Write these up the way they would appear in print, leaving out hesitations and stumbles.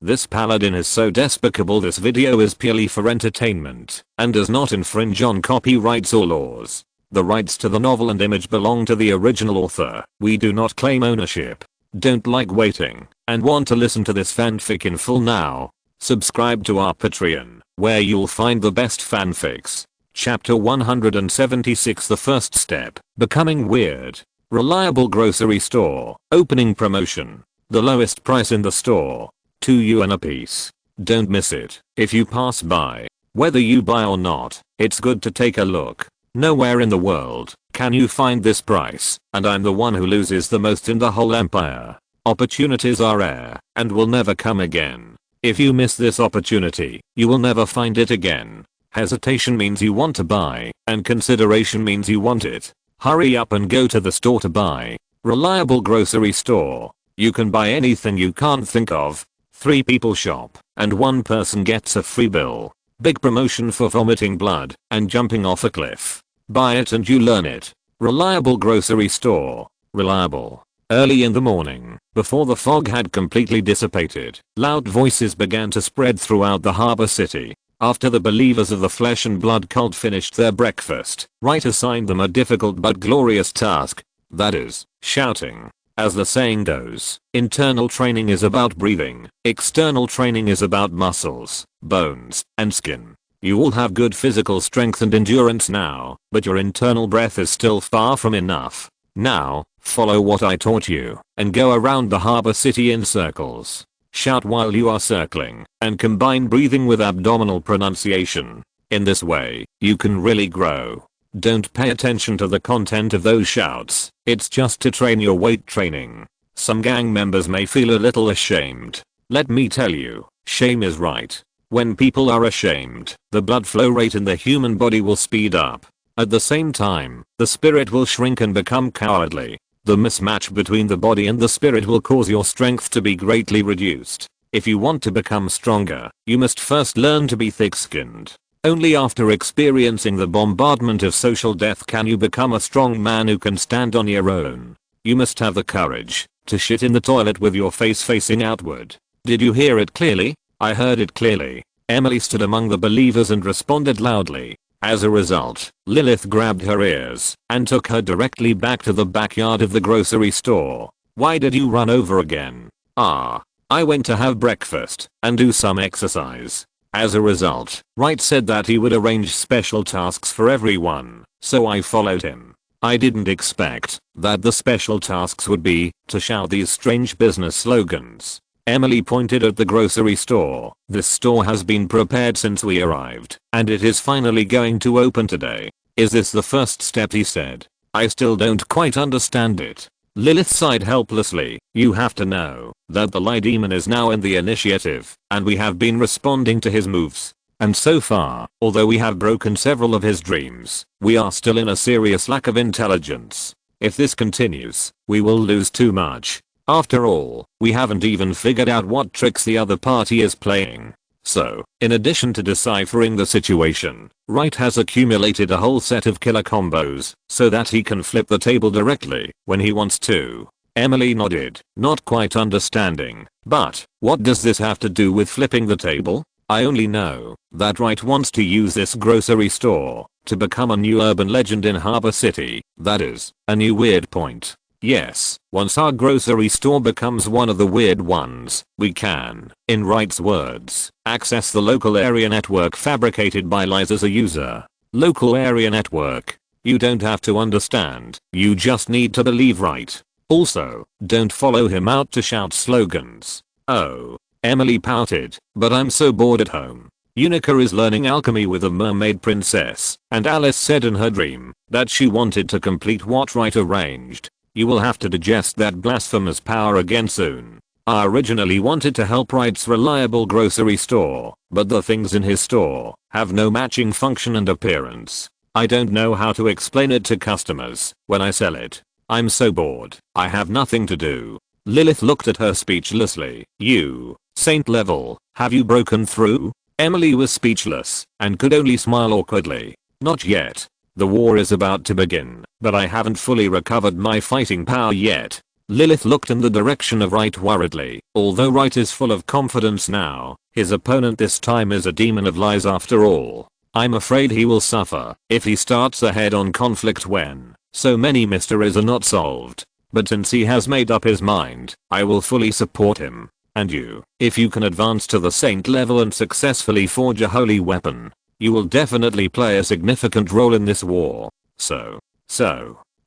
This paladin is so despicable. This video is purely for entertainment and does not infringe on copyrights or laws. The rights to the novel and image belong to the original author. We do not claim ownership. Don't like waiting and want to listen to this fanfic in full now? Subscribe to our Patreon, where you'll find the best fanfics. Chapter 176, The First Step, Becoming Weird. Reliable grocery store, opening promotion. The lowest price in the store. €2 a piece. Don't miss it if you pass by. Whether you buy or not, it's good to take a look. Nowhere in the world can you find this price, and I'm the one who loses the most in the whole empire. Opportunities are rare and will never come again. If you miss this opportunity, you will never find it again. Hesitation means you want to buy, and consideration means you want it. Hurry up and go to the store to buy. Reliable grocery store. You can buy anything you can't think of. 3 people shop, and 1 person gets a free bill. Big promotion for vomiting blood and jumping off a cliff. Buy it and you learn it. Reliable grocery store. Reliable. Early in the morning, before the fog had completely dissipated, loud voices began to spread throughout the harbor city. After the believers of the flesh and blood cult finished their breakfast, Wright assigned them a difficult but glorious task. That is, shouting. As the saying goes, internal training is about breathing, external training is about muscles, bones, and skin. You all have good physical strength and endurance now, but your internal breath is still far from enough. Now, follow what I taught you, and go around the harbor city in circles. Shout while you are circling, and combine breathing with abdominal pronunciation. In this way, you can really grow. Don't pay attention to the content of those shouts, it's just to train your weight training. Some gang members may feel a little ashamed. Let me tell you, shame is right. When people are ashamed, the blood flow rate in the human body will speed up. At the same time, the spirit will shrink and become cowardly. The mismatch between the body and the spirit will cause your strength to be greatly reduced. If you want to become stronger, you must first learn to be thick-skinned. Only after experiencing the bombardment of social death can you become a strong man who can stand on your own. You must have the courage to shit in the toilet with your face facing outward. Did you hear it clearly? I heard it clearly. Emily stood among the believers and responded loudly. As a result, Lilith grabbed her ears and took her directly back to the backyard of the grocery store. Why did you run over again? I went to have breakfast and do some exercise. As a result, Wright said that he would arrange special tasks for everyone, so I followed him. I didn't expect that the special tasks would be to shout these strange business slogans. Emily pointed at the grocery store. This store has been prepared since we arrived, and it is finally going to open today. Is this the first step? He said. I still don't quite understand it. Lilith sighed helplessly. You have to know that the Lie Demon is now in the initiative, and we have been responding to his moves. And so far, although we have broken several of his dreams, we are still in a serious lack of intelligence. If this continues, we will lose too much. After all, we haven't even figured out what tricks the other party is playing. So, in addition to deciphering the situation, Wright has accumulated a whole set of killer combos so that he can flip the table directly when he wants to. Emily nodded, not quite understanding. But, what does this have to do with flipping the table? I only know that Wright wants to use this grocery store to become a new urban legend in Harbor City. That is, a new weird point. Yes, once our grocery store becomes one of the weird ones, we can, in Wright's words, access the local area network fabricated by lies as a user. Local area network. You don't have to understand, you just need to believe Wright. Also, don't follow him out to shout slogans. Oh. Emily pouted, but I'm so bored at home. Unica is learning alchemy with a mermaid princess, and Alice said in her dream that she wanted to complete what Wright arranged. You will have to digest that Blasphemer's power again soon. I originally wanted to help Wright's reliable grocery store, but the things in his store have no matching function and appearance. I don't know how to explain it to customers when I sell it. I'm so bored, I have nothing to do. Lilith looked at her speechlessly. You, saint level, have you broken through? Emily was speechless and could only smile awkwardly. Not yet. The war is about to begin, but I haven't fully recovered my fighting power yet. Lilith looked in the direction of Wright worriedly. Although Wright is full of confidence now, his opponent this time is a demon of lies after all. I'm afraid he will suffer if he starts a head-on conflict when so many mysteries are not solved. But since he has made up his mind, I will fully support him. And you, if you can advance to the saint level and successfully forge a holy weapon, you will definitely play a significant role in this war. So.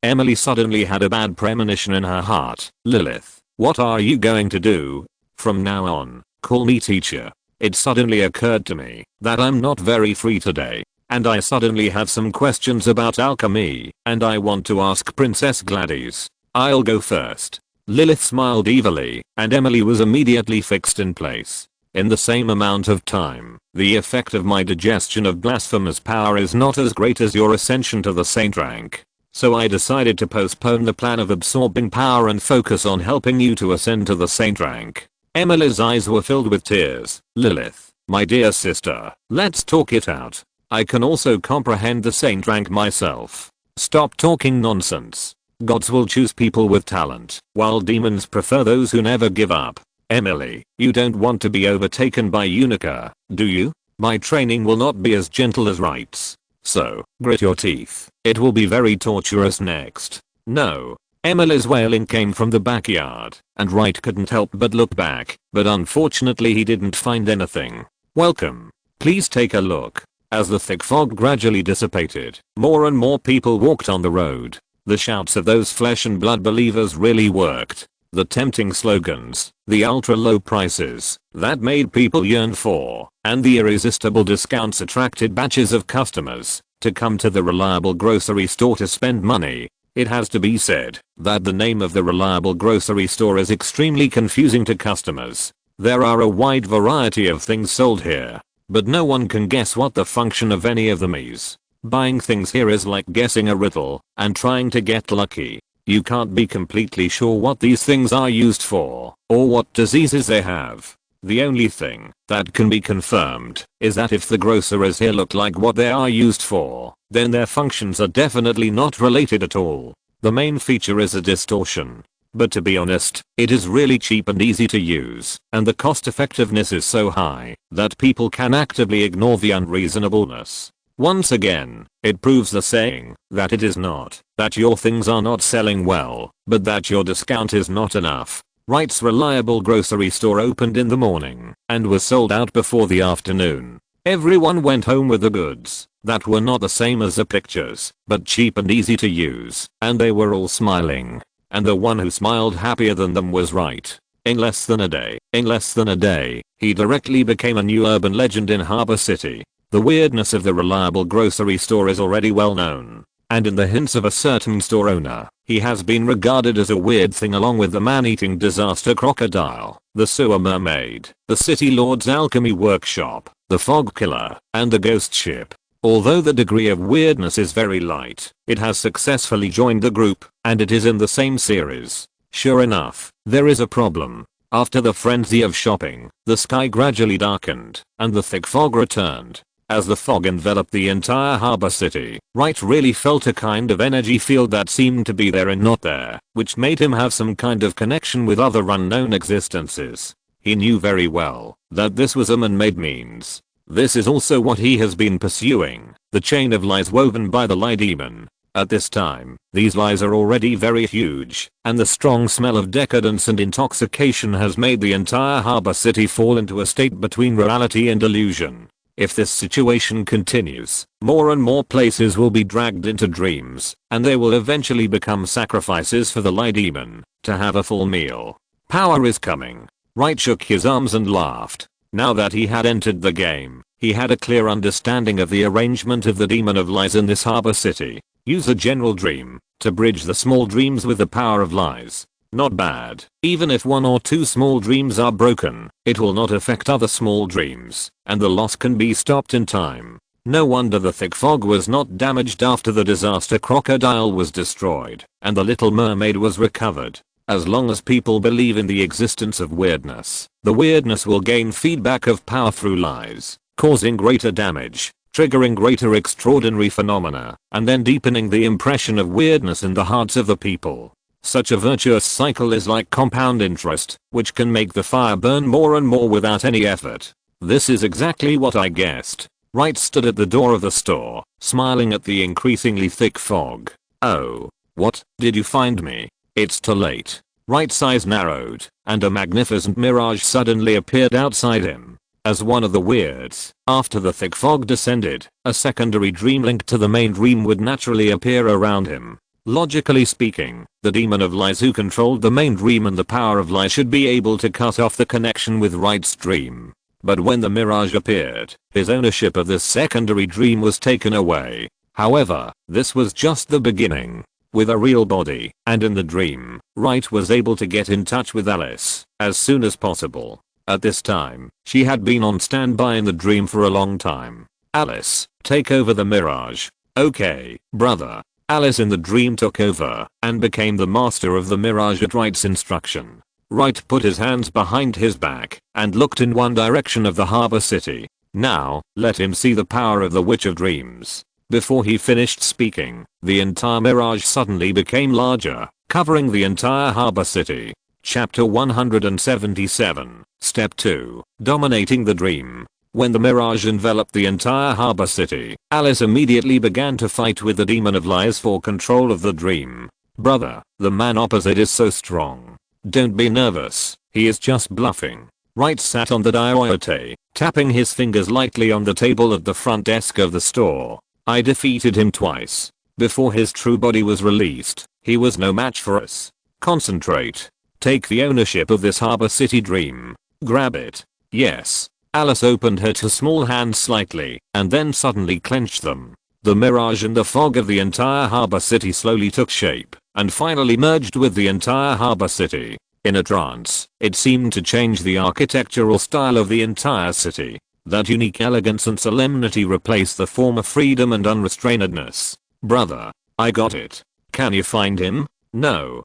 Emily suddenly had a bad premonition in her heart. Lilith, what are you going to do? From now on, call me teacher. It suddenly occurred to me that I'm not very free today, and I suddenly have some questions about alchemy, and I want to ask Princess Gladys. I'll go first. Lilith smiled evilly, and Emily was immediately fixed in place. In the same amount of time, the effect of my digestion of Blasphemer's power is not as great as your ascension to the saint rank. So I decided to postpone the plan of absorbing power and focus on helping you to ascend to the saint rank. Emily's eyes were filled with tears. Lilith, my dear sister, let's talk it out. I can also comprehend the saint rank myself. Stop talking nonsense. Gods will choose people with talent, while demons prefer those who never give up. Emily, you don't want to be overtaken by Unica, do you? My training will not be as gentle as Wright's. So, grit your teeth. It will be very torturous next. No. Emily's wailing came from the backyard, and Wright couldn't help but look back, but unfortunately he didn't find anything. Welcome. Please take a look. As the thick fog gradually dissipated, more and more people walked on the road. The shouts of those flesh and blood believers really worked. The tempting slogans, the ultra low prices that made people yearn for, and the irresistible discounts attracted batches of customers to come to the reliable grocery store to spend money. It has to be said that the name of the reliable grocery store is extremely confusing to customers. There are a wide variety of things sold here, but no one can guess what the function of any of them is. Buying things here is like guessing a riddle and trying to get lucky. You can't be completely sure what these things are used for or what diseases they have. The only thing that can be confirmed is that if the groceries here look like what they are used for, then their functions are definitely not related at all. The main feature is a distortion. But to be honest, it is really cheap and easy to use, and the cost effectiveness is so high that people can actively ignore the unreasonableness. Once again, it proves the saying that it is not that your things are not selling well, but that your discount is not enough. Wright's reliable grocery store opened in the morning and was sold out before the afternoon. Everyone went home with the goods that were not the same as the pictures, but cheap and easy to use, and they were all smiling. And the one who smiled happier than them was Wright. In less than a day, he directly became a new urban legend in Harbor City. The weirdness of the reliable grocery store is already well known, and in the hints of a certain store owner, he has been regarded as a weird thing along with the man-eating disaster crocodile, the sewer mermaid, the city lord's alchemy workshop, the fog killer, and the ghost ship. Although the degree of weirdness is very light, it has successfully joined the group, and it is in the same series. Sure enough, there is a problem. After the frenzy of shopping, the sky gradually darkened, and the thick fog returned. As the fog enveloped the entire Harbor City, Wright really felt a kind of energy field that seemed to be there and not there, which made him have some kind of connection with other unknown existences. He knew very well that this was a man-made means. This is also what he has been pursuing, the chain of lies woven by the lie demon. At this time, these lies are already very huge, and the strong smell of decadence and intoxication has made the entire Harbor City fall into a state between reality and illusion. If this situation continues, more and more places will be dragged into dreams, and they will eventually become sacrifices for the lie demon to have a full meal. Power is coming. Wright shook his arms and laughed. Now that he had entered the game, he had a clear understanding of the arrangement of the demon of lies in this Harbor City. Use a general dream to bridge the small dreams with the power of lies. Not bad. Even if one or two small dreams are broken, it will not affect other small dreams, and the loss can be stopped in time. No wonder the thick fog was not damaged after the disaster crocodile was destroyed, and the little mermaid was recovered. As long as people believe in the existence of weirdness, the weirdness will gain feedback of power through lies, causing greater damage, triggering greater extraordinary phenomena, and then deepening the impression of weirdness in the hearts of the people. Such a virtuous cycle is like compound interest, which can make the fire burn more and more without any effort. This is exactly what I guessed. Wright stood at the door of the store, smiling at the increasingly thick fog. Oh. What, did you find me? It's too late. Wright's eyes narrowed, and a magnificent mirage suddenly appeared outside him. As one of the weirds, after the thick fog descended, a secondary dream linked to the main dream would naturally appear around him. Logically speaking, the demon of lies who controlled the main dream and the power of lies should be able to cut off the connection with Wright's dream. But when the mirage appeared, his ownership of this secondary dream was taken away. However, this was just the beginning. With a real body, and in the dream, Wright was able to get in touch with Alice as soon as possible. At this time, she had been on standby in the dream for a long time. Alice, take over the mirage. Okay, brother. Alice in the dream took over and became the master of the mirage at Wright's instruction. Wright put his hands behind his back and looked in one direction of the harbor city. Now, let him see the power of the Witch of Dreams. Before he finished speaking, the entire mirage suddenly became larger, covering the entire harbor city. Chapter 177, Step 2, Dominating the Dream. When the mirage enveloped the entire harbor city, Alice immediately began to fight with the demon of lies for control of the dream. Brother, the man opposite is so strong. Don't be nervous, he is just bluffing. Wright sat on the diorite, tapping his fingers lightly on the table at the front desk of the store. I defeated him twice. Before his true body was released, he was no match for us. Concentrate. Take the ownership of this harbor city dream. Grab it. Yes. Alice opened her two small hands slightly, and then suddenly clenched them. The mirage and the fog of the entire harbor city slowly took shape, and finally merged with the entire harbor city. In a trance, it seemed to change the architectural style of the entire city. That unique elegance and solemnity replaced the former freedom and unrestrainedness. Brother, I got it. Can you find him? No,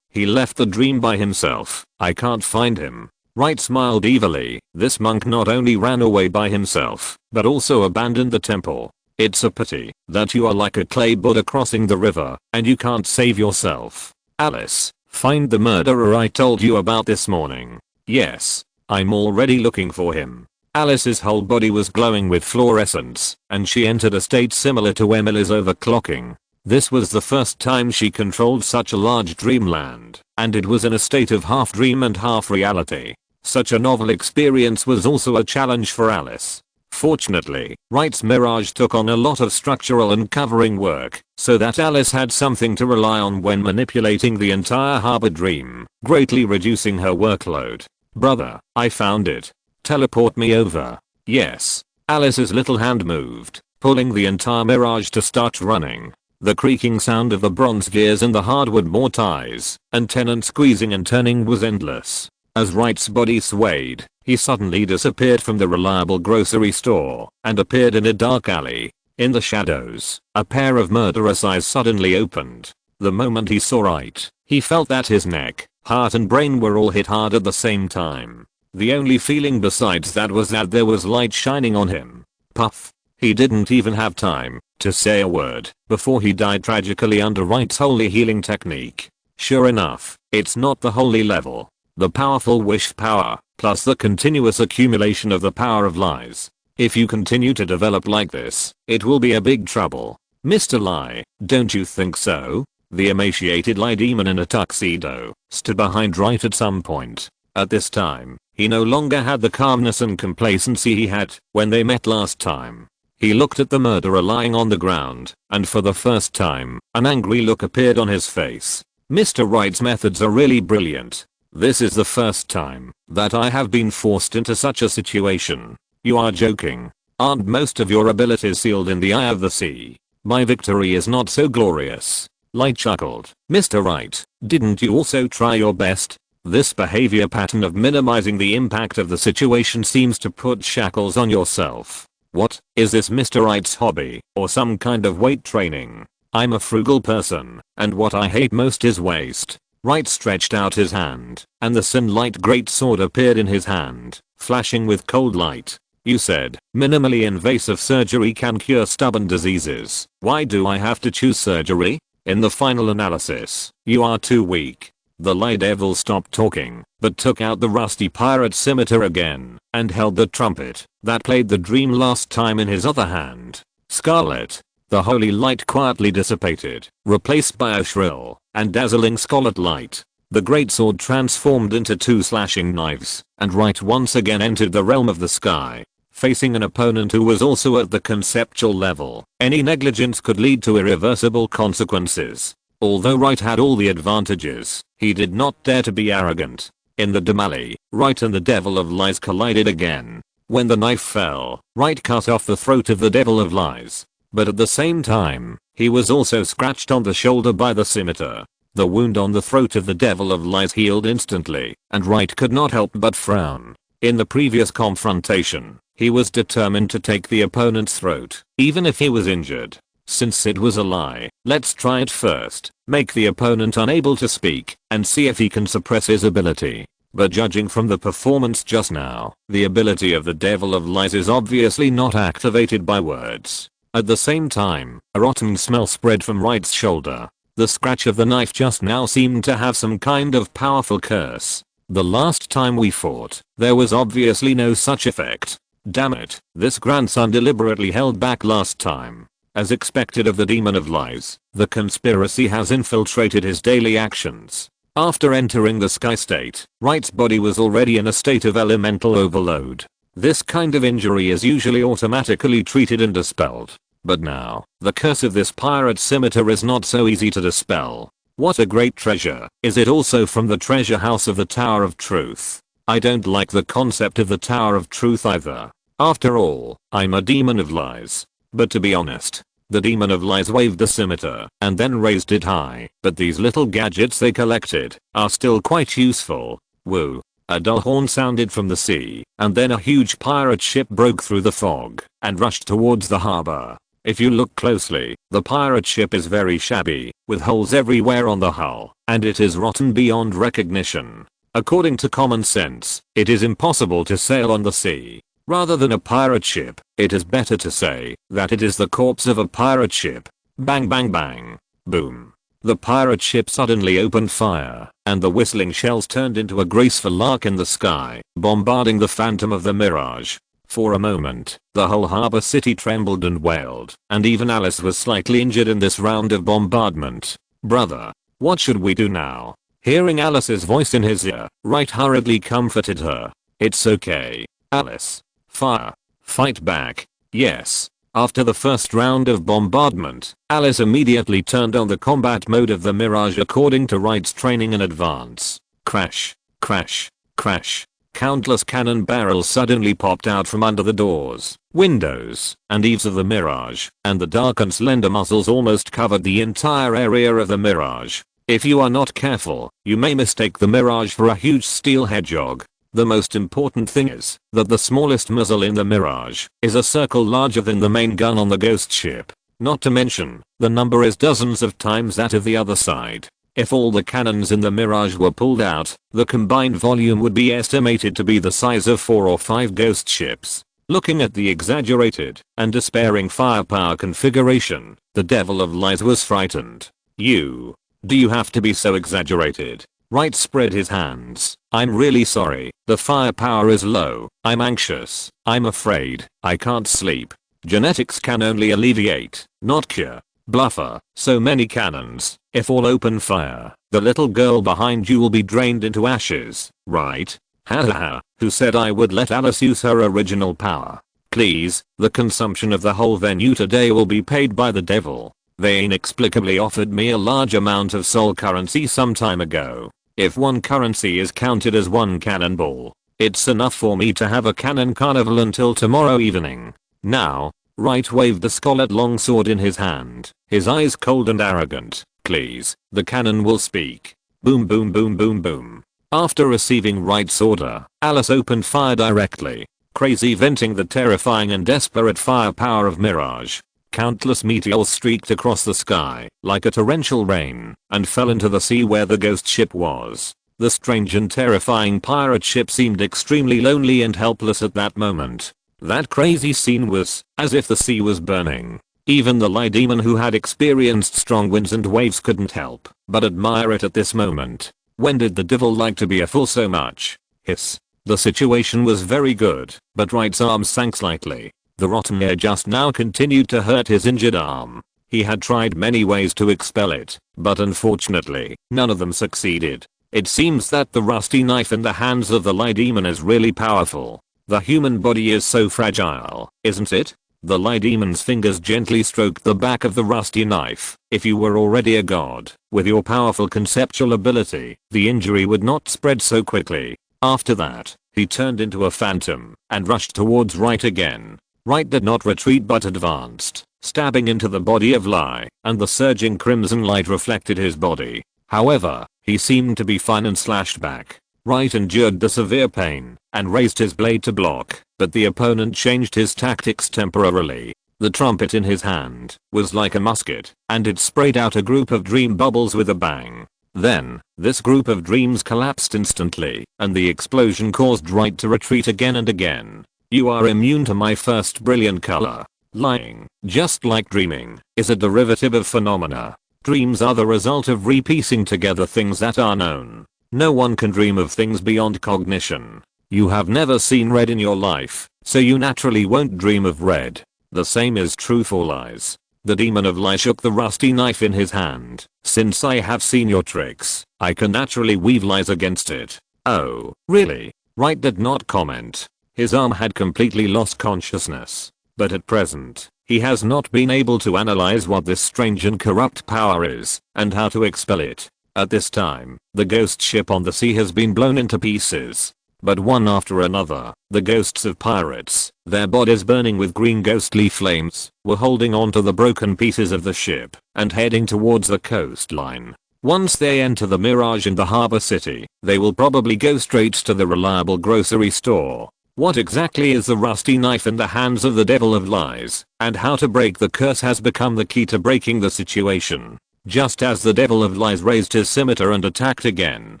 he left the dream by himself. I can't find him. Wright smiled evilly. This monk not only ran away by himself, but also abandoned the temple. It's a pity that you are like a clay Buddha crossing the river, and you can't save yourself. Alice, find the murderer I told you about this morning. Yes, I'm already looking for him. Alice's whole body was glowing with fluorescence, and she entered a state similar to Emily's overclocking. This was the first time she controlled such a large dreamland, and it was in a state of half dream and half reality. Such a novel experience was also a challenge for Alice. Fortunately, Wright's mirage took on a lot of structural and covering work, so that Alice had something to rely on when manipulating the entire harbor dream, greatly reducing her workload. Brother, I found it. Teleport me over. Yes. Alice's little hand moved, pulling the entire mirage to start running. The creaking sound of the bronze gears and the hardwood mortise and tenant squeezing and turning was endless. As Wright's body swayed, he suddenly disappeared from the reliable grocery store and appeared in a dark alley. In the shadows, a pair of murderous eyes suddenly opened. The moment he saw Wright, he felt that his neck, heart and brain were all hit hard at the same time. The only feeling besides that was that there was light shining on him. Puff. He didn't even have time to say a word before he died tragically under Wright's holy healing technique. Sure enough, it's not the holy level. The powerful wish power, plus the continuous accumulation of the power of lies. If you continue to develop like this, it will be a big trouble. Mr. Lie, don't you think so? The emaciated lie demon in a tuxedo stood behind Wright at some point. At this time, he no longer had the calmness and complacency he had when they met last time. He looked at the murderer lying on the ground, and for the first time, an angry look appeared on his face. Mr. Wright's methods are really brilliant. This is the first time that I have been forced into such a situation. You are joking. Aren't most of your abilities sealed in the eye of the sea? My victory is not so glorious. Light chuckled. Mr. Wright, didn't you also try your best? This behavior pattern of minimizing the impact of the situation seems to put shackles on yourself. What, is this Mr. Wright's hobby, or some kind of weight training? I'm a frugal person, and what I hate most is waste. Wright stretched out his hand, and the Synlight greatsword appeared in his hand, flashing with cold light. You said, minimally invasive surgery can cure stubborn diseases. Why do I have to choose surgery? In the final analysis, you are too weak. The lie devil stopped talking, but took out the rusty pirate scimitar again, and held the trumpet that played the dream last time in his other hand. Scarlet. The holy light quietly dissipated, replaced by a shrill and dazzling scarlet light. The greatsword transformed into two slashing knives, and Wright once again entered the realm of the sky. Facing an opponent who was also at the conceptual level, any negligence could lead to irreversible consequences. Although Wright had all the advantages, he did not dare to be arrogant. In the demali, Wright and the Devil of Lies collided again. When the knife fell, Wright cut off the throat of the Devil of Lies. But at the same time, he was also scratched on the shoulder by the scimitar. The wound on the throat of the Devil of Lies healed instantly, and Wright could not help but frown. In the previous confrontation, he was determined to take the opponent's throat, even if he was injured. Since it was a lie, let's try it first, make the opponent unable to speak, and see if he can suppress his ability. But judging from the performance just now, the ability of the Devil of Lies is obviously not activated by words. At the same time, a rotten smell spread from Wright's shoulder. The scratch of the knife just now seemed to have some kind of powerful curse. The last time we fought, there was obviously no such effect. Damn it, this grandson deliberately held back last time. As expected of the Demon of Lies, the conspiracy has infiltrated his daily actions. After entering the sky state, Wright's body was already in a state of elemental overload. This kind of injury is usually automatically treated and dispelled. But now, the curse of this pirate scimitar is not so easy to dispel. What a great treasure. Is it also from the treasure house of the Tower of Truth? I don't like the concept of the Tower of Truth either. After all, I'm a Demon of Lies. But to be honest, the Demon of Lies waved the scimitar and then raised it high. But these little gadgets they collected are still quite useful. Woo. A dull horn sounded from the sea, and then a huge pirate ship broke through the fog and rushed towards the harbor. If you look closely, the pirate ship is very shabby, with holes everywhere on the hull, and it is rotten beyond recognition. According to common sense, it is impossible to sail on the sea. Rather than a pirate ship, it is better to say that it is the corpse of a pirate ship. Bang bang bang. Boom. The pirate ship suddenly opened fire, and the whistling shells turned into a graceful arc in the sky, bombarding the Phantom of the Mirage. For a moment, the whole harbor city trembled and wailed, and even Alice was slightly injured in this round of bombardment. Brother, what should we do now? Hearing Alice's voice in his ear, Wright hurriedly comforted her. It's okay, Alice. Fire. Fight back. Yes. After the first round of bombardment, Alice immediately turned on the combat mode of the Mirage according to Wright's training in advance. Crash. Crash. Crash. Countless cannon barrels suddenly popped out from under the doors, windows, and eaves of the Mirage, and the dark and slender muzzles almost covered the entire area of the Mirage. If you are not careful, you may mistake the Mirage for a huge steel hedgehog. The most important thing is that the smallest muzzle in the Mirage is a circle larger than the main gun on the ghost ship. Not to mention, the number is dozens of times that of the other side. If all the cannons in the Mirage were pulled out, the combined volume would be estimated to be the size of 4 or 5 ghost ships. Looking at the exaggerated and despairing firepower configuration, the Devil of Lies was frightened. Do you have to be so exaggerated? Wright spread his hands. I'm really sorry, the firepower is low, I'm anxious, I'm afraid, I can't sleep. Genetics can only alleviate, not cure. Bluffer, so many cannons, if all open fire, the little girl behind you will be drained into ashes, right? Hahaha, who said I would let Alice use her original power? Please, the consumption of the whole venue today will be paid by the devil. They inexplicably offered me a large amount of soul currency some time ago. If one currency is counted as one cannonball, it's enough for me to have a cannon carnival until tomorrow evening. Now, Wright waved the scarlet longsword in his hand, his eyes cold and arrogant. Please, the cannon will speak. Boom boom boom boom boom. After receiving Wright's order, Alice opened fire directly, crazy venting the terrifying and desperate firepower of Mirage. Countless meteors streaked across the sky like a torrential rain and fell into the sea where the ghost ship was. The strange and terrifying pirate ship seemed extremely lonely and helpless at that moment. That crazy scene was as if the sea was burning. Even the lie demon who had experienced strong winds and waves couldn't help but admire it at this moment. When did the devil like to be a fool so much? Hiss. The situation was very good, but Wright's arm sank slightly. The rotten air just now continued to hurt his injured arm. He had tried many ways to expel it, but unfortunately, none of them succeeded. It seems that the rusty knife in the hands of the lie demon is really powerful. The human body is so fragile, isn't it? The lie demon's fingers gently stroked the back of the rusty knife. If you were already a god, with your powerful conceptual ability, the injury would not spread so quickly. After that, he turned into a phantom and rushed towards Wright again. Wright did not retreat but advanced, stabbing into the body of Lie, and the surging crimson light reflected his body. However, he seemed to be fine and slashed back. Wright endured the severe pain and raised his blade to block, but the opponent changed his tactics temporarily. The trumpet in his hand was like a musket, and it sprayed out a group of dream bubbles with a bang. Then, this group of dreams collapsed instantly, and the explosion caused Wright to retreat again and again. You are immune to my first brilliant color. Lying, just like dreaming, is a derivative of phenomena. Dreams are the result of repiecing together things that are known. No one can dream of things beyond cognition. You have never seen red in your life, so you naturally won't dream of red. The same is true for lies. The demon of lie shook the rusty knife in his hand. Since I have seen your tricks, I can naturally weave lies against it. Oh, really? Wright did not comment. His arm had completely lost consciousness. But at present, he has not been able to analyze what this strange and corrupt power is, and how to expel it. At this time, the ghost ship on the sea has been blown into pieces. But one after another, the ghosts of pirates, their bodies burning with green ghostly flames, were holding on to the broken pieces of the ship and heading towards the coastline. Once they enter the Mirage in the harbor city, they will probably go straight to the reliable grocery store. What exactly is the rusty knife in the hands of the devil of lies, and how to break the curse has become the key to breaking the situation. Just as the devil of lies raised his scimitar and attacked again.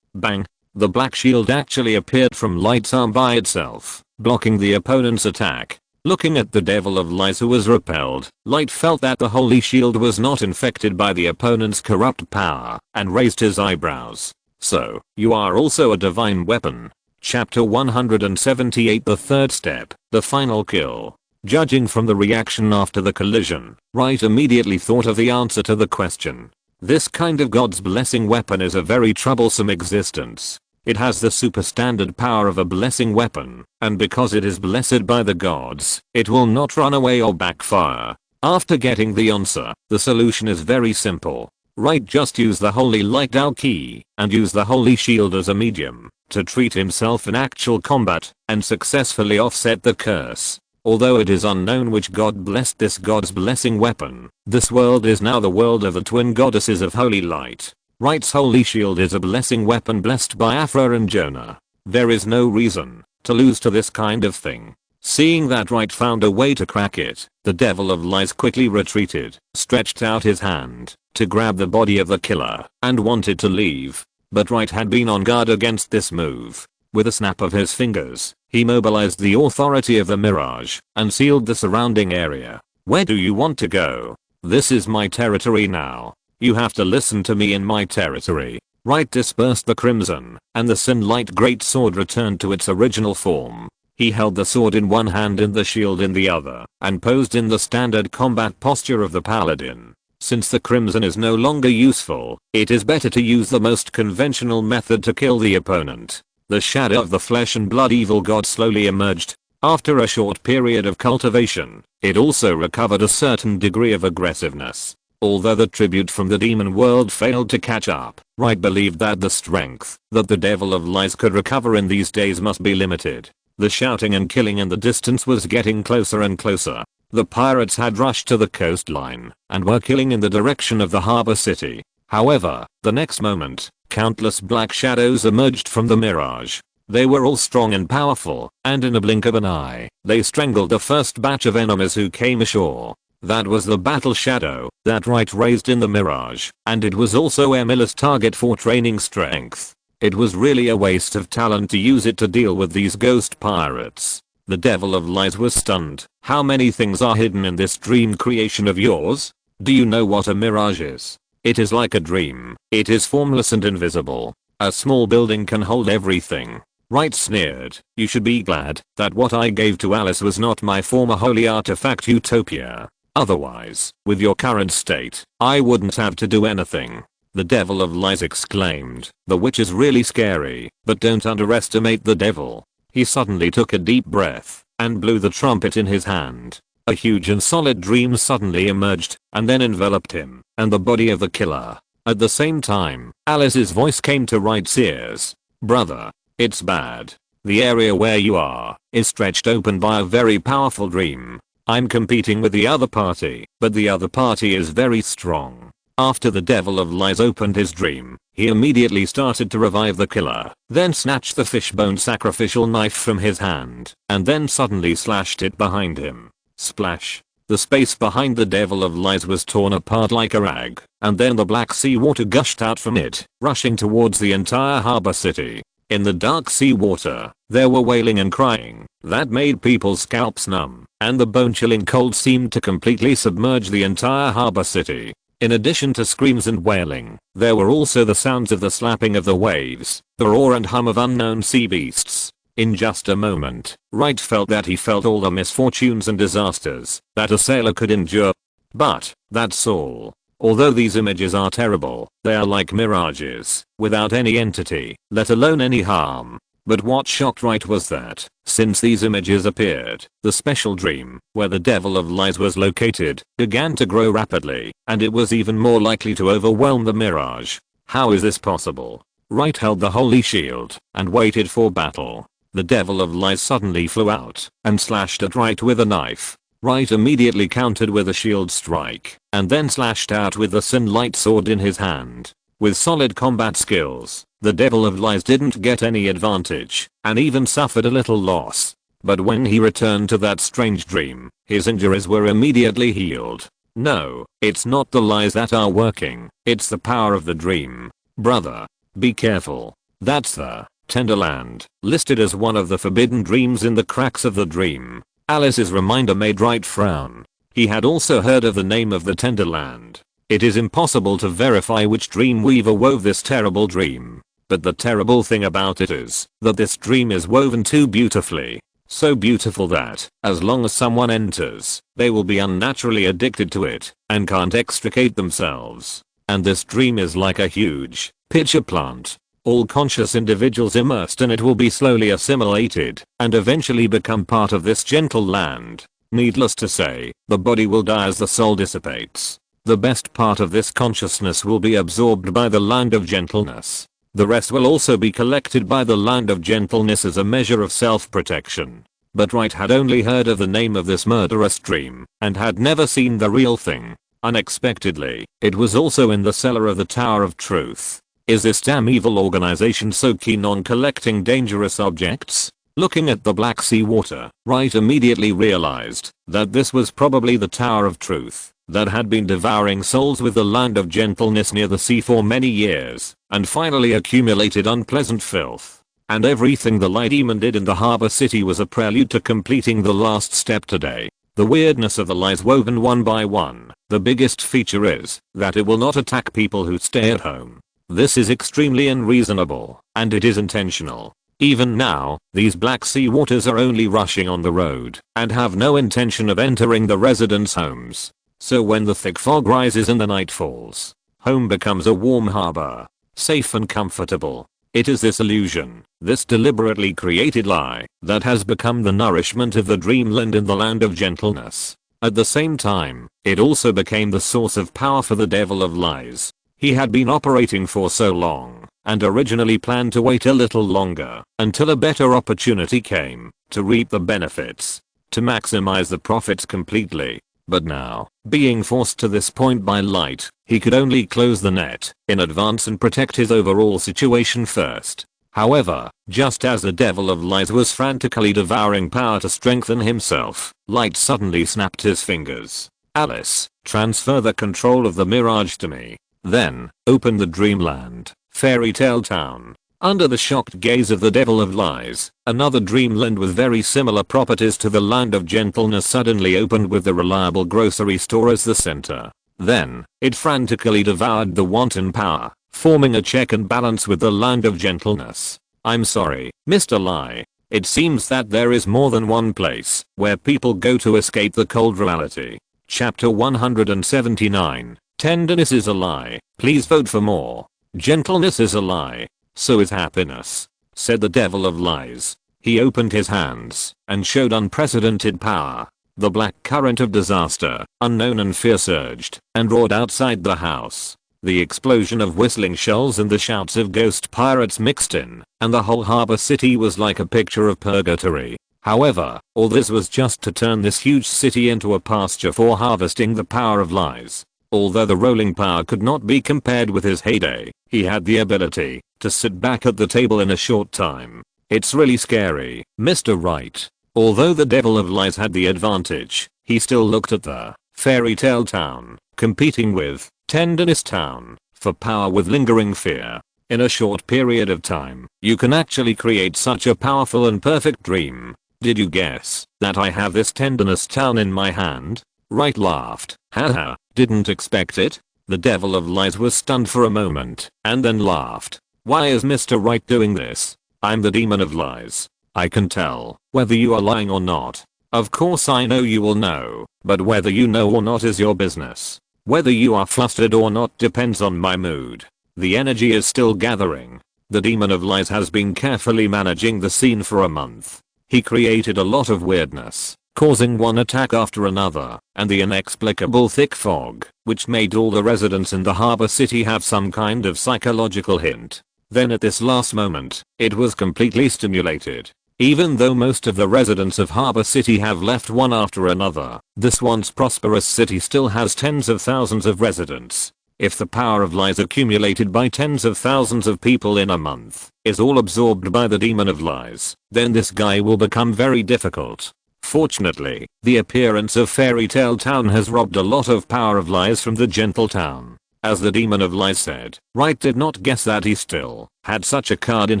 Bang! The black shield actually appeared from Light's arm by itself, blocking the opponent's attack. Looking at the devil of lies who was repelled, Light felt that the holy shield was not infected by the opponent's corrupt power, and raised his eyebrows. So, you are also a divine weapon. Chapter 178 The third step, the final kill. Judging from the reaction after the collision, Wright immediately thought of the answer to the question. This kind of God's blessing weapon is a very troublesome existence. It has the superstandard power of a blessing weapon, and because it is blessed by the gods, it will not run away or backfire. After getting the answer, the solution is very simple. Wright just use the holy light Dao key, and use the holy shield as a medium, to treat himself in actual combat, and successfully offset the curse. Although it is unknown which god blessed this God's blessing weapon, this world is now the world of the twin goddesses of holy light. Wright's holy shield is a blessing weapon blessed by Aphra and Jonah. There is no reason to lose to this kind of thing. Seeing that Wright found a way to crack it, the devil of lies quickly retreated, stretched out his hand to grab the body of the killer, and wanted to leave. But Wright had been on guard against this move. With a snap of his fingers, he mobilized the authority of the Mirage and sealed the surrounding area. Where do you want to go? This is my territory now. You have to listen to me in my territory. Wright dispersed the crimson, and the Sunlight Great Sword returned to its original form. He held the sword in one hand and the shield in the other, and posed in the standard combat posture of the paladin. Since the crimson is no longer useful, it is better to use the most conventional method to kill the opponent. The shadow of the flesh and blood evil god slowly emerged. After a short period of cultivation, it also recovered a certain degree of aggressiveness. Although the tribute from the demon world failed to catch up, Wright believed that the strength that the devil of lies could recover in these days must be limited. The shouting and killing in the distance was getting closer and closer. The pirates had rushed to the coastline and were killing in the direction of the harbor city. However, the next moment, countless black shadows emerged from the Mirage. They were all strong and powerful, and in a blink of an eye, they strangled the first batch of enemies who came ashore. That was the battle shadow that Wright raised in the Mirage, and it was also Emila's target for training strength. It was really a waste of talent to use it to deal with these ghost pirates. The devil of lies was stunned. How many things are hidden in this dream creation of yours? Do you know what a mirage is? It is like a dream. It is formless and invisible. A small building can hold everything. Wright sneered. You should be glad that what I gave to Alice was not my former holy artifact utopia. Otherwise, with your current state, I wouldn't have to do anything. The devil of lies exclaimed. The witch is really scary, but don't underestimate the devil. He suddenly took a deep breath and blew the trumpet in his hand. A huge and solid dream suddenly emerged and then enveloped him and the body of the killer. At the same time, Alice's voice came to Wright's ears. Brother, it's bad. The area where you are is stretched open by a very powerful dream. I'm competing with the other party, but the other party is very strong. After the devil of lies opened his dream, he immediately started to revive the killer, then snatched the fishbone sacrificial knife from his hand, and then suddenly slashed it behind him. Splash. The space behind the devil of lies was torn apart like a rag, and then the black sea water gushed out from it, rushing towards the entire harbor city. In the dark sea water, there were wailing and crying that made people's scalps numb, and the bone-chilling cold seemed to completely submerge the entire harbor city. In addition to screams and wailing, there were also the sounds of the slapping of the waves, the roar and hum of unknown sea beasts. In just a moment, Wright felt that he felt all the misfortunes and disasters that a sailor could endure. But that's all. Although these images are terrible, they are like mirages, without any entity, let alone any harm. But what shocked Wright was that, since these images appeared, the special dream, where the devil of lies was located, began to grow rapidly, and it was even more likely to overwhelm the mirage. How is this possible? Wright held the holy shield, and waited for battle. The devil of lies suddenly flew out, and slashed at Wright with a knife. Wright immediately countered with a shield strike, and then slashed out with the Synlight sword in his hand. With solid combat skills, the devil of lies didn't get any advantage, and even suffered a little loss. But when he returned to that strange dream, his injuries were immediately healed. No, it's not the lies that are working, it's the power of the dream. Brother, be careful. That's the Tenderland, listed as one of the forbidden dreams in the cracks of the dream. Alice's reminder made Wright frown. He had also heard of the name of the Tenderland. It is impossible to verify which dream weaver wove this terrible dream. But the terrible thing about it is that this dream is woven too beautifully. So beautiful that, as long as someone enters, they will be unnaturally addicted to it and can't extricate themselves. And this dream is like a huge pitcher plant. All conscious individuals immersed in it will be slowly assimilated and eventually become part of this gentle land. Needless to say, the body will die as the soul dissipates. The best part of this consciousness will be absorbed by the land of gentleness. The rest will also be collected by the land of gentleness as a measure of self-protection. But Wright had only heard of the name of this murderous dream and had never seen the real thing. Unexpectedly, it was also in the cellar of the Tower of Truth. Is this damn evil organization so keen on collecting dangerous objects? Looking at the black sea water, Wright immediately realized that this was probably the Tower of Truth that had been devouring souls with the land of gentleness near the sea for many years, and finally accumulated unpleasant filth. And everything the light demon did in the harbor city was a prelude to completing the last step today. The weirdness of the lies woven one by one. The biggest feature is that it will not attack people who stay at home. This is extremely unreasonable, and it is intentional. Even now, these black sea waters are only rushing on the road and have no intention of entering the residents' homes. So when the thick fog rises and the night falls, home becomes a warm harbor, safe and comfortable. It is this illusion, this deliberately created lie, that has become the nourishment of the dreamland in the land of gentleness. At the same time, it also became the source of power for the devil of lies. He had been operating for so long, and originally planned to wait a little longer until a better opportunity came to reap the benefits, to maximize the profits completely. But now, being forced to this point by light, he could only close the net in advance and protect his overall situation first. However, just as the devil of lies was frantically devouring power to strengthen himself, Light suddenly snapped his fingers. Alice, transfer the control of the mirage to me. Then, open the dreamland, fairy tale town. Under the shocked gaze of the devil of lies, another dreamland with very similar properties to the land of gentleness suddenly opened with the reliable grocery store as the center. Then, it frantically devoured the wanton power, forming a check and balance with the land of gentleness. I'm sorry, Mr. Lie. It seems that there is more than one place where people go to escape the cold reality. Chapter 179. Tenderness is a lie. Please vote for more. Gentleness is a lie. So is happiness, said the devil of lies. He opened his hands and showed unprecedented power. The black current of disaster, unknown and fear surged and roared outside the house. The explosion of whistling shells and the shouts of ghost pirates mixed in, and the whole harbor city was like a picture of purgatory. However, all this was just to turn this huge city into a pasture for harvesting the power of lies. Although the rolling power could not be compared with his heyday, he had the ability to sit back at the table in a short time. It's really scary, Mr. Wright. Although the devil of lies had the advantage, he still looked at the fairy tale town, competing with tenderness town, for power with lingering fear. In a short period of time, you can actually create such a powerful and perfect dream. Did you guess that I have this tenderness town in my hand? Wright laughed. Haha, didn't expect it? The devil of lies was stunned for a moment, and then laughed. Why is Mr. Wright doing this? I'm the demon of lies. I can tell whether you are lying or not. Of course I know you will know, but whether you know or not is your business. Whether you are flustered or not depends on my mood. The energy is still gathering. The demon of lies has been carefully managing the scene for a month. He created a lot of weirdness, causing one attack after another, and the inexplicable thick fog, which made all the residents in the harbor city have some kind of psychological hint. Then at this last moment, it was completely stimulated. Even though most of the residents of Harbor City have left one after another, this once prosperous city still has tens of thousands of residents. If the power of lies accumulated by tens of thousands of people in a month is all absorbed by the demon of lies, then this guy will become very difficult. Fortunately, the appearance of Fairy Tale Town has robbed a lot of power of lies from the gentle town. As the demon of lies said, Wright did not guess that he still had such a card in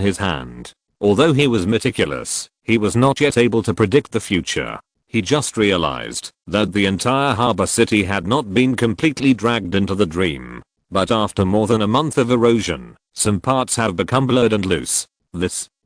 his hand. Although he was meticulous, he was not yet able to predict the future. He just realized that the entire harbor city had not been completely dragged into the dream. But after more than a month of erosion, some parts have become blurred and loose.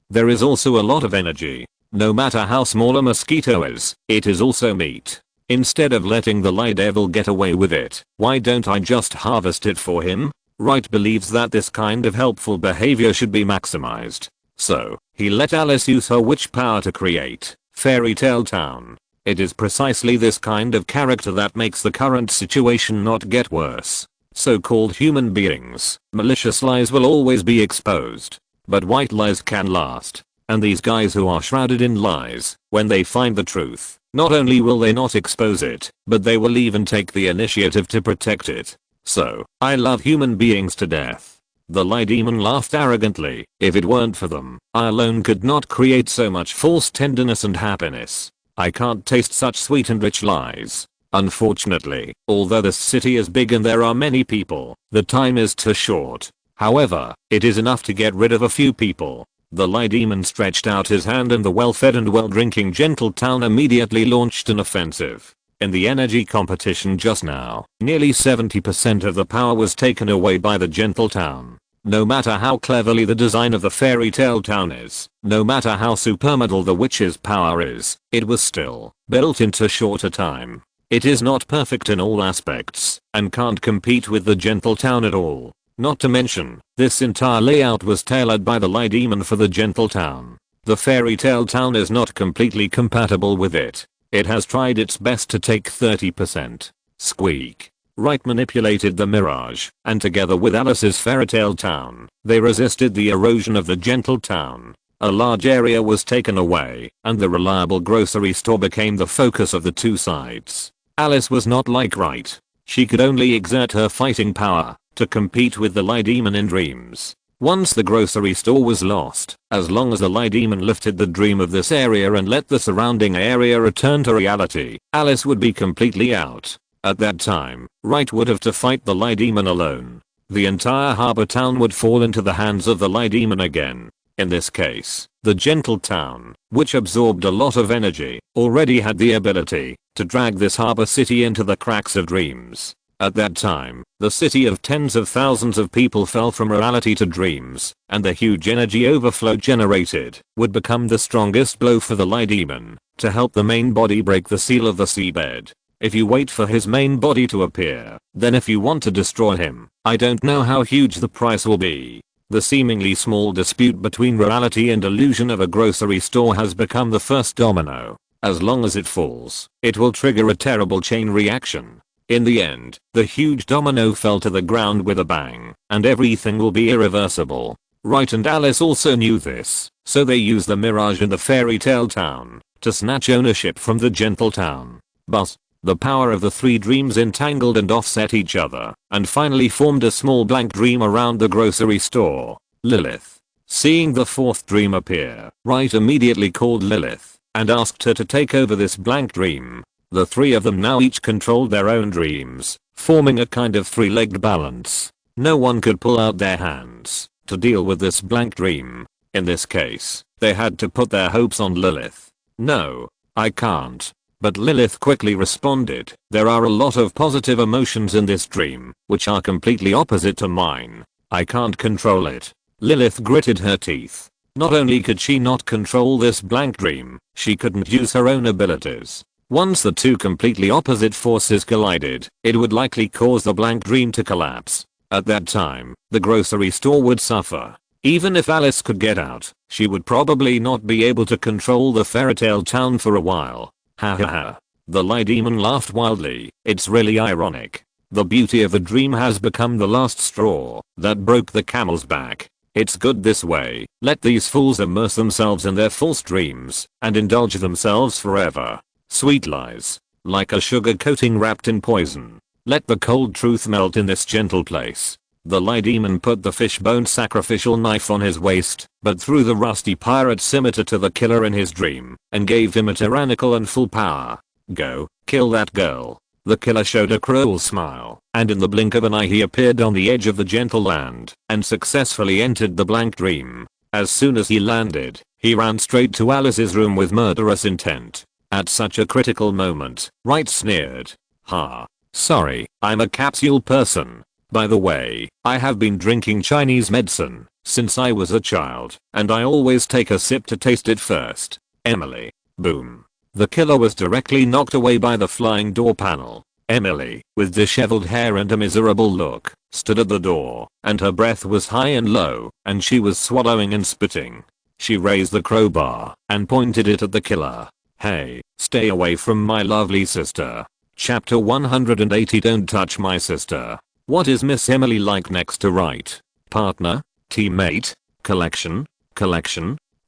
There is also a lot of energy. No matter how small a mosquito is, it is also meat. Instead of letting the lie devil get away with it, why don't I just harvest it for him? Wright believes that this kind of helpful behavior should be maximized. So, he let Alice use her witch power to create Fairy Tale Town. It is precisely this kind of character that makes the current situation not get worse. So-called human beings, malicious lies will always be exposed. But white lies can last. And these guys who are shrouded in lies, when they find the truth, not only will they not expose it, but they will even take the initiative to protect it. So, I love human beings to death. The lie demon laughed arrogantly. If it weren't for them, I alone could not create so much false tenderness and happiness. I can't taste such sweet and rich lies. Unfortunately, although this city is big and there are many people, the time is too short. However, it is enough to get rid of a few people. The lie demon stretched out his hand and the well-fed and well-drinking gentle town immediately launched an offensive. In the energy competition just now, nearly 70% of the power was taken away by the gentle town. No matter how cleverly the design of the fairy tale town is, no matter how supermodal the witch's power is, it was still built into shorter time. It is not perfect in all aspects, and can't compete with the gentle town at all. Not to mention, this entire layout was tailored by the lie demon for the gentle town. The fairy tale town is not completely compatible with it. It has tried its best to take 30%. Squeak. Wright manipulated the mirage, and together with Alice's fairy tale town, they resisted the erosion of the gentle town. A large area was taken away, and the reliable grocery store became the focus of the two sides. Alice was not like Wright. She could only exert her fighting power to compete with the lie demon in dreams. Once the grocery store was lost, as long as the lie demon lifted the dream of this area and let the surrounding area return to reality, Alice would be completely out. At that time, Wright would have to fight the lie demon alone. the entire harbor town would fall into the hands of the Lie Demon again. In this case, the gentle town, which absorbed a lot of energy, already had the ability to drag this harbor city into the cracks of dreams. At that time, the city of tens of thousands of people fell from reality to dreams, and the huge energy overflow generated would become the strongest blow for the Lie Demon to help the main body break the seal of the seabed. If you wait for his main body to appear, then if you want to destroy him, I don't know how huge the price will be. The seemingly small dispute between reality and illusion of a grocery store has become the first domino. As long as it falls, it will trigger a terrible chain reaction. In the end, the huge domino fell to the ground with a bang, and everything will be irreversible. Wright and Alice also knew this, so they used the mirage in the fairy tale town to snatch ownership from the gentle town. But the power of the three dreams entangled and offset each other, and finally formed a small blank dream around the grocery store. Lilith. Seeing the fourth dream appear, Wright immediately called Lilith and asked her to take over this blank dream. The three of them now each controlled their own dreams, forming a kind of three-legged balance. No one could pull out their hands to deal with this blank dream. In this case, they had to put their hopes on Lilith. No, I can't. But Lilith quickly responded, there are a lot of positive emotions in this dream, which are completely opposite to mine. I can't control it. Lilith gritted her teeth. Not only could she not control this blank dream, she couldn't use her own abilities. Once the two completely opposite forces collided, it would likely cause the blank dream to collapse. At that time, the grocery store would suffer. Even if Alice could get out, she would probably not be able to control the fairytale town for a while. Ha ha ha. The Lie Demon laughed wildly. It's really ironic. The beauty of a dream has become the last straw that broke the camel's back. It's good this way. Let these fools immerse themselves in their false dreams and indulge themselves forever. Sweet lies. Like a sugar coating wrapped in poison. Let the cold truth melt in this gentle place. The Lie Demon put the fishbone sacrificial knife on his waist, but threw the rusty pirate scimitar to the killer in his dream, and gave him a tyrannical and full power. Go, kill that girl. The killer showed a cruel smile, and in the blink of an eye he appeared on the edge of the gentle land, and successfully entered the blank dream. As soon as he landed, he ran straight to Alice's room with murderous intent. At such a critical moment, Wright sneered. Ha. Sorry, I'm a capsule person. By the way, I have been drinking Chinese medicine since I was a child, and I always take a sip to taste it first. Emily. Boom. The killer was directly knocked away by the flying door panel. Emily, with disheveled hair and a miserable look, stood at the door, and her breath was high and low, and she was swallowing and spitting. She raised the crowbar and pointed it at the killer. Hey, stay away from my lovely sister. Chapter 180. Don't touch my sister. What is Miss Emily like next to Wright? Partner? Teammate? Collection?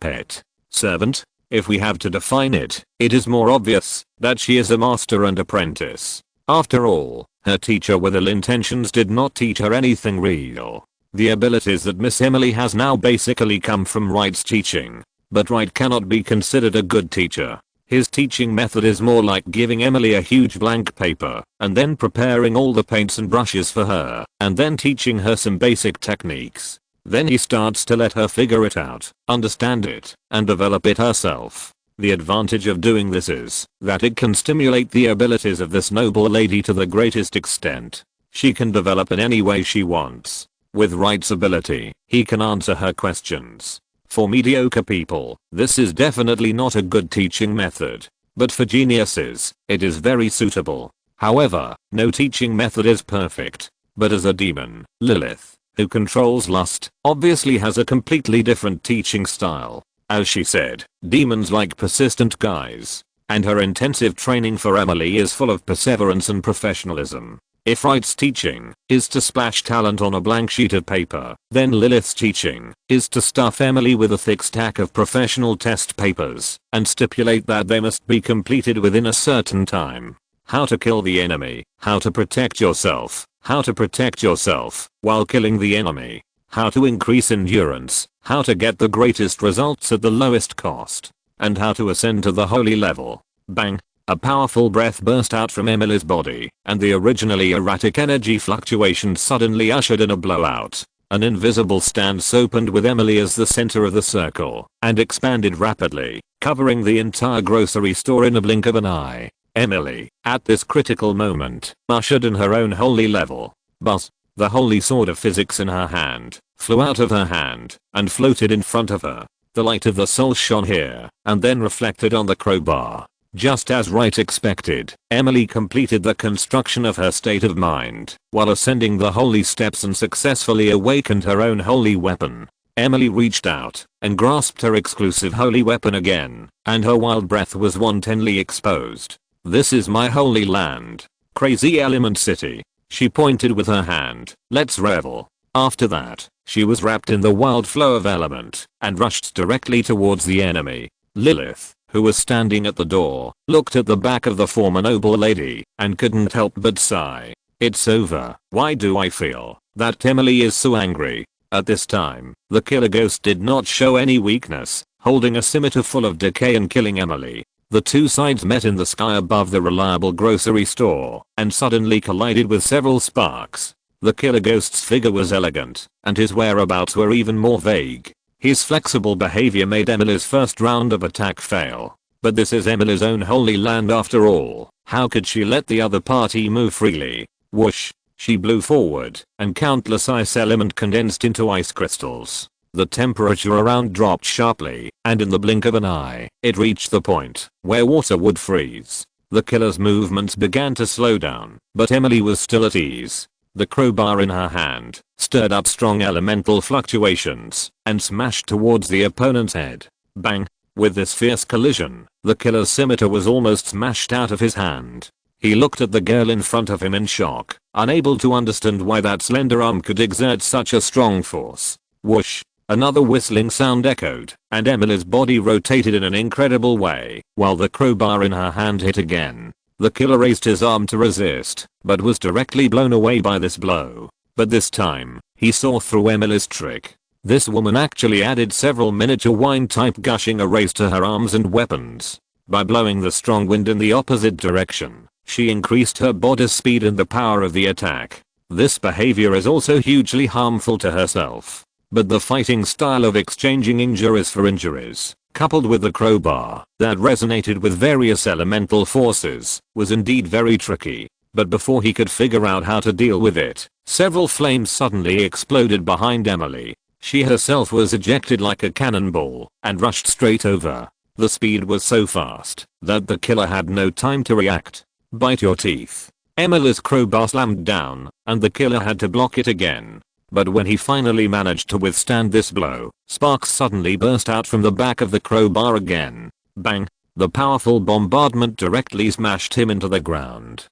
Pet? Servant? If we have to define it, it is more obvious that she is a master and apprentice. After all, her teacher with ill intentions did not teach her anything real. The abilities that Miss Emily has now basically come from Wright's teaching. But Wright cannot be considered a good teacher. His teaching method is more like giving Emily a huge blank paper, and then preparing all the paints and brushes for her, and then teaching her some basic techniques. Then he starts to let her figure it out, understand it, and develop it herself. The advantage of doing this is that it can stimulate the abilities of this noble lady to the greatest extent. She can develop in any way she wants. With Wright's ability, he can answer her questions. For mediocre people, this is definitely not a good teaching method. But for geniuses, it is very suitable. However, no teaching method is perfect. But as a demon, Lilith, who controls lust, obviously has a completely different teaching style. As she said, demons like persistent guys. And her intensive training for Emily is full of perseverance and professionalism. If Wright's teaching is to splash talent on a blank sheet of paper, then Lilith's teaching is to stuff Emily with a thick stack of professional test papers and stipulate that they must be completed within a certain time. How to kill the enemy, how to protect yourself while killing the enemy, how to increase endurance, how to get the greatest results at the lowest cost, and how to ascend to the holy level. Bang. A powerful breath burst out from Emily's body, and the originally erratic energy fluctuations suddenly ushered in a blowout. An invisible stance opened with Emily as the center of the circle, and expanded rapidly, covering the entire grocery store in a blink of an eye. Emily, at this critical moment, ushered in her own holy level. But the holy sword of physics in her hand flew out of her hand and floated in front of her. The light of the soul shone here and then reflected on the crowbar. Just as Wright expected, Emily completed the construction of her state of mind while ascending the holy steps and successfully awakened her own holy weapon. Emily reached out and grasped her exclusive holy weapon again, and her wild breath was wantonly exposed. "This is my holy land. Crazy Element City." She pointed with her hand. "Let's revel." After that, she was wrapped in the wild flow of element and rushed directly towards the enemy. Lilith, who was standing at the door, looked at the back of the former noble lady and couldn't help but sigh. "It's over. Why do I feel that Emily is so angry?" At this time, the killer ghost did not show any weakness, holding a scimitar full of decay and killing Emily. The two sides met in the sky above the reliable grocery store and suddenly collided with several sparks. The killer ghost's figure was elegant, and his whereabouts were even more vague. His flexible behavior made Emily's first round of attack fail. But this is Emily's own holy land after all. How could she let the other party move freely? Whoosh! She blew forward, and countless ice element condensed into ice crystals. The temperature around dropped sharply, and in the blink of an eye, it reached the point where water would freeze. The killer's movements began to slow down, but Emily was still at ease. The crowbar in her hand stirred up strong elemental fluctuations and smashed towards the opponent's head. Bang! With this fierce collision, the killer's scimitar was almost smashed out of his hand. He looked at the girl in front of him in shock, unable to understand why that slender arm could exert such a strong force. Whoosh! Another whistling sound echoed, and Emily's body rotated in an incredible way, while the crowbar in her hand hit again. The killer raised his arm to resist, but was directly blown away by this blow. But this time, he saw through Emily's trick. This woman actually added several miniature wine-type gushing arrays to her arms and weapons. By blowing the strong wind in the opposite direction, she increased her body's speed and the power of the attack. This behavior is also hugely harmful to herself. But the fighting style of exchanging injuries for injuries, coupled with the crowbar that resonated with various elemental forces, was indeed very tricky. But before he could figure out how to deal with it, several flames suddenly exploded behind Emily. She herself was ejected like a cannonball and rushed straight over. The speed was so fast that the killer had no time to react. "Bite your teeth." Emily's crowbar slammed down, and the killer had to block it again. But when he finally managed to withstand this blow, sparks suddenly burst out from the back of the crowbar again. Bang! The powerful bombardment directly smashed him into the ground.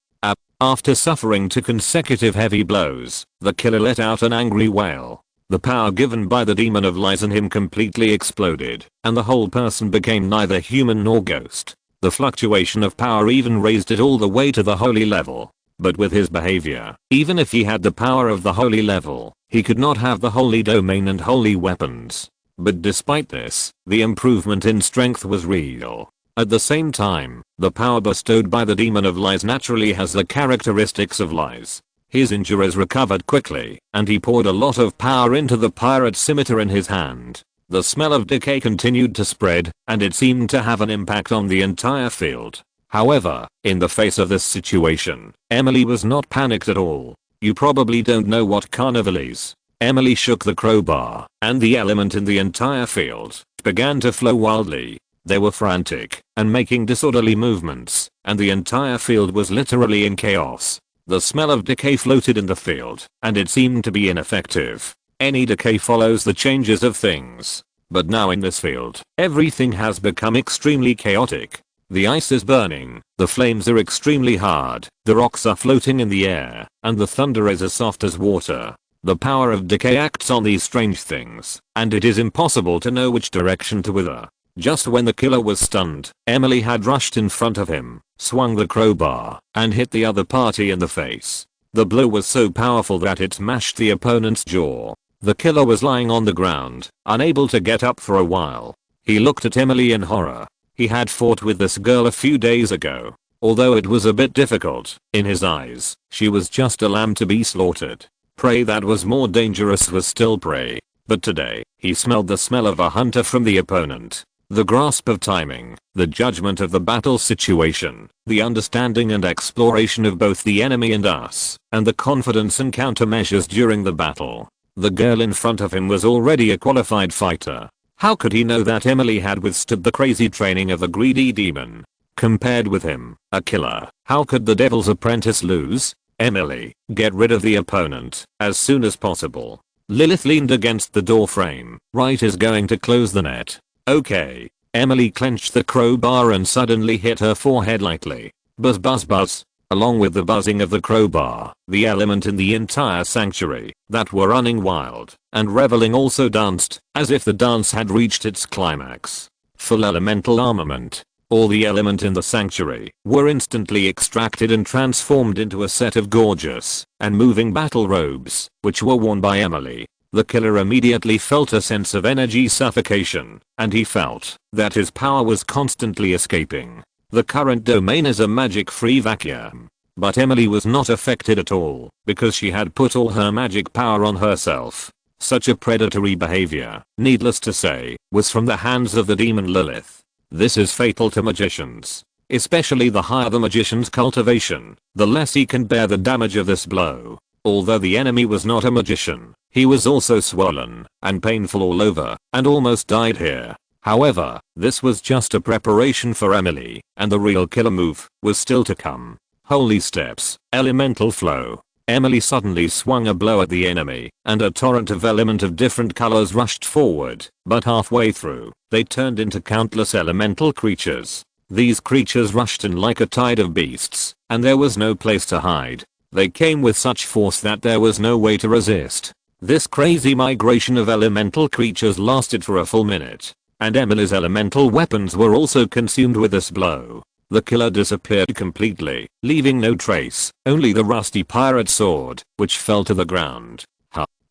After suffering 2 consecutive heavy blows, the killer let out an angry wail. The power given by the demon of lies in him completely exploded, and the whole person became neither human nor ghost. The fluctuation of power even raised it all the way to the holy level. But with his behavior, even if he had the power of the holy level, he could not have the holy domain and holy weapons. But despite this, the improvement in strength was real. At the same time, the power bestowed by the demon of lies naturally has the characteristics of lies. His injuries recovered quickly, and he poured a lot of power into the pirate scimitar in his hand. The smell of decay continued to spread, and it seemed to have an impact on the entire field. However, in the face of this situation, Emily was not panicked at all. You probably don't know what carnival is. Emily shook the crowbar, and the element in the entire field began to flow wildly. They were frantic and making disorderly movements, and the entire field was literally in chaos. The smell of decay floated in the field, and it seemed to be ineffective. Any decay follows the changes of things. But now in this field, everything has become extremely chaotic. The ice is burning, the flames are extremely hard, the rocks are floating in the air, and the thunder is as soft as water. The power of decay acts on these strange things, and it is impossible to know which direction to wither. Just when the killer was stunned, Emily had rushed in front of him, swung the crowbar, and hit the other party in the face. The blow was so powerful that it smashed the opponent's jaw. The killer was lying on the ground, unable to get up for a while. He looked at Emily in horror. He had fought with this girl a few days ago. although it was a bit difficult. In his eyes, she was just a lamb to be slaughtered. Prey that was more dangerous was still prey. But today, he smelled the smell of a hunter from the opponent. The grasp of timing, the judgment of the battle situation, the understanding and exploration of both the enemy and us, and the confidence and countermeasures during the battle. The girl in front of him was already a qualified fighter. How could he know that Emily had withstood the crazy training of a greedy demon? Compared with him, a killer, how could the devil's apprentice lose? Emily, get rid of the opponent, as soon as possible. Lilith leaned against the door frame. Wright is going to close the net. Okay. Emily clenched the crowbar and suddenly hit her forehead lightly. Buzz buzz buzz. Along with the buzzing of the crowbar, the element in the entire sanctuary that were running wild and reveling also danced, as if the dance had reached its climax. Full elemental armament. All the element in the sanctuary were instantly extracted and transformed into a set of gorgeous and moving battle robes, which were worn by Emily. The killer immediately felt a sense of energy suffocation, and he felt that his power was constantly escaping. The current domain is a magic-free vacuum. But Emily was not affected at all, because she had put all her magic power on herself. Such a predatory behavior, needless to say, was from the hands of the demon Lilith. This is fatal to magicians. Especially the higher the magician's cultivation, the less he can bear the damage of this blow. Although the enemy was not a magician, he was also swollen and painful all over and almost died here. However, this was just a preparation for Emily, and the real killer move was still to come. Holy steps, elemental flow. Emily suddenly swung a blow at the enemy, and a torrent of element of different colors rushed forward, but halfway through, they turned into countless elemental creatures. These creatures rushed in like a tide of beasts, and there was no place to hide. They came with such force that there was no way to resist. This crazy migration of elemental creatures lasted for a full minute, and Emily's elemental weapons were also consumed with this blow. The killer disappeared completely, leaving no trace, only the rusty pirate sword, which fell to the ground.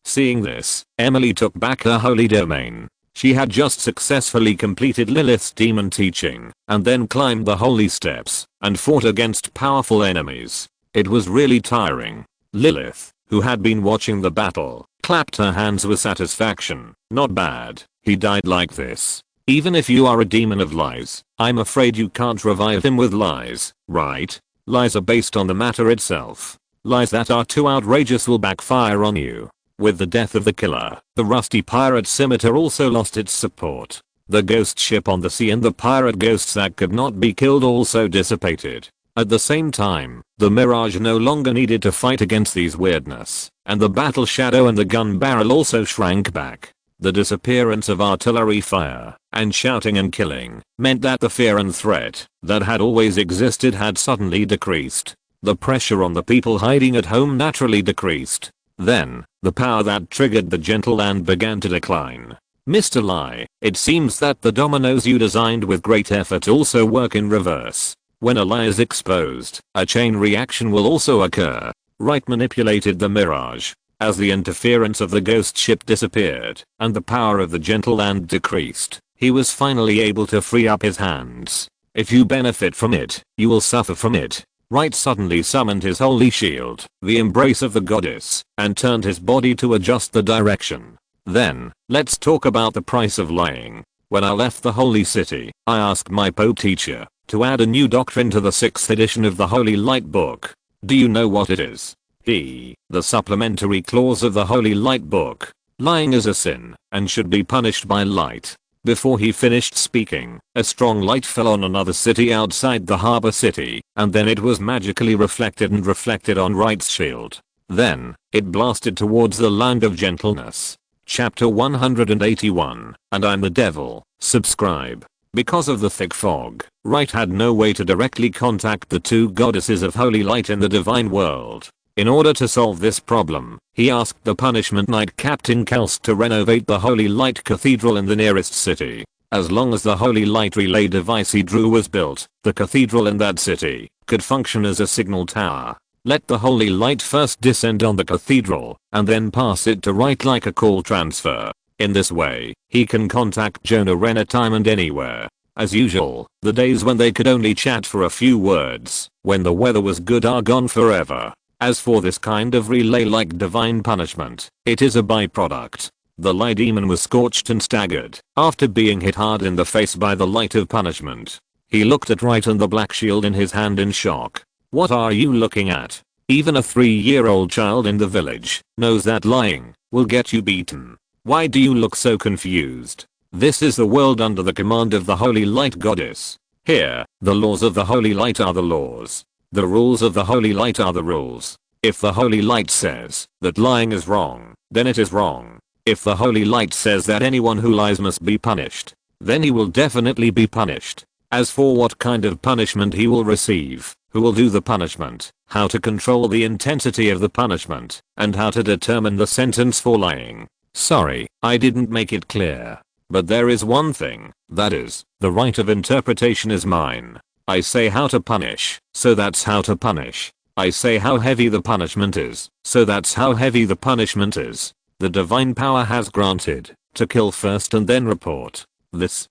Seeing this, Emily took back her holy domain. She had just successfully completed Lilith's demon teaching, and then climbed the holy steps, and fought against powerful enemies. It was really tiring. Lilith, who had been watching the battle, clapped her hands with satisfaction. Not bad. He died like this. Even if you are a demon of lies, I'm afraid you can't revive him with lies, right? Lies are based on the matter itself. Lies that are too outrageous will backfire on you. With the death of the killer, the rusty pirate scimitar also lost its support. The ghost ship on the sea and the pirate ghosts that could not be killed also dissipated. At the same time, the Mirage no longer needed to fight against these weirdness, and the battle shadow and the gun barrel also shrank back. The disappearance of artillery fire and shouting and killing meant that the fear and threat that had always existed had suddenly decreased. The pressure on the people hiding at home naturally decreased. Then, the power that triggered the gentle land began to decline. Mr. Lie, it seems that the dominoes you designed with great effort also work in reverse. When a lie is exposed, a chain reaction will also occur. Wright manipulated the Mirage. As the interference of the ghost ship disappeared, and the power of the gentle land decreased, he was finally able to free up his hands. If you benefit from it, you will suffer from it. Wright suddenly summoned his holy shield, the embrace of the goddess, and turned his body to adjust the direction. Then, let's talk about the price of lying. When I left the holy city, I asked my Pope teacher to add a new doctrine to the 6th edition of the Holy Light book. Do you know what it is? The supplementary clause of the Holy Light book. Lying is a sin, and should be punished by light. Before he finished speaking, a strong light fell on another city outside the harbor city, and then it was magically reflected on Wright's shield. Then, it blasted towards the land of gentleness. Chapter 181, and I'm the devil. Subscribe. Because of the thick fog, Wright had no way to directly contact the two goddesses of holy light in the divine world. In order to solve this problem, he asked the Punishment Knight Captain Kelsk to renovate the Holy Light Cathedral in the nearest city. As long as the Holy Light relay device he drew was built, the cathedral in that city could function as a signal tower. Let the Holy Light first descend on the cathedral, and then pass it to Wright like a call transfer. In this way, he can contact Jonah anytime and anywhere. As usual, the days when they could only chat for a few words, when the weather was good, are gone forever. As for this kind of relay-like divine punishment, it is a byproduct. The lie demon was scorched and staggered after being hit hard in the face by the light of punishment. He looked at Wright and the black shield in his hand in shock. What are you looking at? Even a 3-year-old child in the village knows that lying will get you beaten. Why do you look so confused? This is the world under the command of the Holy Light Goddess. Here, the laws of the Holy Light are the laws. The rules of the Holy Light are the rules. If the Holy Light says that lying is wrong, then it is wrong. If the Holy Light says that anyone who lies must be punished, then he will definitely be punished. As for what kind of punishment he will receive, who will do the punishment, how to control the intensity of the punishment, and how to determine the sentence for lying. Sorry, I didn't make it clear. But there is one thing, that is, the right of interpretation is mine. I say how to punish, so that's how to punish. I say how heavy the punishment is, so that's how heavy the punishment is. The divine power has granted, to kill first and then report. This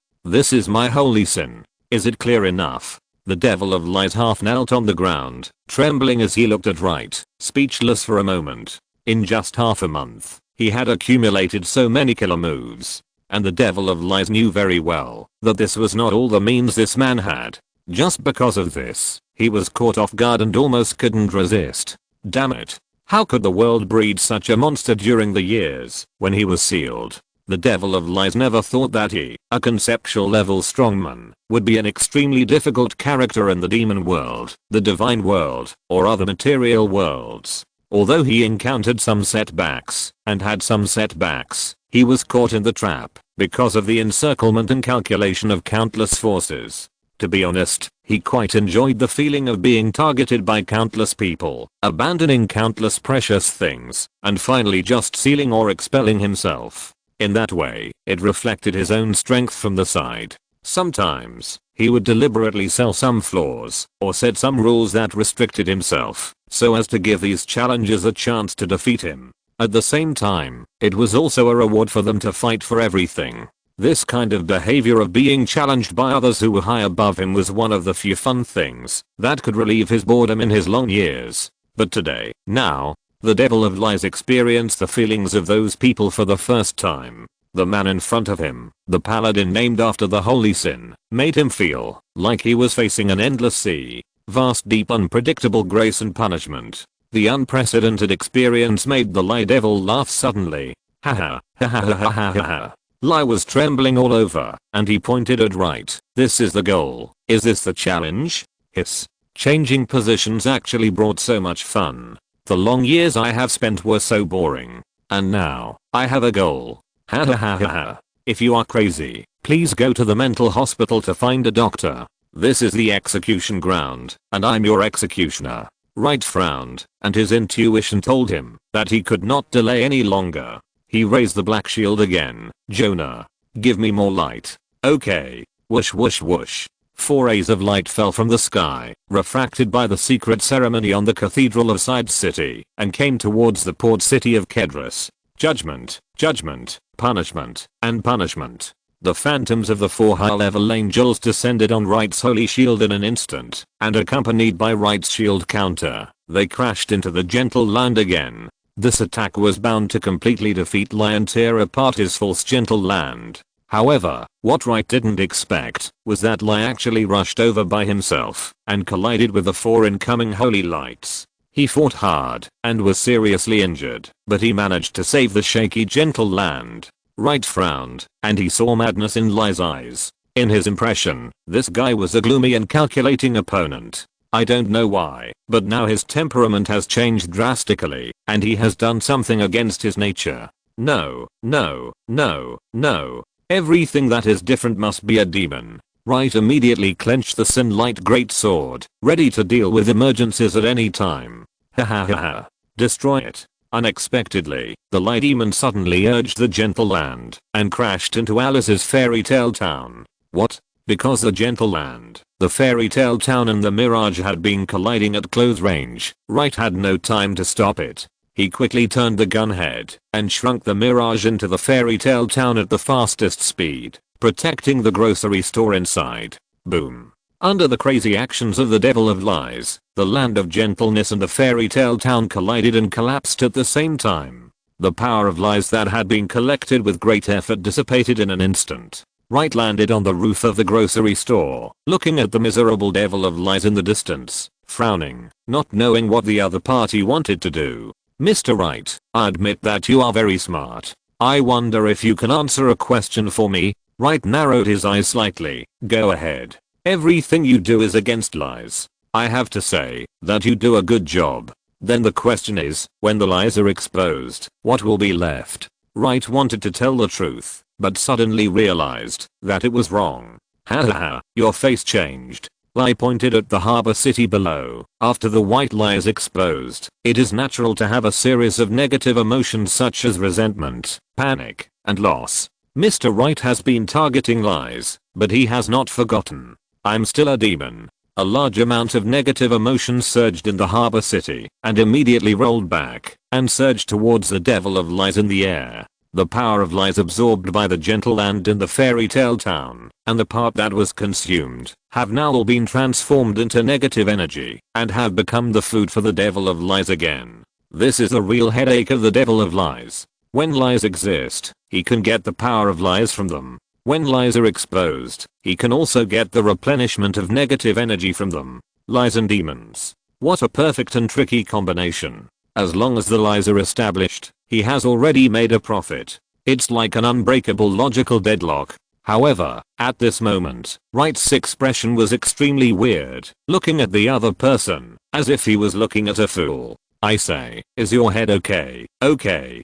is my holy sin. Is it clear enough? The devil of lies half knelt on the ground, trembling as he looked at Wright, speechless for a moment. In just half a month, he had accumulated so many killer moves. And the devil of lies knew very well that this was not all the means this man had. Just because of this, he was caught off guard and almost couldn't resist. Damn it. How could the world breed such a monster during the years when he was sealed? The devil of lies never thought that he, a conceptual level strongman, would be an extremely difficult character in the demon world, the divine world, or other material worlds. Although he encountered some setbacks, and had some setbacks, he was caught in the trap because of the encirclement and calculation of countless forces. To be honest, he quite enjoyed the feeling of being targeted by countless people, abandoning countless precious things, and finally just sealing or expelling himself. In that way, it reflected his own strength from the side. Sometimes, he would deliberately sell some flaws, or set some rules that restricted himself, so as to give these challengers a chance to defeat him. At the same time, it was also a reward for them to fight for everything. This kind of behavior of being challenged by others who were high above him was one of the few fun things that could relieve his boredom in his long years. But today, now, the devil of lies experienced the feelings of those people for the first time. The man in front of him, the paladin named after the holy sin, made him feel like he was facing an endless sea, vast, deep, unpredictable grace and punishment. The unprecedented experience made the lie devil laugh suddenly. Ha ha ha ha ha ha ha ha. Lie was trembling all over, and he pointed at Wright. This is the goal. Is this the challenge? Hiss. Changing positions actually brought so much fun. The long years I have spent were so boring. And now, I have a goal. Ha ha ha ha ha. If you are crazy, please go to the mental hospital to find a doctor. This is the execution ground, and I'm your executioner. Wright frowned, and his intuition told him that he could not delay any longer. He raised the black shield again. Jonah, give me more light. Okay. Whoosh whoosh whoosh. 4 rays of light fell from the sky, refracted by the secret ceremony on the cathedral of Side City, and came towards the port city of Kedrus. Judgment, judgment, punishment, and punishment. The phantoms of the 4 high-level angels descended on Wright's holy shield in an instant, and accompanied by Wright's shield counter, they crashed into the gentle land again. This attack was bound to completely defeat Lie and tear apart his false gentle land. However, what Wright didn't expect was that Lie actually rushed over by himself and collided with the 4 incoming holy lights. He fought hard and was seriously injured, but he managed to save the shaky gentle land. Wright frowned, and he saw madness in Lie's eyes. In his impression, this guy was a gloomy and calculating opponent. I don't know why, but now his temperament has changed drastically, and he has done something against his nature. No, no, no, no. Everything that is different must be a demon. Wright immediately clenched the Sin Light Greatsword, ready to deal with emergencies at any time. Ha ha ha ha. Destroy it. Unexpectedly, the light demon suddenly urged the gentle land and crashed into Alice's fairy tale town. What? Because the gentle land, the fairy tale town and the mirage had been colliding at close range, Wright had no time to stop it. He quickly turned the gun head and shrunk the mirage into the fairy tale town at the fastest speed, protecting the grocery store inside. Boom. Under the crazy actions of the devil of lies, the land of gentleness and the fairy tale town collided and collapsed at the same time. The power of lies that had been collected with great effort dissipated in an instant. Wright landed on the roof of the grocery store, looking at the miserable devil of lies in the distance, frowning, not knowing what the other party wanted to do. Mr. Wright, I admit that you are very smart. I wonder if you can answer a question for me? Wright narrowed his eyes slightly. Go ahead. Everything you do is against lies. I have to say that you do a good job. Then the question is, when the lies are exposed, what will be left? Wright wanted to tell the truth, but suddenly realized that it was wrong. Haha, your face changed. I pointed at the harbor city below. After the white lie is exposed, it is natural to have a series of negative emotions such as resentment, panic, and loss. Mr. Wright has been targeting lies, but he has not forgotten. I'm still a demon. A large amount of negative emotions surged in the harbor city, and immediately rolled back, and surged towards the devil of lies in the air. The power of lies absorbed by the gentle land in the fairy tale town, and the part that was consumed, have now all been transformed into negative energy, and have become the food for the devil of lies again. This is a real headache of the devil of lies. When lies exist, he can get the power of lies from them. When lies are exposed, he can also get the replenishment of negative energy from them. Lies and demons. What a perfect and tricky combination. As long as the lies are established, he has already made a profit. It's like an unbreakable logical deadlock. However, at this moment, Wright's expression was extremely weird, looking at the other person, as if he was looking at a fool. I say, is your head okay? Okay.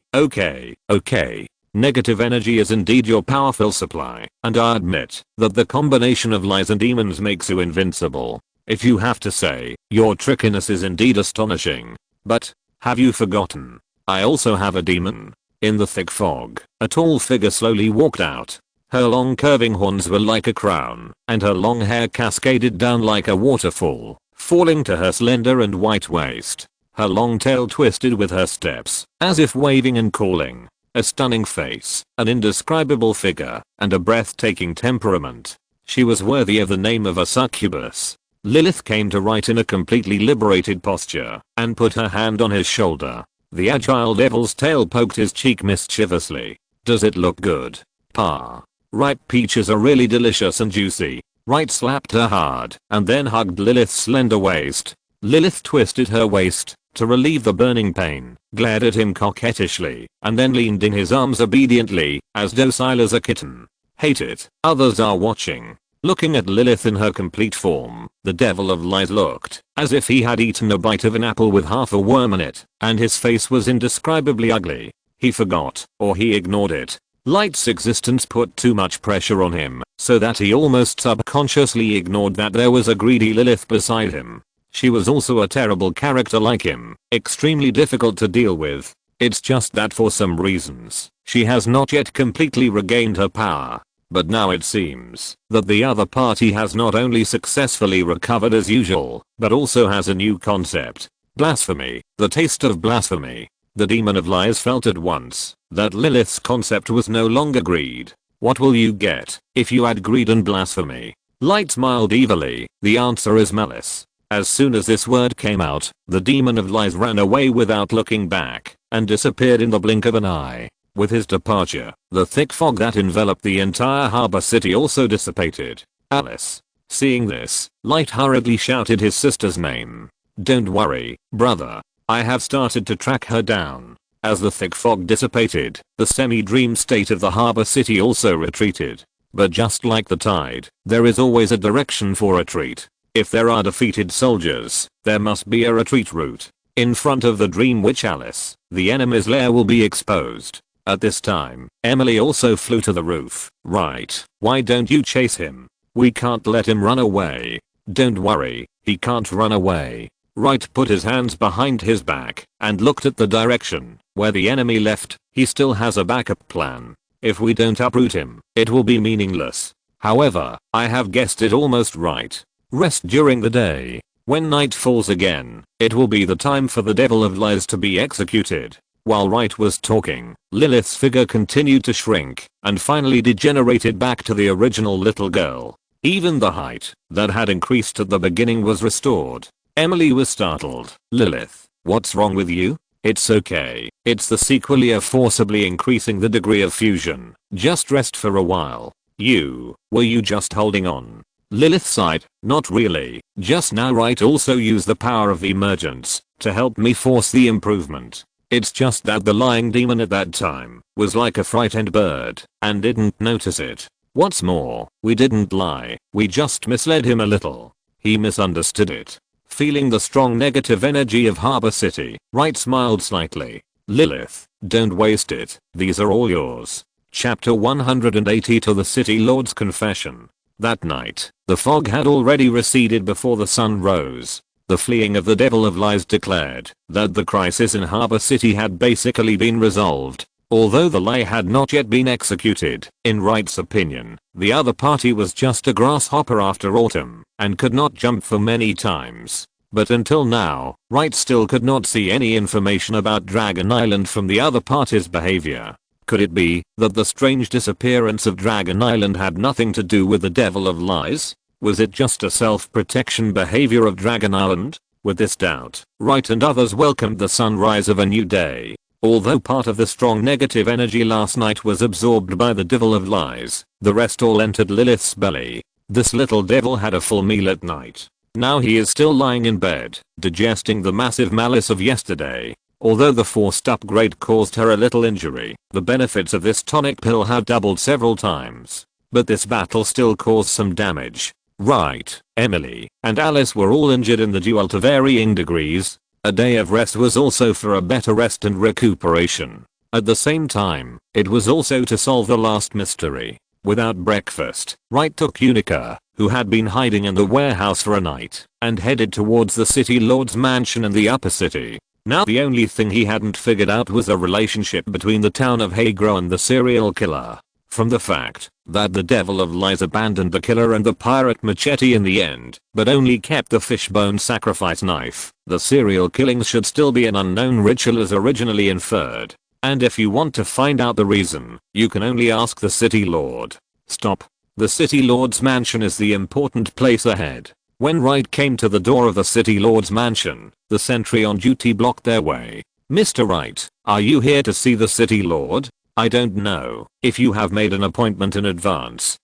Negative energy is indeed your powerful supply, and I admit that the combination of lies and demons makes you invincible. If you have to say, your trickiness is indeed astonishing. But, have you forgotten? I also have a demon. In the thick fog, a tall figure slowly walked out. Her long curving horns were like a crown, and her long hair cascaded down like a waterfall, falling to her slender and white waist. Her long tail twisted with her steps, as if waving and calling. A stunning face, an indescribable figure, and a breathtaking temperament. She was worthy of the name of a succubus. Lilith came to Wright in a completely liberated posture, and put her hand on his shoulder. The agile devil's tail poked his cheek mischievously. Does it look good? Pa. Ripe peaches are really delicious and juicy. Wright slapped her hard, and then hugged Lilith's slender waist. Lilith twisted her waist to relieve the burning pain, glared at him coquettishly, and then leaned in his arms obediently, as docile as a kitten. Hate it. Others are watching. Looking at Lilith in her complete form, the devil of lies looked as if he had eaten a bite of an apple with half a worm in it, and his face was indescribably ugly. He forgot, or he ignored it. Light's existence put too much pressure on him, so that he almost subconsciously ignored that there was a greedy Lilith beside him. She was also a terrible character like him, extremely difficult to deal with. It's just that for some reasons, she has not yet completely regained her power. But now it seems that the other party has not only successfully recovered as usual, but also has a new concept. Blasphemy, the taste of blasphemy. The demon of lies felt at once that Lilith's concept was no longer greed. What will you get if you add greed and blasphemy? Light smiled evilly. The answer is malice. As soon as this word came out, the demon of lies ran away without looking back, and disappeared in the blink of an eye. With his departure, the thick fog that enveloped the entire harbor city also dissipated. Alice. Seeing this, Light hurriedly shouted his sister's name. Don't worry, brother. I have started to track her down. As the thick fog dissipated, the semi-dream state of the harbor city also retreated. But just like the tide, there is always a direction for retreat. If there are defeated soldiers, there must be a retreat route. In front of the Dream Witch Alice, the enemy's lair will be exposed. At this time, Emily also flew to the roof. Right, why don't you chase him? We can't let him run away. Don't worry, he can't run away. Wright put his hands behind his back and looked at the direction where the enemy left. He still has a backup plan. If we don't uproot him, it will be meaningless. However, I have guessed it almost right. Rest during the day. When night falls again, it will be the time for the devil of lies to be executed. While Wright was talking, Lilith's figure continued to shrink and finally degenerated back to the original little girl. Even the height that had increased at the beginning was restored. Emily was startled. "Lilith, what's wrong with you?" "It's okay. It's the sequelia forcibly increasing the degree of fusion. Just rest for a while." Were you just holding on?" Lilith sighed. "Not really. Just now Wright also used the power of emergence to help me force the improvement. It's just that the lying demon at that time was like a frightened bird and didn't notice it. What's more, we didn't lie, we just misled him a little. He misunderstood it." Feeling the strong negative energy of Harbor City, Wright smiled slightly. "Lilith, don't waste it. These are all yours." Chapter 180 To the City Lord's Confession. That night, the fog had already receded before the sun rose. The fleeing of the Devil of Lies declared that the crisis in Harbor City had basically been resolved. Although the lie had not yet been executed, in Wright's opinion, the other party was just a grasshopper after autumn and could not jump for many times. But until now, Wright still could not see any information about Dragon Island from the other party's behavior. Could it be that the strange disappearance of Dragon Island had nothing to do with the Devil of Lies? Was it just a self-protection behavior of Dragon Island? With this doubt, Wright and others welcomed the sunrise of a new day. Although part of the strong negative energy last night was absorbed by the Devil of Lies, the rest all entered Lilith's belly. This little devil had a full meal at night. Now he is still lying in bed, digesting the massive malice of yesterday. Although the forced upgrade caused her a little injury, the benefits of this tonic pill had doubled several times. But this battle still caused some damage. Wright, Emily, and Alice were all injured in the duel to varying degrees. A day of rest was also for a better rest and recuperation. At the same time, it was also to solve the last mystery. Without breakfast, Wright took Unica, who had been hiding in the warehouse for a night, and headed towards the City Lord's mansion in the upper city. Now the only thing he hadn't figured out was the relationship between the town of Hagro and the serial killer. From the fact that the Devil of Lies abandoned the killer and the pirate machete in the end, but only kept the fishbone sacrifice knife, the serial killings should still be an unknown ritual as originally inferred. And if you want to find out the reason, you can only ask the City Lord. Stop. The City Lord's mansion is the important place ahead. When Wright came to the door of the City Lord's mansion, the sentry on duty blocked their way. "Mr. Wright, are you here to see the City Lord? I don't know if you have made an appointment in advance."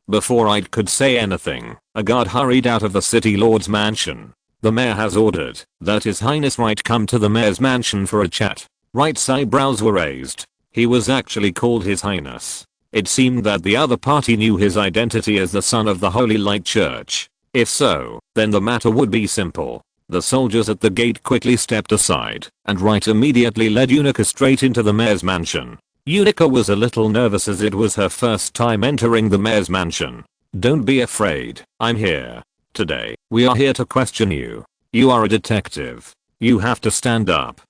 Before Wright could say anything, a guard hurried out of the City Lord's mansion. "The mayor has ordered that His Highness Wright come to the mayor's mansion for a chat." Wright's eyebrows were raised. He was actually called His Highness. It seemed that the other party knew his identity as the son of the Holy Light Church. If so, then the matter would be simple. The soldiers at the gate quickly stepped aside, and Wright immediately led Unica straight into the mayor's mansion. Unica was a little nervous as it was her first time entering the mayor's mansion. "Don't be afraid, I'm here. Today, we are here to question you. You are a detective. You have to stand up."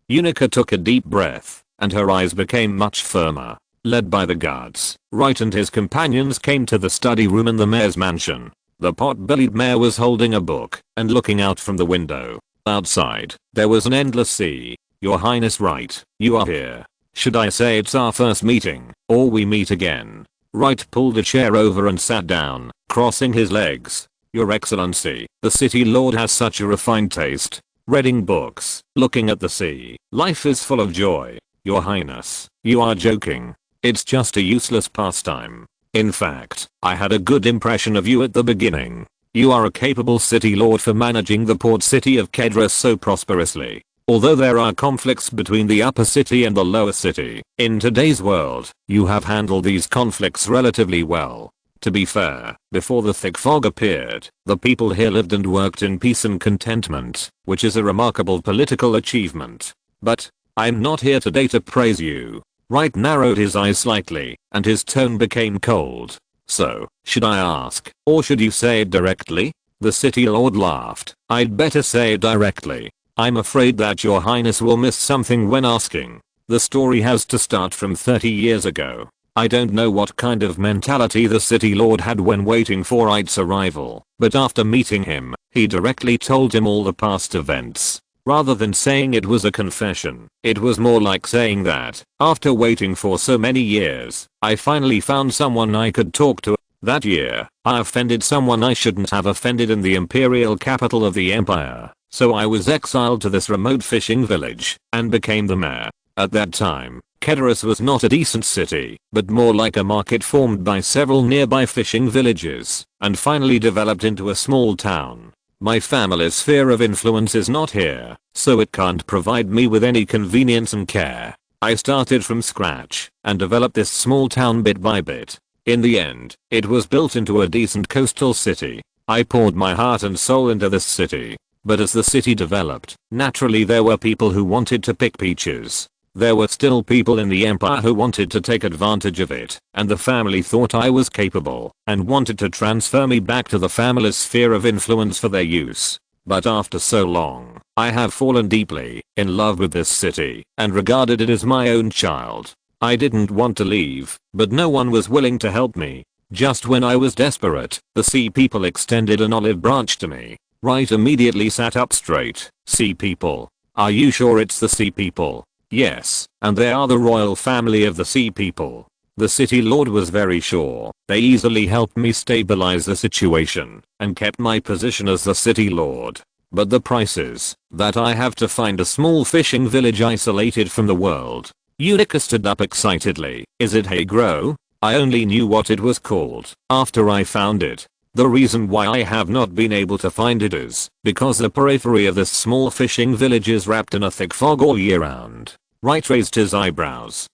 Unica took a deep breath, and her eyes became much firmer. Led by the guards, Wright and his companions came to the study room in the mayor's mansion. The pot-bellied mayor was holding a book and looking out from the window. Outside, there was an endless sea. "Your Highness Wright, you are here. Should I say it's our first meeting, or we meet again?" Wright pulled a chair over and sat down, crossing his legs. "Your Excellency, the City Lord has such a refined taste. Reading books, looking at the sea. Life is full of joy. Your Highness, you are joking. It's just a useless pastime. In fact, I had a good impression of you at the beginning. You are a capable City Lord for managing the port city of Kedra so prosperously. Although there are conflicts between the upper city and the lower city, in today's world, you have handled these conflicts relatively well. To be fair, before the thick fog appeared, the people here lived and worked in peace and contentment, which is a remarkable political achievement. But, I'm not here today to praise you." Wright narrowed his eyes slightly, and his tone became cold. "So, should I ask, or should you say it directly?" The City Lord laughed. "I'd better say it directly. I'm afraid that your Highness will miss something when asking. The story has to start from 30 years ago. I don't know what kind of mentality the City Lord had when waiting for Wright's arrival, but after meeting him, he directly told him all the past events. Rather than saying it was a confession, it was more like saying that, after waiting for so many years, I finally found someone I could talk to. That year, I offended someone I shouldn't have offended in the imperial capital of the empire, so I was exiled to this remote fishing village, and became the mayor. At that time, Keteris was not a decent city, but more like a market formed by several nearby fishing villages, and finally developed into a small town. My family's sphere of influence is not here, so it can't provide me with any convenience and care. I started from scratch, and developed this small town bit by bit. In the end, it was built into a decent coastal city. I poured my heart and soul into this city. But as the city developed, naturally there were people who wanted to pick peaches. There were still people in the empire who wanted to take advantage of it, and the family thought I was capable, and wanted to transfer me back to the family's sphere of influence for their use. But after so long, I have fallen deeply in love with this city, and regarded it as my own child. I didn't want to leave, but no one was willing to help me. Just when I was desperate, the sea people extended an olive branch to me. Wright immediately sat up straight. Sea people? Are you sure it's the sea people? Yes, and they are the royal family of the sea people. The city lord was very sure. They easily helped me stabilize the situation, and kept my position as the city lord. But the price is that I have to find a small fishing village isolated from the world. Unica stood up excitedly. Is it Hagro? I only knew what it was called after I found it. The reason why I have not been able to find it is because the periphery of this small fishing village is wrapped in a thick fog all year round. Wright raised his eyebrows.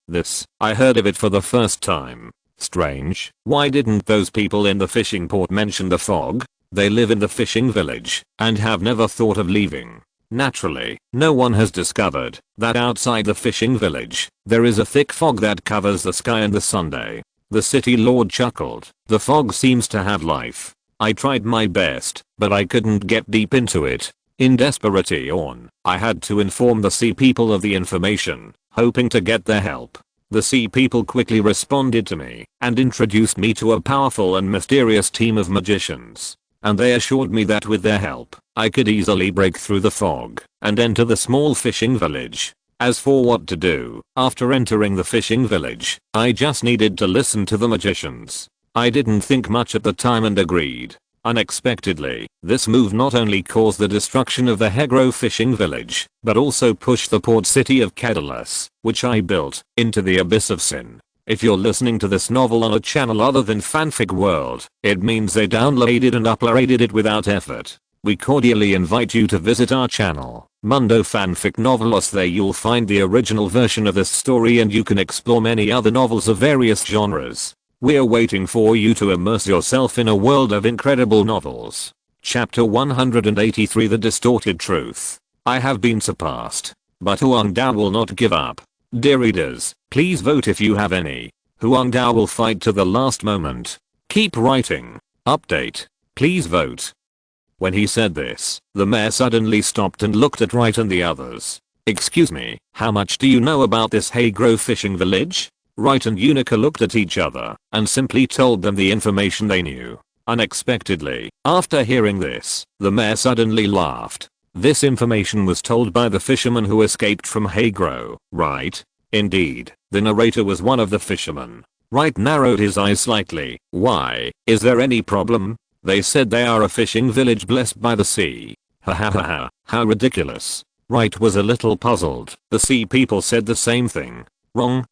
I heard of it for the first time. Strange. Why didn't those people in the fishing port mention the fog? They live in the fishing village and have never thought of leaving. Naturally, no one has discovered that outside the fishing village, there is a thick fog that covers the sky and the Sunday. The city lord chuckled. The fog seems to have life. I tried my best, but I couldn't get deep into it. In desperation, I had to inform the sea people of the information, hoping to get their help. The sea people quickly responded to me and introduced me to a powerful and mysterious team of magicians. And they assured me that with their help, I could easily break through the fog and enter the small fishing village. As for what to do, after entering the fishing village, I just needed to listen to the magicians. I didn't think much at the time and agreed. Unexpectedly, this move not only caused the destruction of the Hagro fishing village, but also pushed the port city of Keteris, which I built, into the abyss of sin. If you're listening to this novel on a channel other than Fanfic World, it means they downloaded and uploaded it without effort. We cordially invite you to visit our channel, Mundo Fanfic Novelos. There you'll find the original version of this story and you can explore many other novels of various genres. We're waiting for you to immerse yourself in a world of incredible novels. Chapter 183, The Distorted Truth. I have been surpassed, but Huang Dao will not give up. Dear readers, please vote if you have any. Huang Dao will fight to the last moment. Keep writing. Update. Please vote. When he said this, the mayor suddenly stopped and looked at Wright and the others. Excuse me, how much do you know about this Hagro fishing village? Wright and Unica looked at each other and simply told them the information they knew. Unexpectedly, after hearing this, the mayor suddenly laughed. This information was told by the fisherman who escaped from Hagro, right? Indeed, the narrator was one of the fishermen. Wright narrowed his eyes slightly. Why, is there any problem? They said they are a fishing village blessed by the sea. Ha ha ha ha, how ridiculous. Wright was a little puzzled. The sea people said the same thing. Wrong,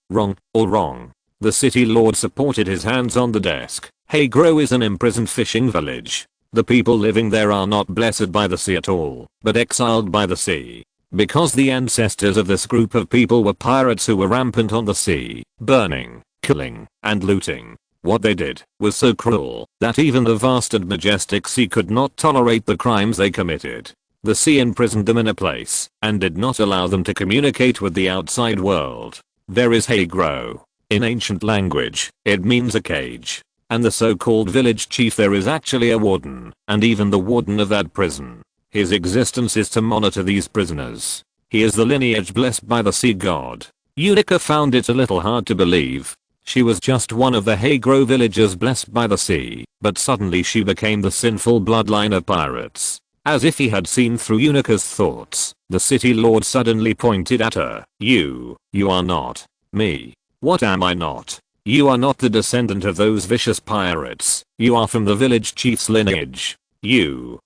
all wrong. The city lord supported his hands on the desk. Hagro is an imprisoned fishing village. The people living there are not blessed by the sea at all, but exiled by the sea. Because the ancestors of this group of people were pirates who were rampant on the sea, burning, killing, and looting. What they did was so cruel that even the vast and majestic sea could not tolerate the crimes they committed. The sea imprisoned them in a place and did not allow them to communicate with the outside world. There is Hagro. In ancient language, it means a cage. And the so-called village chief there is actually a warden, and even the warden of that prison. His existence is to monitor these prisoners. He is the lineage blessed by the sea god. Unica found it a little hard to believe. She was just one of the Hagro villagers blessed by the sea, but suddenly she became the sinful bloodline of pirates. As if he had seen through Unica's thoughts, the city lord suddenly pointed at her. You are not. Me. What am I not? You are not the descendant of those vicious pirates. You are from the village chief's lineage.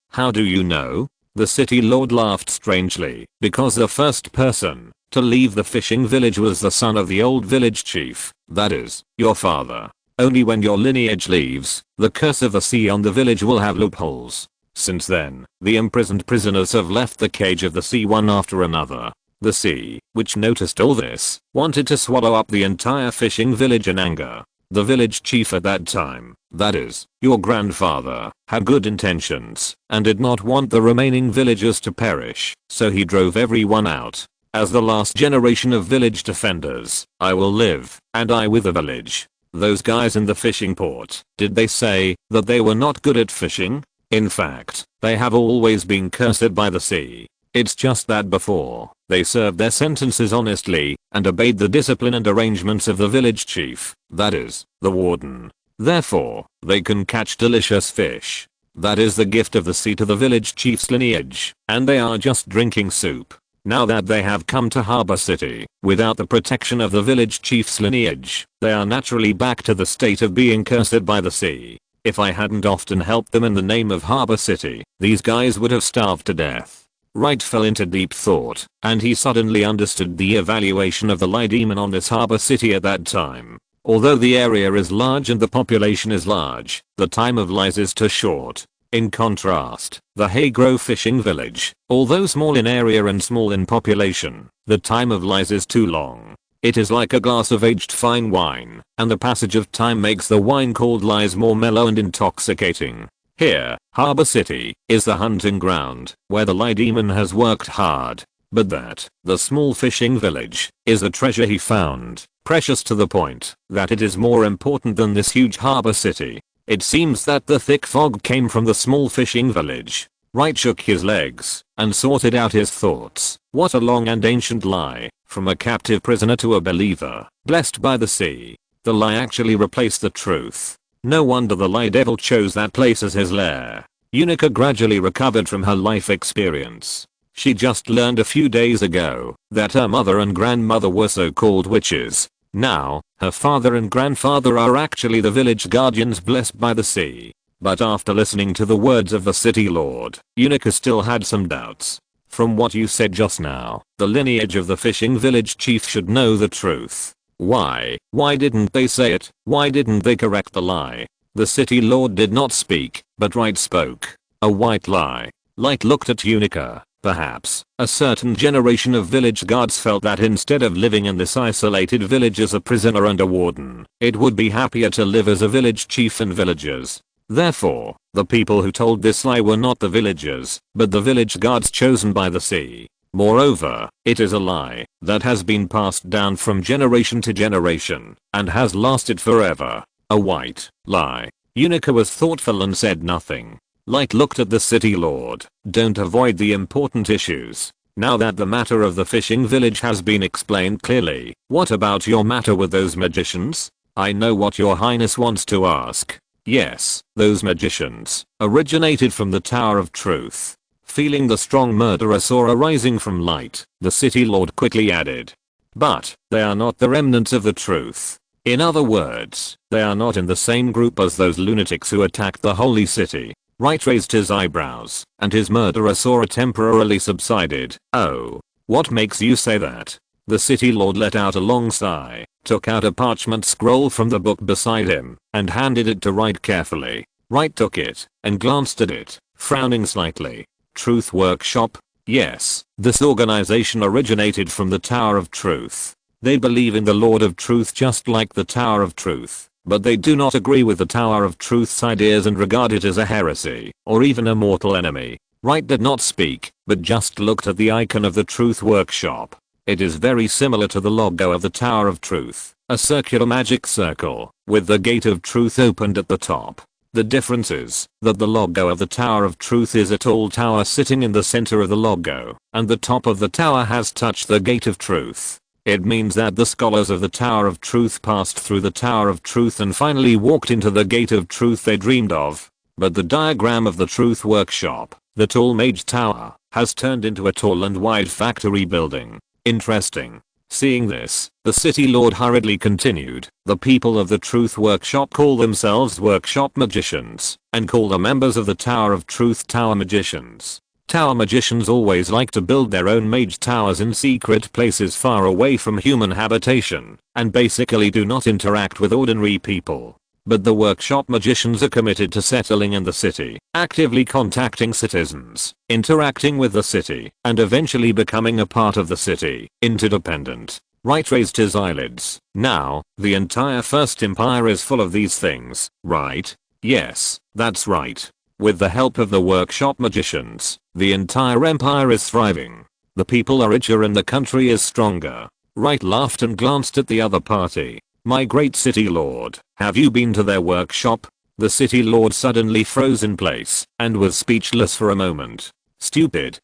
How do you know? The city lord laughed strangely, because the first person to leave the fishing village was the son of the old village chief, that is, your father. Only when your lineage leaves, the curse of the sea on the village will have loopholes. Since then, the imprisoned prisoners have left the cage of the sea one after another. The sea, which noticed all this, wanted to swallow up the entire fishing village in anger. The village chief at that time, that is, your grandfather, had good intentions and did not want the remaining villagers to perish, so he drove everyone out. As the last generation of village defenders, I will live, and I with the village. Those guys in the fishing port, did they say that they were not good at fishing? In fact, they have always been cursed by the sea. It's just that before, they served their sentences honestly and obeyed the discipline and arrangements of the village chief, that is, the warden. Therefore, they can catch delicious fish. That is the gift of the sea to the village chief's lineage, and they are just drinking soup. Now that they have come to Harbor City, without the protection of the village chief's lineage, they are naturally back to the state of being cursed by the sea. If I hadn't often helped them in the name of Harbor City, these guys would have starved to death. Wright fell into deep thought, and he suddenly understood the evaluation of the lie demon on this Harbor City at that time. Although the area is large and the population is large, the time of lies is too short. In contrast, the Haygrove fishing village, although small in area and small in population, the time of lies is too long. It is like a glass of aged fine wine, and the passage of time makes the wine called lies more mellow and intoxicating. Here, Harbor City, is the hunting ground, where the lie demon has worked hard. But that, the small fishing village, is the treasure he found, precious to the point that it is more important than this huge Harbor City. It seems that the thick fog came from the small fishing village. Wright shook his legs and sorted out his thoughts. What a long and ancient lie, from a captive prisoner to a believer, blessed by the sea. The lie actually replaced the truth. No wonder the lie devil chose that place as his lair. Unica gradually recovered from her life experience. She just learned a few days ago that her mother and grandmother were so-called witches. Now, her father and grandfather are actually the village guardians blessed by the sea. But after listening to the words of the city lord, Unica still had some doubts. From what you said just now, the lineage of the fishing village chief should know the truth. Why didn't they say it? Why didn't they correct the lie? The city lord did not speak, but Wright spoke. A white lie. Light looked at Unica. Perhaps, a certain generation of village guards felt that instead of living in this isolated village as a prisoner and a warden, it would be happier to live as a village chief and villagers. Therefore, the people who told this lie were not the villagers, but the village guards chosen by the sea. Moreover, it is a lie that has been passed down from generation to generation and has lasted forever. A white lie. Unica was thoughtful and said nothing. Light looked at the city lord. Don't avoid the important issues. Now that the matter of the fishing village has been explained clearly, what about your matter with those magicians? I know what your highness wants to ask. Yes, those magicians originated from the Tower of Truth. Feeling the strong murderous aura rising from Light, the city lord quickly added. But, they are not the remnants of the truth. In other words, they are not in the same group as those lunatics who attacked the holy city. Wright raised his eyebrows, and his murderous aura temporarily subsided. Oh, what makes you say that? The city lord let out a long sigh, took out a parchment scroll from the book beside him, and handed it to Wright carefully. Wright took it, and glanced at it, frowning slightly. Truth Workshop? Yes, this organization originated from the Tower of Truth. They believe in the Lord of Truth just like the Tower of Truth, but they do not agree with the Tower of Truth's ideas and regard it as a heresy, or even a mortal enemy. Wright did not speak, but just looked at the icon of the Truth Workshop. It is very similar to the logo of the Tower of Truth, a circular magic circle, with the Gate of Truth opened at the top. The difference is that the logo of the Tower of Truth is a tall tower sitting in the center of the logo, and the top of the tower has touched the Gate of Truth. It means that the scholars of the Tower of Truth passed through the Tower of Truth and finally walked into the Gate of Truth they dreamed of. But the diagram of the Truth Workshop, The tall mage tower has turned into a tall and wide factory building. Interesting. Seeing this, the city lord hurriedly continued, the people of the Truth Workshop call themselves workshop magicians, and call the members of the Tower of Truth tower magicians. Tower magicians always like to build their own mage towers in secret places far away from human habitation, and basically do not interact with ordinary people. But the workshop magicians are committed to settling in the city, actively contacting citizens, interacting with the city, and eventually becoming a part of the city. Interdependent. Wright raised his eyelids. Now, the entire First Empire is full of these things, right? Yes, that's right. With the help of the workshop magicians, the entire empire is thriving. The people are richer and the country is stronger. Wright laughed and glanced at the other party. My great city lord, have you been to their workshop? The city lord suddenly froze in place and was speechless for a moment. Stupid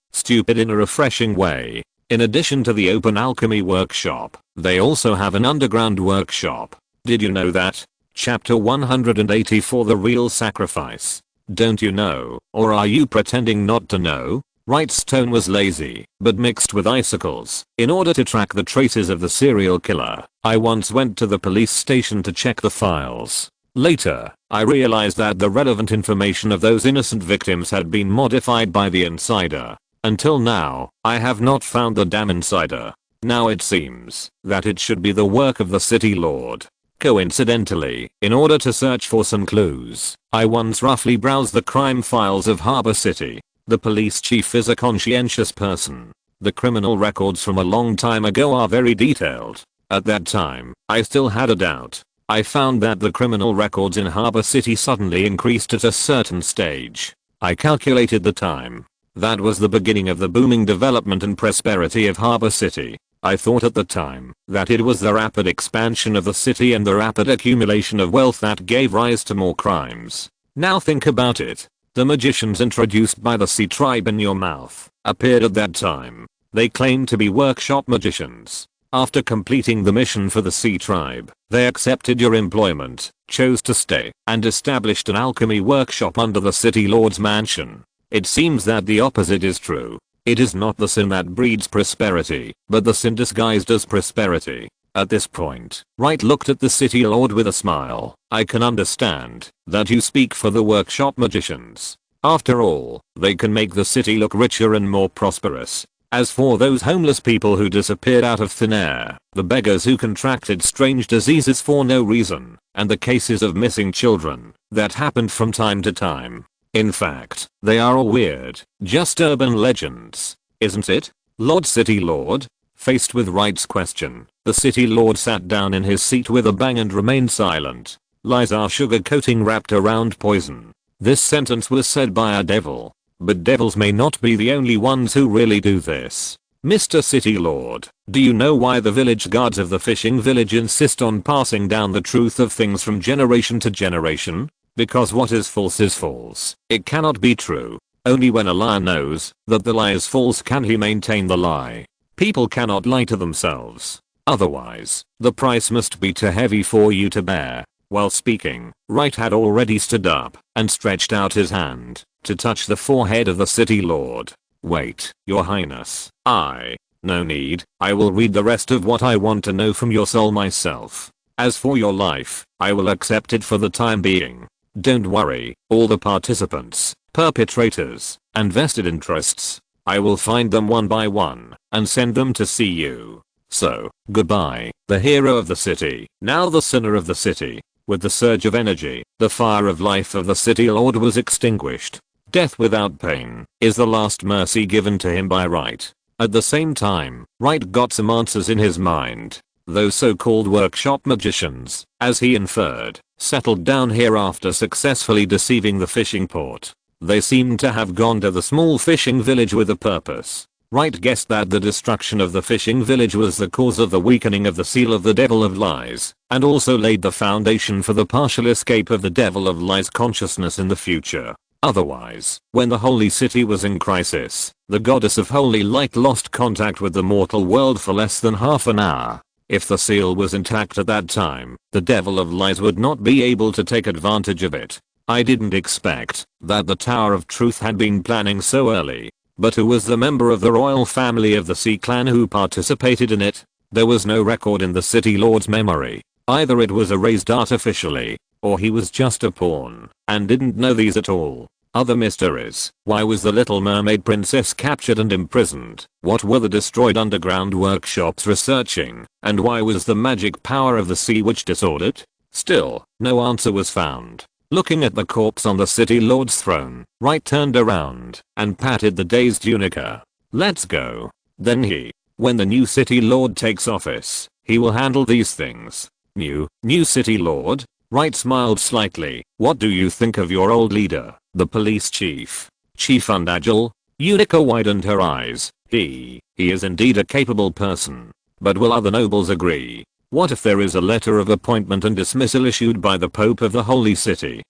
in a refreshing way. In addition to the open alchemy workshop, they also have an underground workshop. Did you know that? Chapter 184 The Real Sacrifice. Don't you know, or are you pretending not to know? Wright's tone was lazy, but mixed with icicles. In order to track the traces of the serial killer, I once went to the police station to check the files. Later, I realized that the relevant information of those innocent victims had been modified by the insider. Until now, I have not found the damn insider. Now it seems that it should be the work of the city lord. Coincidentally, in order to search for some clues, I once roughly browsed the crime files of Harbor City. The police chief is a conscientious person. The criminal records from a long time ago are very detailed. At that time, I still had a doubt. I found that the criminal records in Harbor City suddenly increased at a certain stage. I calculated the time. That was the beginning of the booming development and prosperity of Harbor City. I thought at the time that it was the rapid expansion of the city and the rapid accumulation of wealth that gave rise to more crimes. Now think about it. The magicians introduced by the Sea Tribe in your mouth appeared at that time. They claimed to be workshop magicians. After completing the mission for the Sea Tribe, they accepted your employment, chose to stay, and established an alchemy workshop under the city lord's mansion. It seems that the opposite is true. It is not the sin that breeds prosperity, but the sin disguised as prosperity. At this point, Wright looked at the city lord with a smile. I can understand that you speak for the workshop magicians. After all, they can make the city look richer and more prosperous. As for those homeless people who disappeared out of thin air, the beggars who contracted strange diseases for no reason, and the cases of missing children that happened from time to time. In fact, they are all weird, just urban legends, isn't it? Lord City Lord? Faced with Wright's question, the city lord sat down in his seat with a bang and remained silent. Lies are sugar coating wrapped around poison. This sentence was said by a devil. But devils may not be the only ones who really do this. Mr. City Lord, do you know why the village guards of the fishing village insist on passing down the truth of things from generation to generation? Because what is false. It cannot be true. Only when a liar knows that the lie is false can he maintain the lie. People cannot lie to themselves. Otherwise, the price must be too heavy for you to bear. While speaking, Wright had already stood up and stretched out his hand to touch the forehead of the city lord. Wait, your highness. No need. I will read the rest of what I want to know from your soul myself. As for your life, I will accept it for the time being. Don't worry, all the participants, perpetrators, and vested interests, I will find them one by one and send them to see you. So, goodbye, the hero of the city, now the sinner of the city. With the surge of energy, the fire of life of the city lord was extinguished. Death without pain is the last mercy given to him by Wright. At the same time, Wright got some answers in his mind. Those so-called workshop magicians, as he inferred, settled down here after successfully deceiving the fishing port. They seemed to have gone to the small fishing village with a purpose. Wright guessed that the destruction of the fishing village was the cause of the weakening of the seal of the Devil of Lies, and also laid the foundation for the partial escape of the Devil of Lies consciousness in the future. Otherwise, when the holy city was in crisis, the goddess of holy light lost contact with the mortal world for less than half an hour. If the seal was intact at that time, the Devil of Lies would not be able to take advantage of it. I didn't expect that the Tower of Truth had been planning so early. But who was the member of the royal family of the Sea clan who participated in it? There was no record in the City Lord's memory. Either it was erased artificially, or he was just a pawn and didn't know these at all. Other mysteries. Why was the Little Mermaid princess captured and imprisoned? What were the destroyed underground workshops researching? And why was the magic power of the sea witch disordered? Still, no answer was found. Looking at the corpse on the City Lord's throne, Wright turned around and patted the dazed Unica. Let's go. Then when the new City Lord takes office, he will handle these things. New City Lord? Wright smiled slightly. What do you think of your old leader, the police chief? Chief Undagel? Unica widened her eyes. He is indeed a capable person. But will other nobles agree? What if there is a letter of appointment and dismissal issued by the Pope of the Holy City?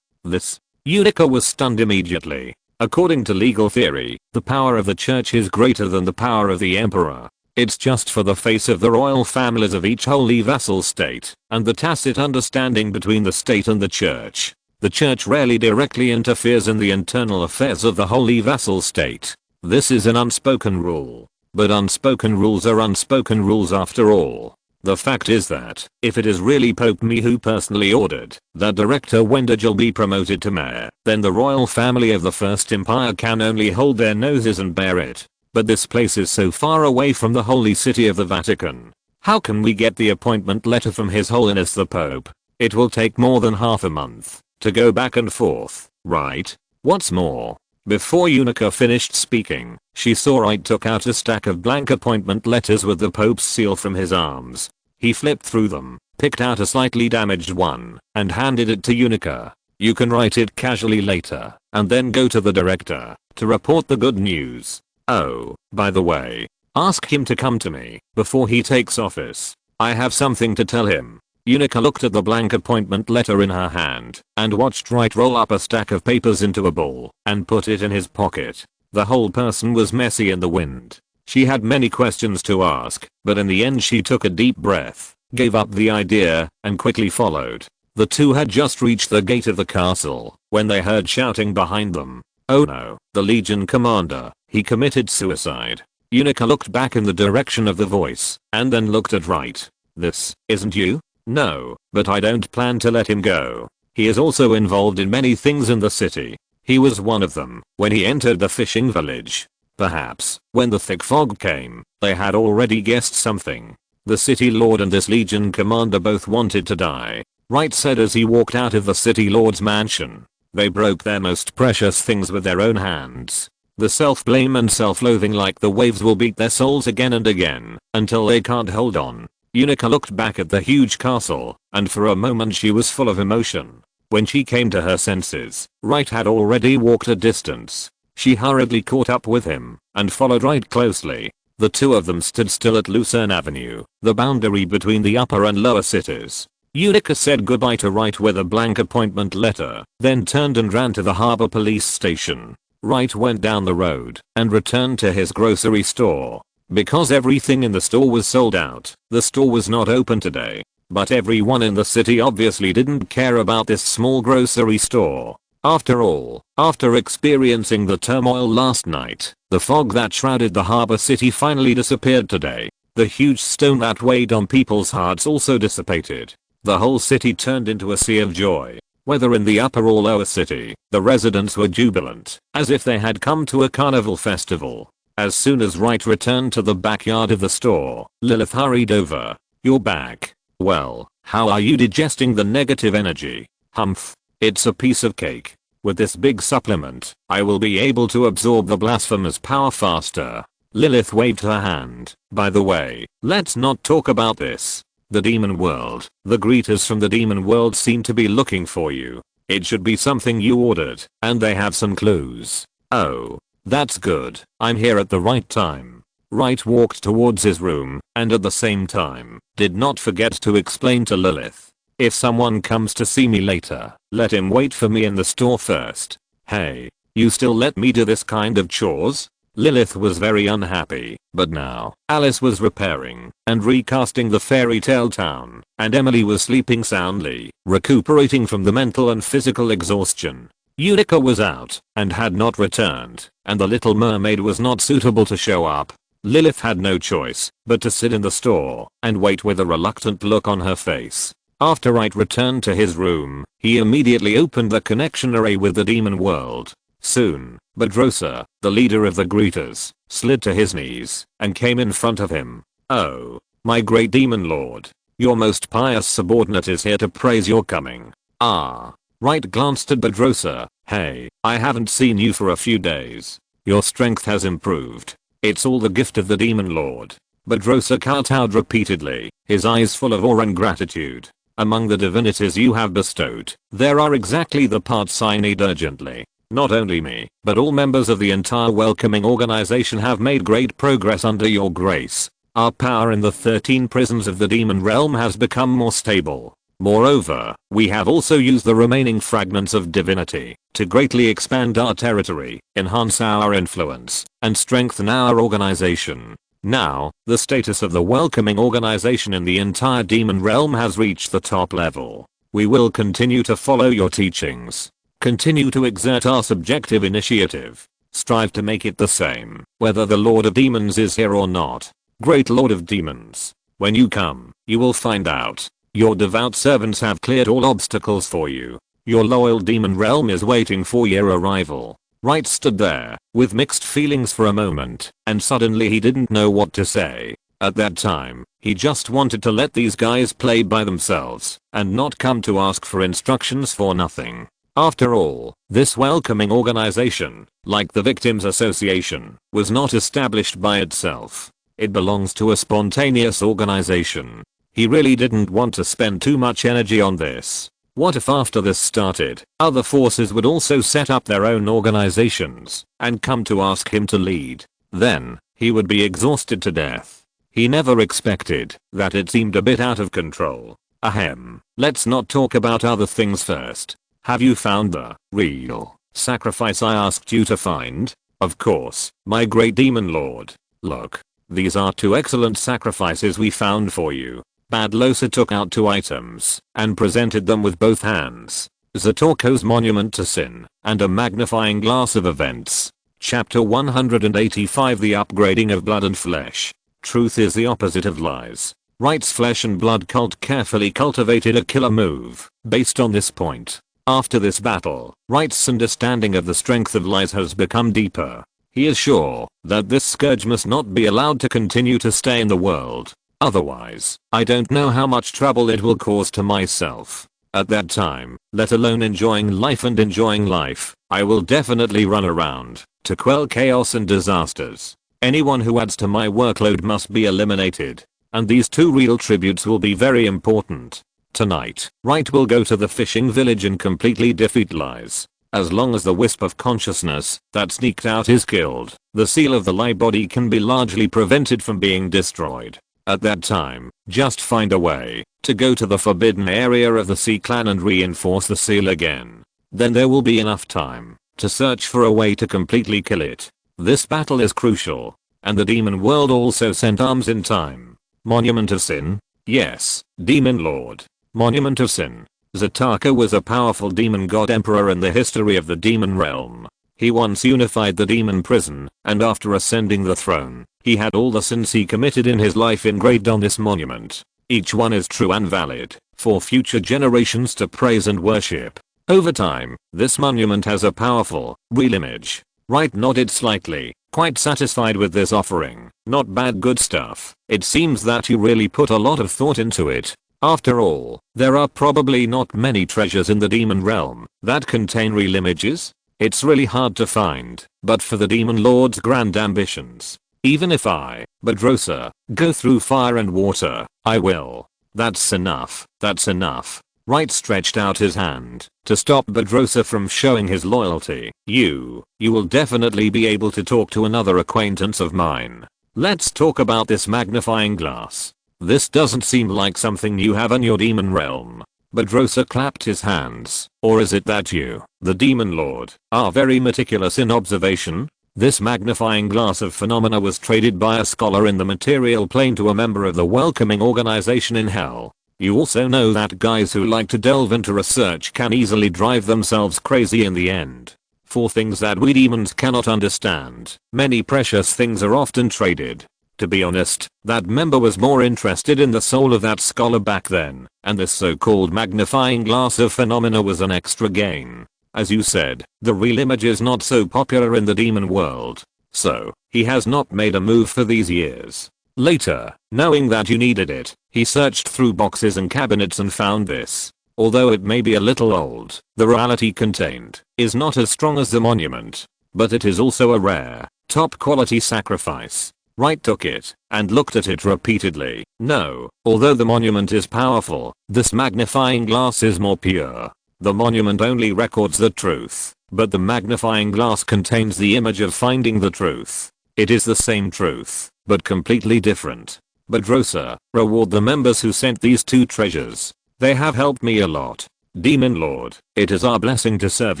This. Unica was stunned immediately. According to legal theory, the power of the church is greater than the power of the emperor. It's just for the face of the royal families of each holy vassal state, and the tacit understanding between the state and the church. The church rarely directly interferes in the internal affairs of the holy vassal state. This is an unspoken rule. But unspoken rules are unspoken rules after all. The fact is that, if it is really Pope Me who personally ordered that Director Wendagel be promoted to mayor, then the royal family of the First Empire can only hold their noses and bear it. But this place is so far away from the holy city of the Vatican. How can we get the appointment letter from His Holiness the Pope? It will take more than half a month to go back and forth, right? What's more, before Unica finished speaking, she saw Wright took out a stack of blank appointment letters with the Pope's seal from his arms. He flipped through them, picked out a slightly damaged one, and handed it to Unica. You can write it casually later, and then go to the director to report the good news. Oh, by the way, ask him to come to me before he takes office. I have something to tell him. Unica looked at the blank appointment letter in her hand and watched Wright roll up a stack of papers into a ball and put it in his pocket. The whole person was messy in the wind. She had many questions to ask, but in the end she took a deep breath, gave up the idea, and quickly followed. The two had just reached the gate of the castle when they heard shouting behind them. Oh no, the Legion commander, he committed suicide. Unica looked back in the direction of the voice and then looked at Wright. This isn't you? No, but I don't plan to let him go. He is also involved in many things in the city. He was one of them when he entered the fishing village. Perhaps, when the thick fog came, they had already guessed something. The city lord and this Legion commander both wanted to die, Wright said as he walked out of the city lord's mansion. They broke their most precious things with their own hands. The self-blame and self-loathing like the waves will beat their souls again and again until they can't hold on. Unica looked back at the huge castle, and for a moment she was full of emotion. When she came to her senses, Wright had already walked a distance. She hurriedly caught up with him and followed Wright closely. The two of them stood still at Lucerne Avenue, the boundary between the upper and lower cities. Unica said goodbye to Wright with a blank appointment letter, then turned and ran to the harbor police station. Wright went down the road and returned to his grocery store. Because everything in the store was sold out, the store was not open today. But everyone in the city obviously didn't care about this small grocery store. After all, after experiencing the turmoil last night, the fog that shrouded the harbor city finally disappeared today. The huge stone that weighed on people's hearts also dissipated. The whole city turned into a sea of joy. Whether in the upper or lower city, the residents were jubilant, as if they had come to a carnival festival. As soon as Wright returned to the backyard of the store, Lilith hurried over. You're back. Well, how are you digesting the negative energy? Humph. It's a piece of cake. With this big supplement, I will be able to absorb the Blasphemer's power faster. Lilith waved her hand. By the way, let's not talk about this. The demon world. The greeters from the demon world seem to be looking for you. It should be something you ordered, and they have some clues. Oh, that's good. I'm here at the right time. Wright walked towards his room, and at the same time, did not forget to explain to Lilith. If someone comes to see me later, let him wait for me in the store first. Hey, you still let me do this kind of chores? Lilith was very unhappy, but now Alice was repairing and recasting the fairy tale town, and Emily was sleeping soundly, recuperating from the mental and physical exhaustion. Utica was out and had not returned, and the Little Mermaid was not suitable to show up. Lilith had no choice but to sit in the store and wait with a reluctant look on her face. After Wright returned to his room, he immediately opened the connection array with the demon world. Soon, Bedrosa, the leader of the greeters, slid to his knees and came in front of him. "Oh, my great demon lord. Your most pious subordinate is here to praise your coming." "Ah." Wright glanced at Bedrosa. "Hey, I haven't seen you for a few days. Your strength has improved. It's all the gift of the demon lord." Bedrosa kowtowed repeatedly, his eyes full of awe and gratitude. "Among the divinities you have bestowed, there are exactly the parts I need urgently. Not only me, but all members of the entire welcoming organization have made great progress under your grace. Our power in the 13 prisons of the demon realm has become more stable. Moreover, we have also used the remaining fragments of divinity to greatly expand our territory, enhance our influence, and strengthen our organization. Now, the status of the welcoming organization in the entire demon realm has reached the top level. We will continue to follow your teachings. Continue to exert our subjective initiative. Strive to make it the same, whether the Lord of Demons is here or not. Great Lord of Demons, when you come, you will find out. Your devout servants have cleared all obstacles for you. Your loyal demon realm is waiting for your arrival." Wright stood there, with mixed feelings for a moment, and suddenly he didn't know what to say. At that time, he just wanted to let these guys play by themselves, and not come to ask for instructions for nothing. After all, this welcoming organization, like the Victims Association, was not established by itself. It belongs to a spontaneous organization. He really didn't want to spend too much energy on this. What if after this started, other forces would also set up their own organizations and come to ask him to lead? Then, he would be exhausted to death. He never expected that it seemed a bit out of control. Ahem, let's not talk about other things first. Have you found the real sacrifice I asked you to find? Of course, my great demon lord. Look, these are 2 excellent sacrifices we found for you. Badlosa took out 2 items and presented them with both hands. Zatorko's Monument to Sin and a magnifying glass of events. Chapter 185, The Upgrading of Blood and Flesh. Truth is the opposite of lies. Wright's flesh and blood cult carefully cultivated a killer move based on this point. After this battle, Wright's understanding of the strength of lies has become deeper. He is sure that this scourge must not be allowed to continue to stay in the world. Otherwise, I don't know how much trouble it will cause to myself. At that time, let alone enjoying life, I will definitely run around to quell chaos and disasters. Anyone who adds to my workload must be eliminated. And these 2 real tributes will be very important. Tonight, Wright will go to the fishing village and completely defeat lies. As long as the wisp of consciousness that sneaked out is killed, the seal of the lie body can be largely prevented from being destroyed. At that time, just find a way to go to the forbidden area of the Sea Clan and reinforce the seal again. Then there will be enough time to search for a way to completely kill it. This battle is crucial, and the demon world also sent arms in time. Monument of Sin? Yes, Demon Lord. Monument of Sin. Zatarka was a powerful demon god emperor in the history of the demon realm. He once unified the demon prison, and after ascending the throne, he had all the sins he committed in his life engraved on this monument. Each one is true and valid for future generations to praise and worship. Over time, this monument has a powerful, real image. Wright nodded slightly, quite satisfied with this offering. Not bad, good stuff. It seems that you really put a lot of thought into it. After all, there are probably not many treasures in the demon realm that contain real images. It's really hard to find, but for the demon lord's grand ambitions, even if I, Bedrosa, go through fire and water, I will. That's enough. That's enough. Wright stretched out his hand to stop Bedrosa from showing his loyalty. You will definitely be able to talk to another acquaintance of mine. Let's talk about this magnifying glass. This doesn't seem like something you have in your demon realm. Bedrosa clapped his hands. Or is it that you, the demon lord, are very meticulous in observation? This magnifying glass of phenomena was traded by a scholar in the material plane to a member of the welcoming organization in hell. You also know that guys who like to delve into research can easily drive themselves crazy in the end. For things that we demons cannot understand, many precious things are often traded. To be honest, that member was more interested in the soul of that scholar back then, and this so-called magnifying glass of phenomena was an extra gain. As you said, the real image is not so popular in the demon world. So, he has not made a move for these years. Later, knowing that you needed it, he searched through boxes and cabinets and found this. Although it may be a little old, the reality contained is not as strong as the monument. But it is also a rare, top quality sacrifice. Wright took it and looked at it repeatedly. No, although the monument is powerful, this magnifying glass is more pure. The monument only records the truth, but the magnifying glass contains the image of finding the truth. It is the same truth, but completely different. But Rosa, reward the members who sent these 2 treasures. They have helped me a lot. Demon Lord, it is our blessing to serve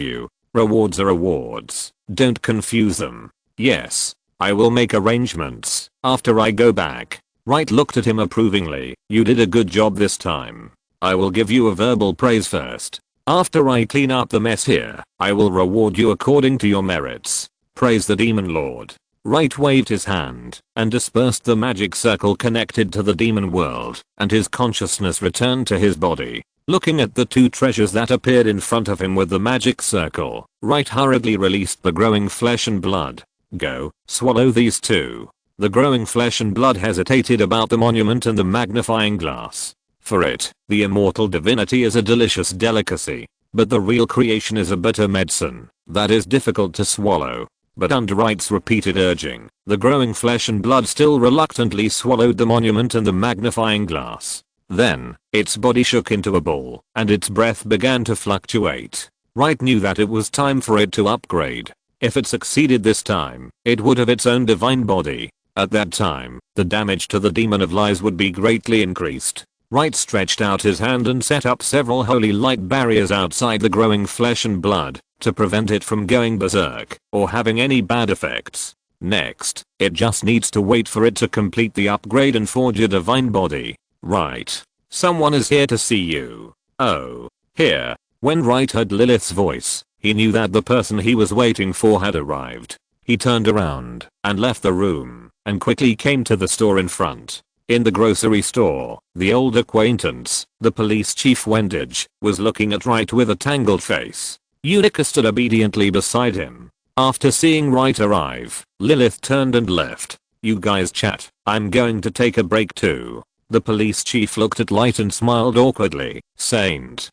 you. Rewards are rewards. Don't confuse them. Yes, I will make arrangements after I go back. Wright looked at him approvingly. You did a good job this time. I will give you a verbal praise first. After I clean up the mess here, I will reward you according to your merits. Praise the Demon Lord. Wright waved his hand and dispersed the magic circle connected to the demon world, and his consciousness returned to his body. Looking at the 2 treasures that appeared in front of him with the magic circle, Wright hurriedly released the growing flesh and blood. Go, swallow these 2. The growing flesh and blood hesitated about the monument and the magnifying glass. For it, the immortal divinity is a delicious delicacy, but the real creation is a bitter medicine that is difficult to swallow. But under Wright's repeated urging, the growing flesh and blood still reluctantly swallowed the monument and the magnifying glass. Then, its body shook into a ball, and its breath began to fluctuate. Wright knew that it was time for it to upgrade. If it succeeded this time, it would have its own divine body. At that time, the damage to the demon of lies would be greatly increased. Wright stretched out his hand and set up several holy light barriers outside the growing flesh and blood to prevent it from going berserk or having any bad effects. Next, it just needs to wait for it to complete the upgrade and forge a divine body. Right. Someone is here to see you. Oh. Here. When Wright heard Lilith's voice, he knew that the person he was waiting for had arrived. He turned around and left the room and quickly came to the store in front. In the grocery store, the old acquaintance, the police chief Wendage, was looking at Wright with a tangled face. Unica stood obediently beside him. After seeing Wright arrive, Lilith turned and left. You guys chat, I'm going to take a break too. The police chief looked at Light and smiled awkwardly. Saint.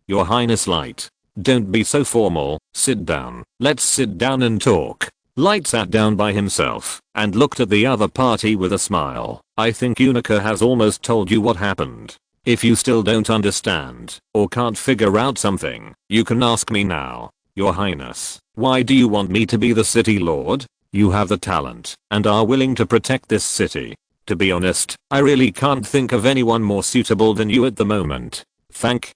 Your Highness Light. Don't be so formal, sit down. Let's sit down and talk. Light sat down by himself and looked at the other party with a smile. I think Unica has almost told you what happened. If you still don't understand or can't figure out something, you can ask me now. Your Highness, why do you want me to be the city lord? You have the talent and are willing to protect this city. To be honest, I really can't think of anyone more suitable than you at the moment. Thank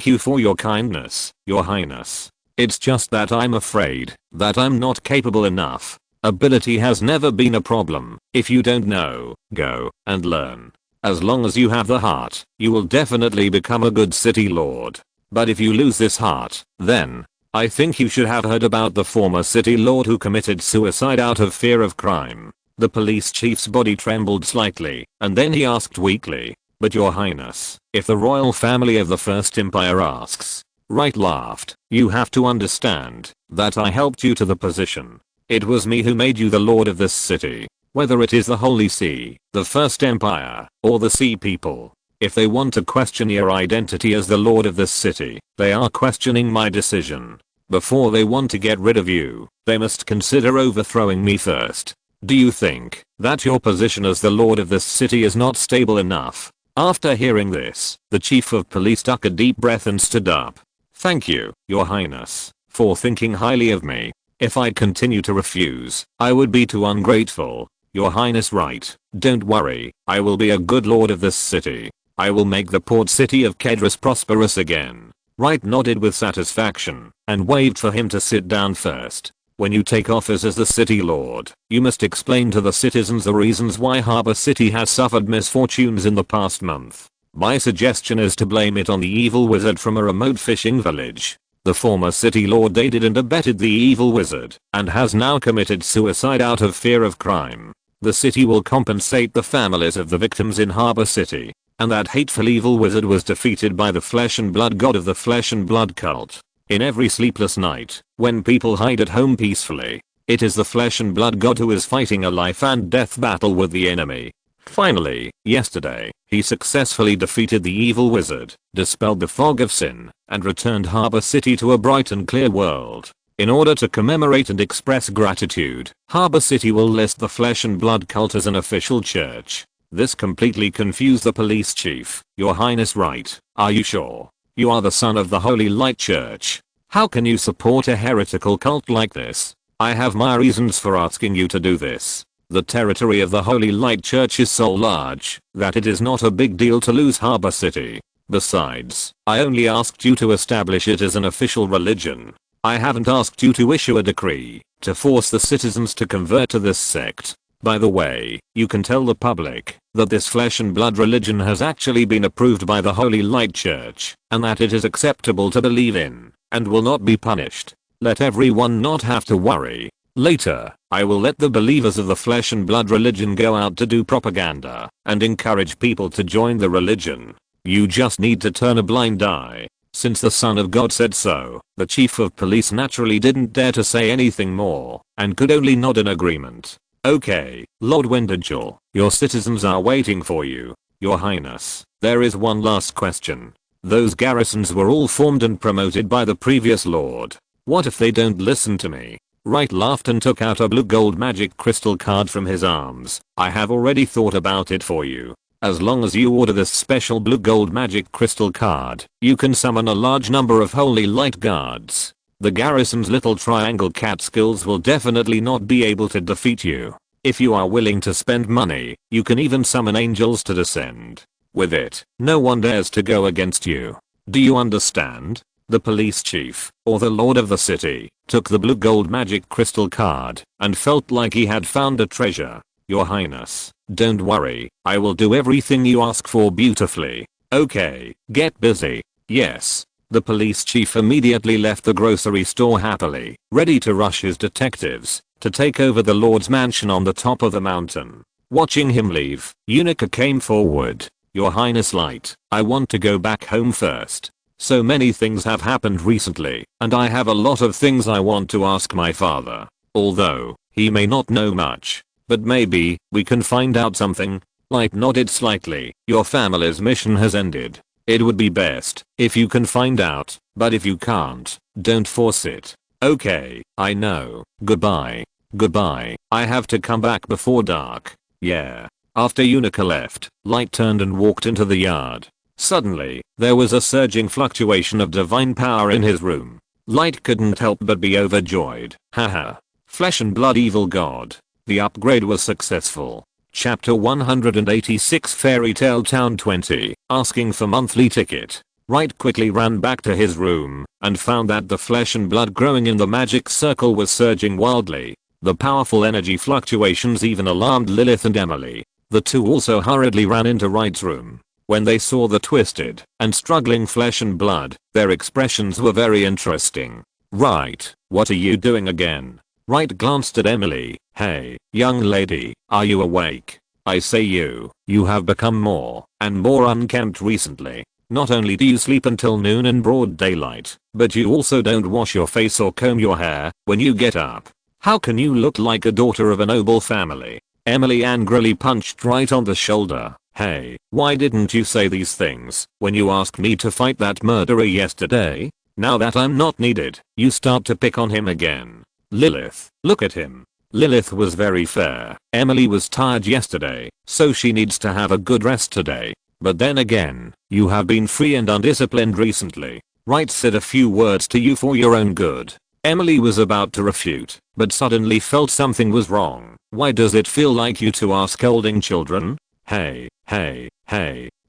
you for your kindness, Your Highness. It's just that I'm afraid that I'm not capable enough. Ability has never been a problem. If you don't know, go and learn. As long as you have the heart, you will definitely become a good city lord. But if you lose this heart, then I think you should have heard about the former city lord who committed suicide out of fear of crime. The police chief's body trembled slightly, and then he asked weakly, but Your Highness, if the royal family of the First Empire asks. Wright laughed. You have to understand that I helped you to the position. It was me who made you the lord of this city. Whether it is the Holy See, the First Empire, or the Sea People. If they want to question your identity as the lord of this city, they are questioning my decision. Before they want to get rid of you, they must consider overthrowing me first. Do you think that your position as the lord of this city is not stable enough? After hearing this, the chief of police took a deep breath and stood up. Thank you, Your Highness, for thinking highly of me. If I continue to refuse, I would be too ungrateful. Your Highness Wright, don't worry, I will be a good lord of this city. I will make the port city of Kedris prosperous again. Wright nodded with satisfaction and waved for him to sit down first. When you take office as the city lord, you must explain to the citizens the reasons why Harbor City has suffered misfortunes in the past month. My suggestion is to blame it on the evil wizard from a remote fishing village. The former city lord aided and abetted the evil wizard and has now committed suicide out of fear of crime. The city will compensate the families of the victims in Harbor City, and that hateful evil wizard was defeated by the flesh and blood god of the flesh and blood cult. In every sleepless night, when people hide at home peacefully, it is the flesh and blood god who is fighting a life and death battle with the enemy. Finally, yesterday, he successfully defeated the evil wizard, dispelled the fog of sin, and returned Harbor City to a bright and clear world. In order to commemorate and express gratitude, Harbor City will list the flesh and blood cult as an official church. This completely confused the police chief. Your Highness Wright, are you sure? You are the son of the Holy Light Church. How can you support a heretical cult like this? I have my reasons for asking you to do this. The territory of the Holy Light Church is so large that it is not a big deal to lose Harbor City. Besides, I only asked you to establish it as an official religion. I haven't asked you to issue a decree to force the citizens to convert to this sect. By the way, you can tell the public that this flesh and blood religion has actually been approved by the Holy Light Church, and that it is acceptable to believe in, and will not be punished. Let everyone not have to worry. Later, I will let the believers of the flesh and blood religion go out to do propaganda and encourage people to join the religion. You just need to turn a blind eye. Since the Son of God said so, the chief of police naturally didn't dare to say anything more and could only nod in agreement. Okay, Lord Windagel, your citizens are waiting for you. Your Highness, there is one last question. Those garrisons were all formed and promoted by the previous lord. What if they don't listen to me? Wright laughed and took out a blue gold magic crystal card from his arms. I have already thought about it for you. As long as you order this special blue gold magic crystal card, you can summon a large number of holy light guards. The garrison's little triangle cat skills will definitely not be able to defeat you. If you are willing to spend money, you can even summon angels to descend. With it, no one dares to go against you. Do you understand? The police chief, or the lord of the city, took the blue gold magic crystal card and felt like he had found a treasure. Your Highness, don't worry, I will do everything you ask for beautifully. Okay, get busy. Yes. The police chief immediately left the grocery store happily, ready to rush his detectives to take over the lord's mansion on the top of the mountain. Watching him leave, Unica came forward. Your Highness Light, I want to go back home first. So many things have happened recently, and I have a lot of things I want to ask my father. Although, he may not know much, but maybe we can find out something. Light nodded slightly. Your family's mission has ended. It would be best if you can find out, but if you can't, don't force it. Okay, I know. Goodbye. Goodbye. I have to come back before dark. Yeah. After Unica left, Light turned and walked into the yard. Suddenly, there was a surging fluctuation of divine power in his room. Light couldn't help but be overjoyed. Haha. Flesh and blood evil god. The upgrade was successful. Chapter 186 Fairy Tale Town 20, asking for monthly ticket. Wright quickly ran back to his room and found that the flesh and blood growing in the magic circle was surging wildly. The powerful energy fluctuations even alarmed Lilith and Emily. The two also hurriedly ran into Wright's room. When they saw the twisted and struggling flesh and blood, their expressions were very interesting. Wright, what are you doing again? Wright glanced at Emily. Hey, young lady, are you awake? I say you have become more and more unkempt recently. Not only do you sleep until noon in broad daylight, but you also don't wash your face or comb your hair when you get up. How can you look like a daughter of a noble family? Emily angrily punched Wright on the shoulder. Hey, why didn't you say these things when you asked me to fight that murderer yesterday? Now that I'm not needed, you start to pick on him again. Lilith, look at him. Lilith was very fair. Emily was tired yesterday, so she needs to have a good rest today. But then again, you have been free and undisciplined recently. Wright said a few words to you for your own good. Emily was about to refute, but suddenly felt something was wrong. Why does it feel like you two are scolding children? Hey,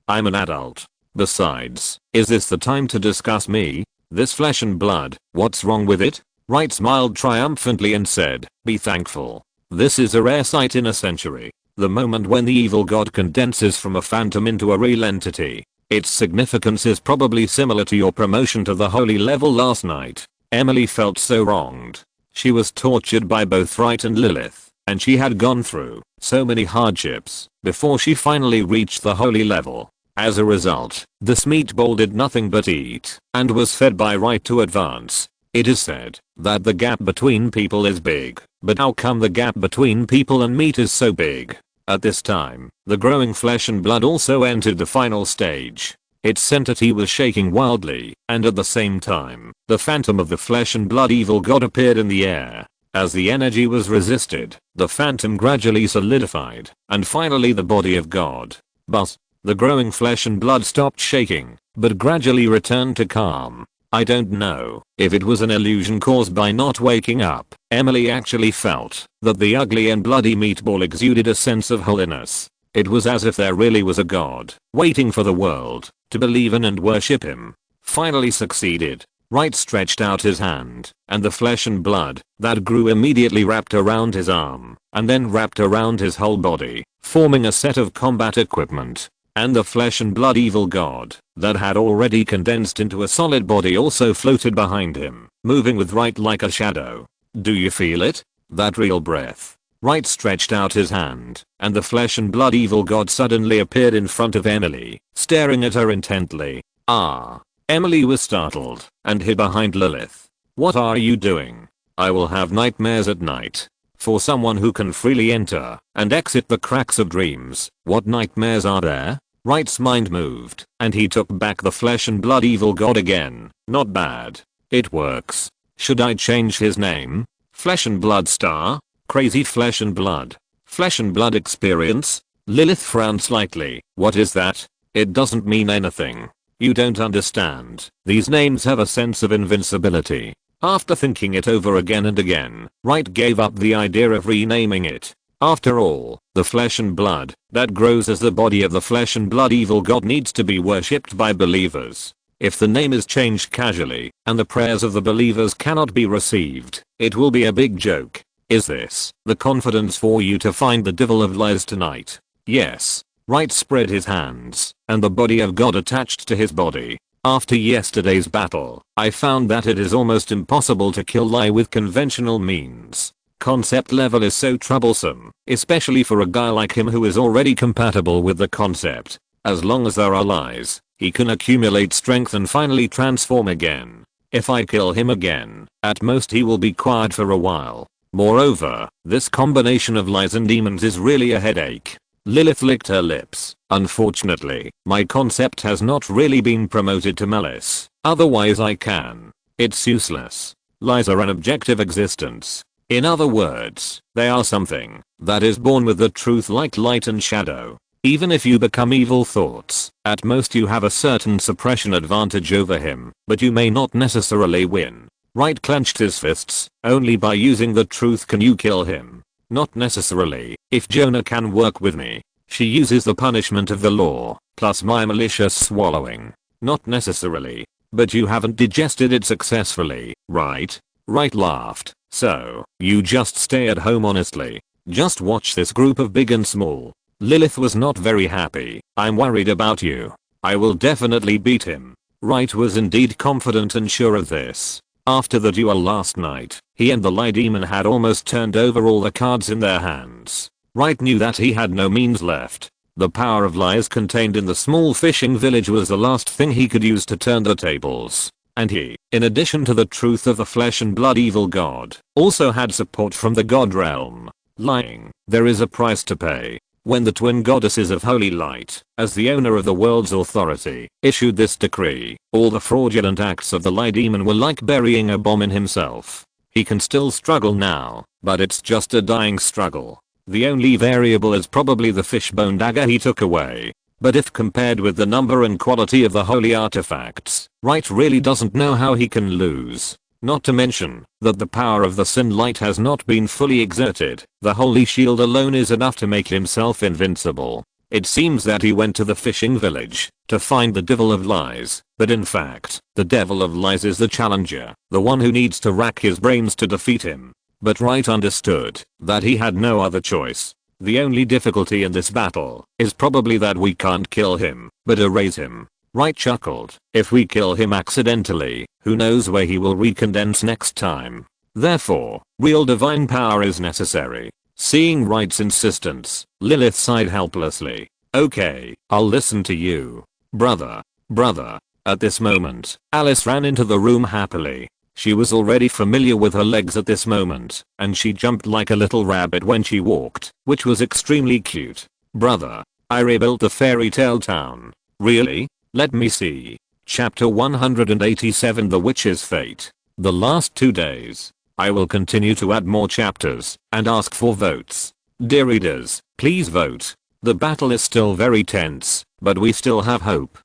I'm an adult. Besides, is this the time to discuss me? This flesh and blood, what's wrong with it? Wright smiled triumphantly and said, "Be thankful. This is a rare sight in a century. The moment when the evil god condenses from a phantom into a real entity. Its significance is probably similar to your promotion to the holy level last night." Emily felt so wronged. She was tortured by both Wright and Lilith, and she had gone through so many hardships before she finally reached the holy level. As a result, this meatball did nothing but eat and was fed by Wright to advance. It is said that the gap between people is big, but how come the gap between people and meat is so big? At this time, the growing flesh and blood also entered the final stage. Its entity was shaking wildly, and at the same time, the phantom of the flesh and blood evil god appeared in the air. As the energy was resisted, the phantom gradually solidified, and finally the body of God. But the growing flesh and blood stopped shaking, but gradually returned to calm. I don't know if it was an illusion caused by not waking up. Emily actually felt that the ugly and bloody meatball exuded a sense of holiness. It was as if there really was a god waiting for the world to believe in and worship him. Finally succeeded. Wright stretched out his hand, and the flesh and blood that grew immediately wrapped around his arm, and then wrapped around his whole body, forming a set of combat equipment. And the flesh and blood evil god that had already condensed into a solid body also floated behind him, moving with Wright like a shadow. Do you feel it? That real breath. Wright stretched out his hand, and the flesh and blood evil god suddenly appeared in front of Emily, staring at her intently. Ah. Emily was startled and hid behind Lilith. What are you doing? I will have nightmares at night. For someone who can freely enter and exit the cracks of dreams, what nightmares are there? Wright's mind moved, and he took back the flesh and blood evil god again. Not bad. It works. Should I change his name? Flesh and blood star? Crazy flesh and blood. Flesh and blood experience? Lilith frowned slightly. What is that? It doesn't mean anything. You don't understand. These names have a sense of invincibility. After thinking it over again and again, Wright gave up the idea of renaming it. After all, the flesh and blood that grows as the body of the flesh and blood evil god needs to be worshipped by believers. If the name is changed casually, and the prayers of the believers cannot be received, it will be a big joke. Is this the confidence for you to find the devil of lies tonight? Yes. Wright spread his hands, and the body of God attached to his body. After yesterday's battle, I found that it is almost impossible to kill lie with conventional means. Concept level is so troublesome, especially for a guy like him who is already compatible with the concept. As long as there are lies, he can accumulate strength and finally transform again. If I kill him again, at most he will be quiet for a while. Moreover, this combination of lies and demons is really a headache. Lilith licked her lips. Unfortunately, my concept has not really been promoted to malice. Otherwise I can. It's useless. Lies are an objective existence. In other words, they are something that is born with the truth like light and shadow. Even if you become evil thoughts, at most you have a certain suppression advantage over him, but you may not necessarily win. Wright clenched his fists. Only by using the truth can you kill him. Not necessarily. If Jonah can work with me, she uses the punishment of the law, plus my malicious swallowing. Not necessarily. But you haven't digested it successfully, right? Wright laughed. So, you just stay at home honestly. Just watch this group of big and small. Lilith was not very happy. I'm worried about you. I will definitely beat him. Wright was indeed confident and sure of this. After the duel last night, he and the lie demon had almost turned over all the cards in their hands. Wright knew that he had no means left. The power of lies contained in the small fishing village was the last thing he could use to turn the tables. And he, in addition to the truth of the flesh and blood evil god, also had support from the god realm. Lying, there is a price to pay. When the twin goddesses of holy light, as the owner of the world's authority, issued this decree, all the fraudulent acts of the lie demon were like burying a bomb in himself. He can still struggle now, but it's just a dying struggle. The only variable is probably the fishbone dagger he took away. But if compared with the number and quality of the holy artifacts, Wright really doesn't know how he can lose. Not to mention that the power of the sin light has not been fully exerted. The holy shield alone is enough to make himself invincible. It seems that he went to the fishing village to find the devil of lies, but in fact, the devil of lies is the challenger, the one who needs to rack his brains to defeat him. But Wright understood that he had no other choice. The only difficulty in this battle is probably that we can't kill him, but erase him. Wright chuckled. If we kill him accidentally, who knows where he will recondense next time. Therefore, real divine power is necessary. Seeing Wright's insistence, Lilith sighed helplessly. Okay, I'll listen to you. Brother. At this moment, Alice ran into the room happily. She was already familiar with her legs at this moment, and she jumped like a little rabbit when she walked, which was extremely cute. Brother, I rebuilt the fairy tale town. Really? Let me see. Chapter 187 The Witch's Fate. The last 2 days. I will continue to add more chapters and ask for votes. Dear readers, please vote. The battle is still very tense, but we still have hope.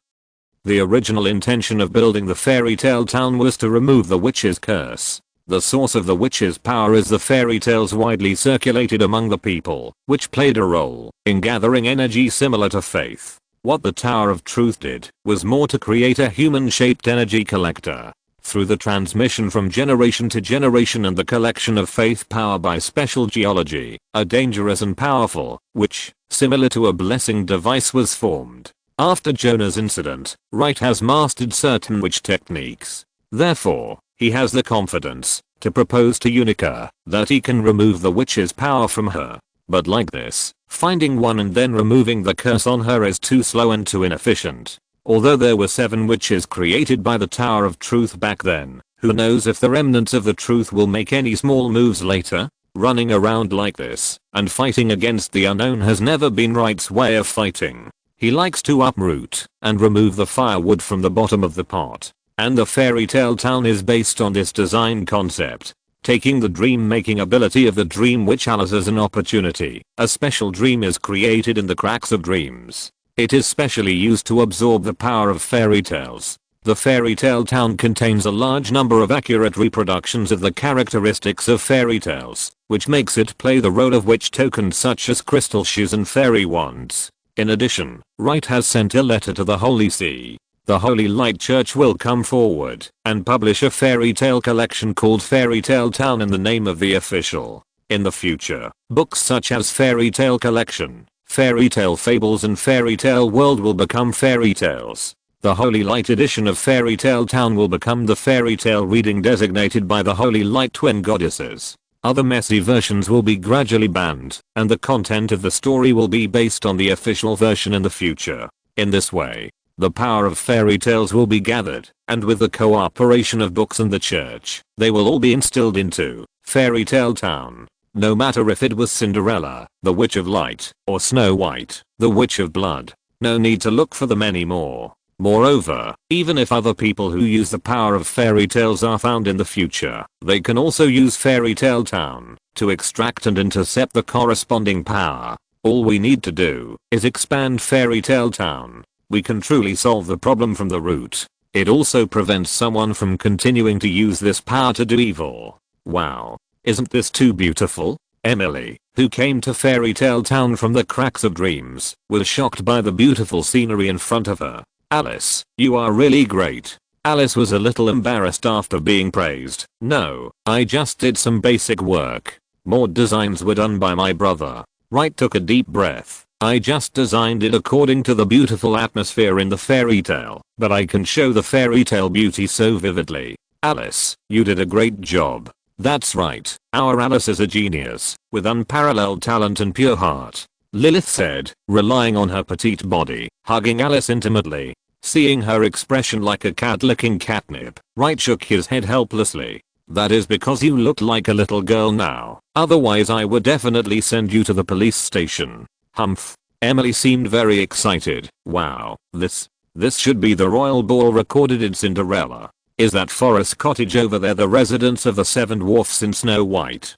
The original intention of building the fairy tale town was to remove the witch's curse. The source of the witch's power is the fairy tales widely circulated among the people, which played a role in gathering energy similar to faith. What the Tower of Truth did was more to create a human-shaped energy collector. Through the transmission from generation to generation and the collection of faith power by special geology, a dangerous and powerful witch, similar to a blessing device was formed. After Jonah's incident, Wright has mastered certain witch techniques. Therefore, he has the confidence to propose to Unica that he can remove the witch's power from her. But like this, finding one and then removing the curse on her is too slow and too inefficient. Although there were 7 witches created by the Tower of Truth back then, who knows if the remnants of the truth will make any small moves later? Running around like this and fighting against the unknown has never been Wright's way of fighting. He likes to uproot and remove the firewood from the bottom of the pot. And the fairy tale town is based on this design concept. Taking the dream making ability of the dream witch Alice as an opportunity, a special dream is created in the cracks of dreams. It is specially used to absorb the power of fairy tales. The fairy tale town contains a large number of accurate reproductions of the characteristics of fairy tales, which makes it play the role of witch tokens such as crystal shoes and fairy wands. In addition, Wright has sent a letter to the Holy See. The Holy Light Church will come forward and publish a fairy tale collection called Fairy Tale Town in the name of the official. In the future, books such as Fairy Tale Collection, Fairy Tale Fables and Fairy Tale World will become fairy tales. The Holy Light edition of Fairy Tale Town will become the fairy tale reading designated by the Holy Light twin goddesses. Other messy versions will be gradually banned, and the content of the story will be based on the official version in the future. In this way, the power of fairy tales will be gathered, and with the cooperation of books and the church, they will all be instilled into Fairy Tale Town. No matter if it was Cinderella, the Witch of Light, or Snow White, the Witch of Blood. No need to look for them anymore. Moreover, even if other people who use the power of fairy tales are found in the future, they can also use Fairy Tale Town to extract and intercept the corresponding power. All we need to do is expand Fairy Tale Town. We can truly solve the problem from the root. It also prevents someone from continuing to use this power to do evil. Wow. Isn't this too beautiful? Emily, who came to Fairy Tale Town from the cracks of dreams, was shocked by the beautiful scenery in front of her. Alice, you are really great. Alice was a little embarrassed after being praised. No, I just did some basic work. More designs were done by my brother. Wright took a deep breath. I just designed it according to the beautiful atmosphere in the fairy tale, but I can show the fairy tale beauty so vividly. Alice, you did a great job. That's right, our Alice is a genius, with unparalleled talent and pure heart. Lilith said, relying on her petite body, hugging Alice intimately. Seeing her expression like a cat licking catnip, Wright shook his head helplessly. That is because you look like a little girl now, otherwise I would definitely send you to the police station. Humph. Emily seemed very excited. Wow, this should be the royal ball recorded in Cinderella. Is that forest cottage over there the residence of the 7 dwarfs in Snow White?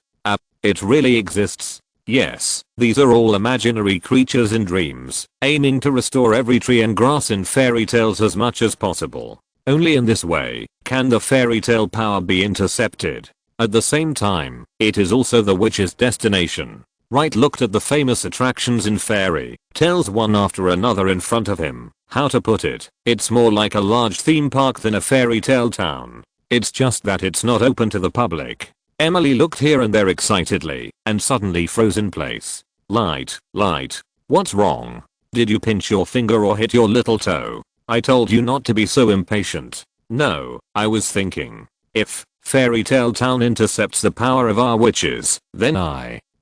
It really exists. Yes, these are all imaginary creatures in dreams, aiming to restore every tree and grass in fairy tales as much as possible. Only in this way can the fairy tale power be intercepted. At the same time, it is also the witch's destination. Wright looked at the famous attractions in fairy tales one after another in front of him. How to put it? It's more like a large theme park than a fairy tale town. It's just that it's not open to the public. Emily looked here and there excitedly and suddenly froze in place. Light. What's wrong? Did you pinch your finger or hit your little toe? I told you not to be so impatient. No, I was thinking. If Fairy Tale Town intercepts the power of our witches, then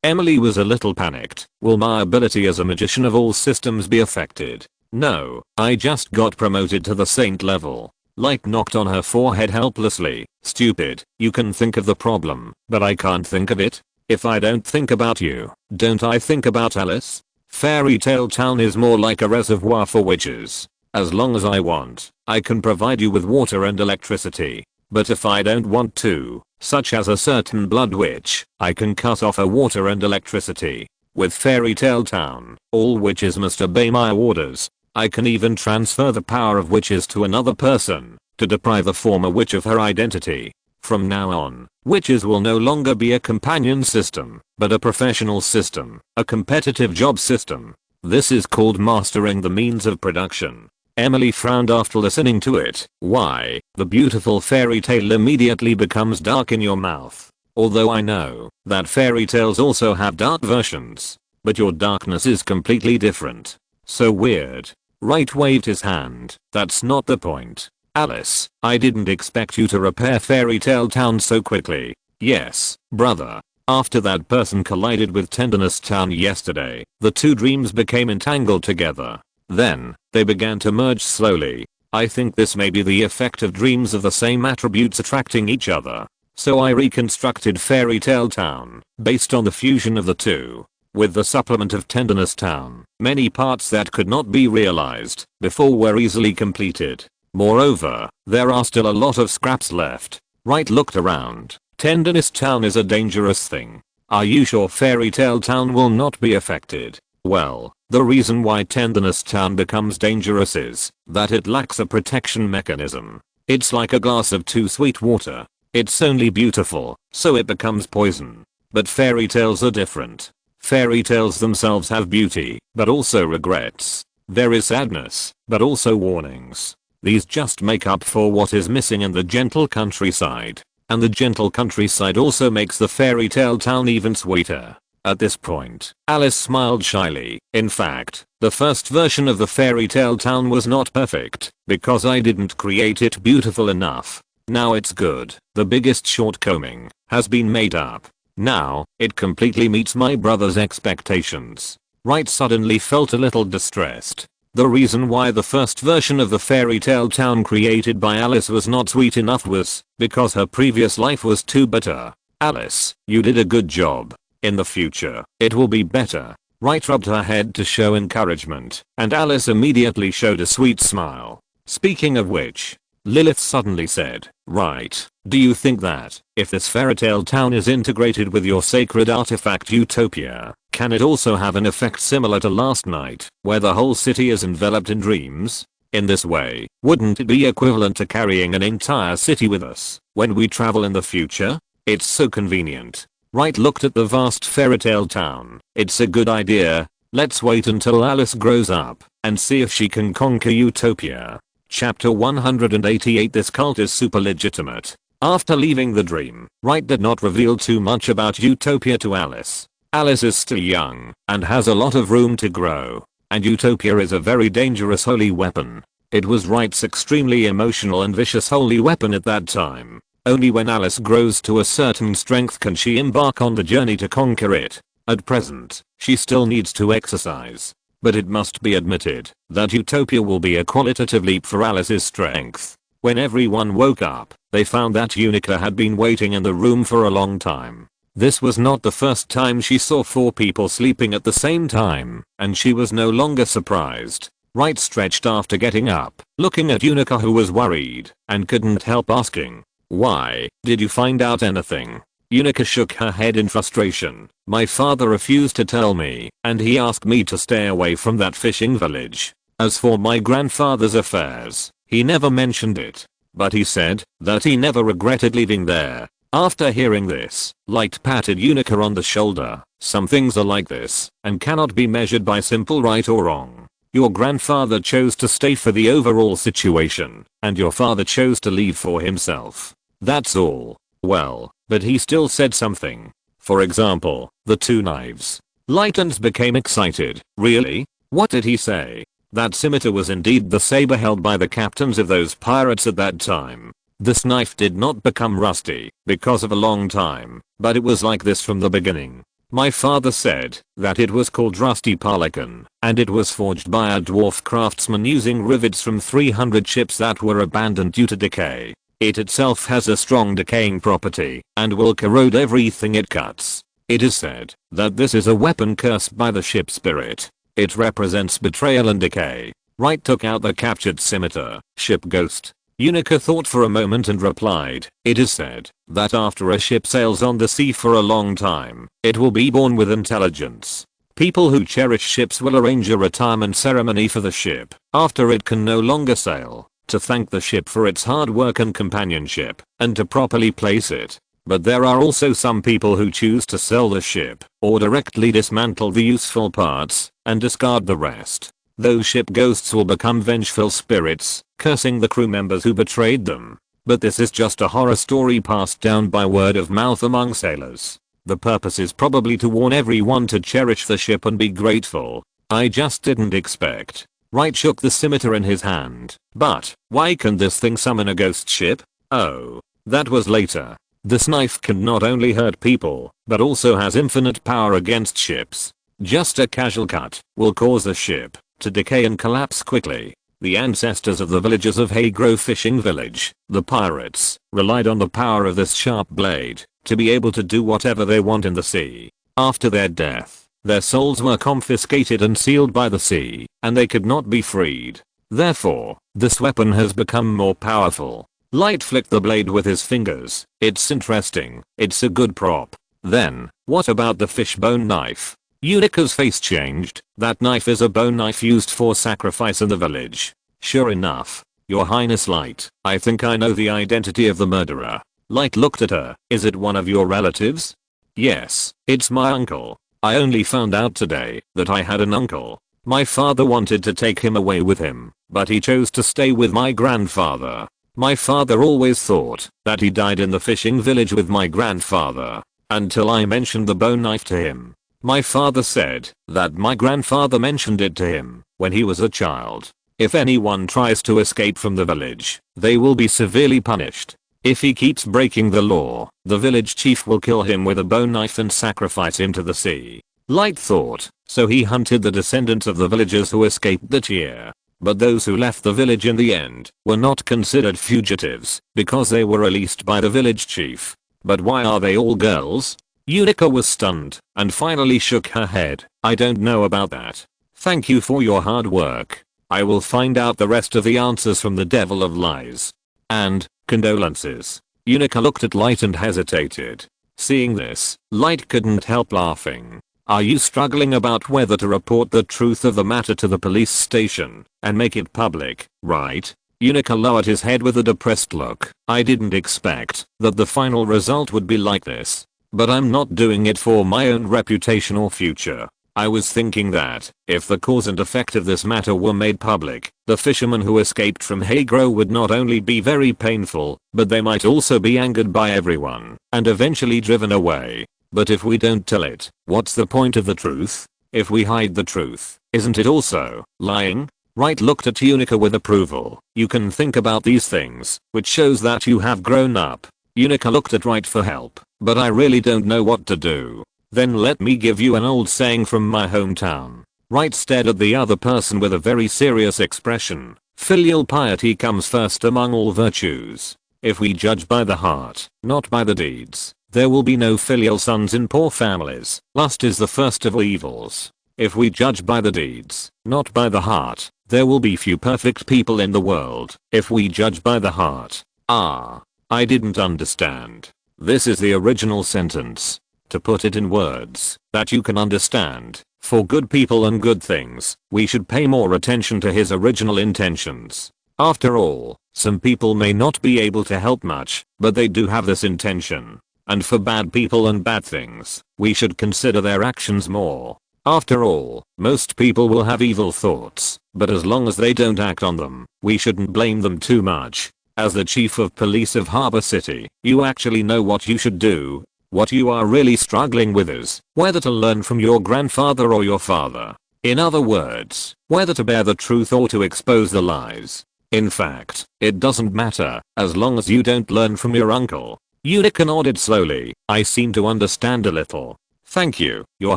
Emily was a little panicked. Will my ability as a magician of all systems be affected? No, I just got promoted to the saint level. Light knocked on her forehead helplessly. Stupid, you can think of the problem, but I can't think of it. If I don't think about you, don't I think about Alice? Fairy Tale Town is more like a reservoir for witches. As long as I want, I can provide you with water and electricity. But if I don't want to, such as a certain blood witch, I can cut off her water and electricity. With Fairy Tale Town, all witches must obey my orders. I can even transfer the power of witches to another person, to deprive the former witch of her identity. From now on, witches will no longer be a companion system, but a professional system, a competitive job system. This is called mastering the means of production. Emily frowned after listening to it. Why? The beautiful fairy tale immediately becomes dark in your mouth. Although I know that fairy tales also have dark versions, but your darkness is completely different. So weird. Wright waved his hand. That's not the point. Alice, I didn't expect you to repair Fairy Tale Town so quickly. Yes, brother. After that person collided with Tenderness Town yesterday, the two dreams became entangled together. Then, they began to merge slowly. I think this may be the effect of dreams of the same attributes attracting each other. So I reconstructed Fairy Tale Town, based on the fusion of the two. With the supplement of Tenderness Town, many parts that could not be realized before were easily completed. Moreover, there are still a lot of scraps left. Wright looked around. Tenderness Town is a dangerous thing. Are you sure Fairy Tale Town will not be affected? Well, the reason why Tenderness Town becomes dangerous is that it lacks a protection mechanism. It's like a glass of too sweet water. It's only beautiful, so it becomes poison. But fairy tales are different. Fairy tales themselves have beauty, but also regrets. There is sadness, but also warnings. These just make up for what is missing in the gentle countryside. And the gentle countryside also makes the Fairy Tale Town even sweeter. At this point, Alice smiled shyly. In fact, the first version of the Fairy Tale Town was not perfect, because I didn't create it beautiful enough. Now it's good. The biggest shortcoming has been made up. Now, it completely meets my brother's expectations. Wright suddenly felt a little distressed. The reason why the first version of the Fairy Tale Town created by Alice was not sweet enough was because her previous life was too bitter. Alice, you did a good job. In the future, it will be better. Wright rubbed her head to show encouragement, and Alice immediately showed a sweet smile. Speaking of which, Lilith suddenly said, Right, do you think that, if this fairytale town is integrated with your sacred artifact Utopia, can it also have an effect similar to last night, where the whole city is enveloped in dreams? In this way, wouldn't it be equivalent to carrying an entire city with us, when we travel in the future? It's so convenient. Wright looked at the vast fairytale town. It's a good idea. Let's wait until Alice grows up, and see if she can conquer Utopia. Chapter 188. This cult is super legitimate. After leaving the dream, Wright did not reveal too much about Utopia to Alice. Alice is still young, and has a lot of room to grow. And Utopia is a very dangerous holy weapon. It was Wright's extremely emotional and vicious holy weapon at that time. Only when Alice grows to a certain strength can she embark on the journey to conquer it. At present, she still needs to exercise. But it must be admitted that Utopia will be a qualitative leap for Alice's strength. When everyone woke up, they found that Unica had been waiting in the room for a long time. This was not the first time she saw 4 people sleeping at the same time, and she was no longer surprised. Wright stretched after getting up, looking at Unica, who was worried, and couldn't help asking, Why, did you find out anything? Unica shook her head in frustration. My father refused to tell me, and he asked me to stay away from that fishing village. As for my grandfather's affairs, he never mentioned it. But he said that he never regretted leaving there. After hearing this, Light patted Unica on the shoulder. Some things are like this and cannot be measured by simple right or wrong. Your grandfather chose to stay for the overall situation, and your father chose to leave for himself. That's all. Well, but he still said something. For example, the two knives. Lightens became excited. Really? What did he say? That scimitar was indeed the saber held by the captains of those pirates at that time. This knife did not become rusty because of a long time, but it was like this from the beginning. My father said that it was called rusty paladin, and it was forged by a dwarf craftsman using rivets from 300 ships that were abandoned due to decay. It itself has a strong decaying property and will corrode everything it cuts. It is said that this is a weapon cursed by the ship spirit. It represents betrayal and decay. Wright took out the captured scimitar. Ship ghost. Unica thought for a moment and replied, it is said that after a ship sails on the sea for a long time, it will be born with intelligence. People who cherish ships will arrange a retirement ceremony for the ship after it can no longer sail, to thank the ship for its hard work and companionship, and to properly place it. But there are also some people who choose to sell the ship, or directly dismantle the useful parts, and discard the rest. Those ship ghosts will become vengeful spirits, cursing the crew members who betrayed them. But this is just a horror story passed down by word of mouth among sailors. The purpose is probably to warn everyone to cherish the ship and be grateful. I just didn't expect. Wright shook the scimitar in his hand. But, why can this thing summon a ghost ship? Oh, that was later. This knife can not only hurt people, but also has infinite power against ships. Just a casual cut will cause a ship to decay and collapse quickly. The ancestors of the villagers of Haygro Fishing Village, the pirates, relied on the power of this sharp blade to be able to do whatever they want in the sea. After their death, their souls were confiscated and sealed by the sea, and they could not be freed. Therefore, this weapon has become more powerful. Light flicked the blade with his fingers. It's interesting. It's a good prop. Then, what about the fishbone knife? Unica's face changed. That knife is a bone knife used for sacrifice in the village. Sure enough. Your Highness Light, I think I know the identity of the murderer. Light looked at her. Is it one of your relatives? Yes, it's my uncle. I only found out today that I had an uncle. My father wanted to take him away with him, but he chose to stay with my grandfather. My father always thought that he died in the fishing village with my grandfather, until I mentioned the bone knife to him. My father said that my grandfather mentioned it to him when he was a child. If anyone tries to escape from the village, they will be severely punished. If he keeps breaking the law, the village chief will kill him with a bone knife and sacrifice him to the sea. Light thought, so he hunted the descendants of the villagers who escaped that year. But those who left the village in the end were not considered fugitives because they were released by the village chief. But why are they all girls? Unica was stunned and finally shook her head. I don't know about that. Thank you for your hard work. I will find out the rest of the answers from the devil of lies. And, condolences. Unica looked at Light and hesitated. Seeing this, Light couldn't help laughing. Are you struggling about whether to report the truth of the matter to the police station and make it public, right? Unica lowered his head with a depressed look. I didn't expect that the final result would be like this. But I'm not doing it for my own reputation or future. I was thinking that, if the cause and effect of this matter were made public, the fishermen who escaped from Haygro would not only be very painful, but they might also be angered by everyone, and eventually driven away. But if we don't tell it, what's the point of the truth? If we hide the truth, isn't it also lying? Wright looked at Unica with approval. You can think about these things, which shows that you have grown up. Unica looked at Wright for help, but I really don't know what to do. Then let me give you an old saying from my hometown. Wright stared at the other person with a very serious expression. Filial piety comes first among all virtues. If we judge by the heart, not by the deeds, there will be no filial sons in poor families. Lust is the first of evils. If we judge by the deeds, not by the heart, there will be few perfect people in the world. If we judge by the heart. I didn't understand. This is the original sentence. To put it in words that you can understand, for good people and good things, we should pay more attention to his original intentions. After all, Some people may not be able to help much, but they do have this intention. And for bad people and bad things, we should consider their actions more. After all, most people will have evil thoughts, but as long as they don't act on them, we shouldn't blame them too much. As the chief of police of Harbor City, you actually know what you should do. What you are really struggling with is whether to learn from your grandfather or your father. In other words, whether to bear the truth or to expose the lies. In fact, it doesn't matter, as long as you don't learn from your uncle. Unica nodded slowly. I seem to understand a little. Thank you, Your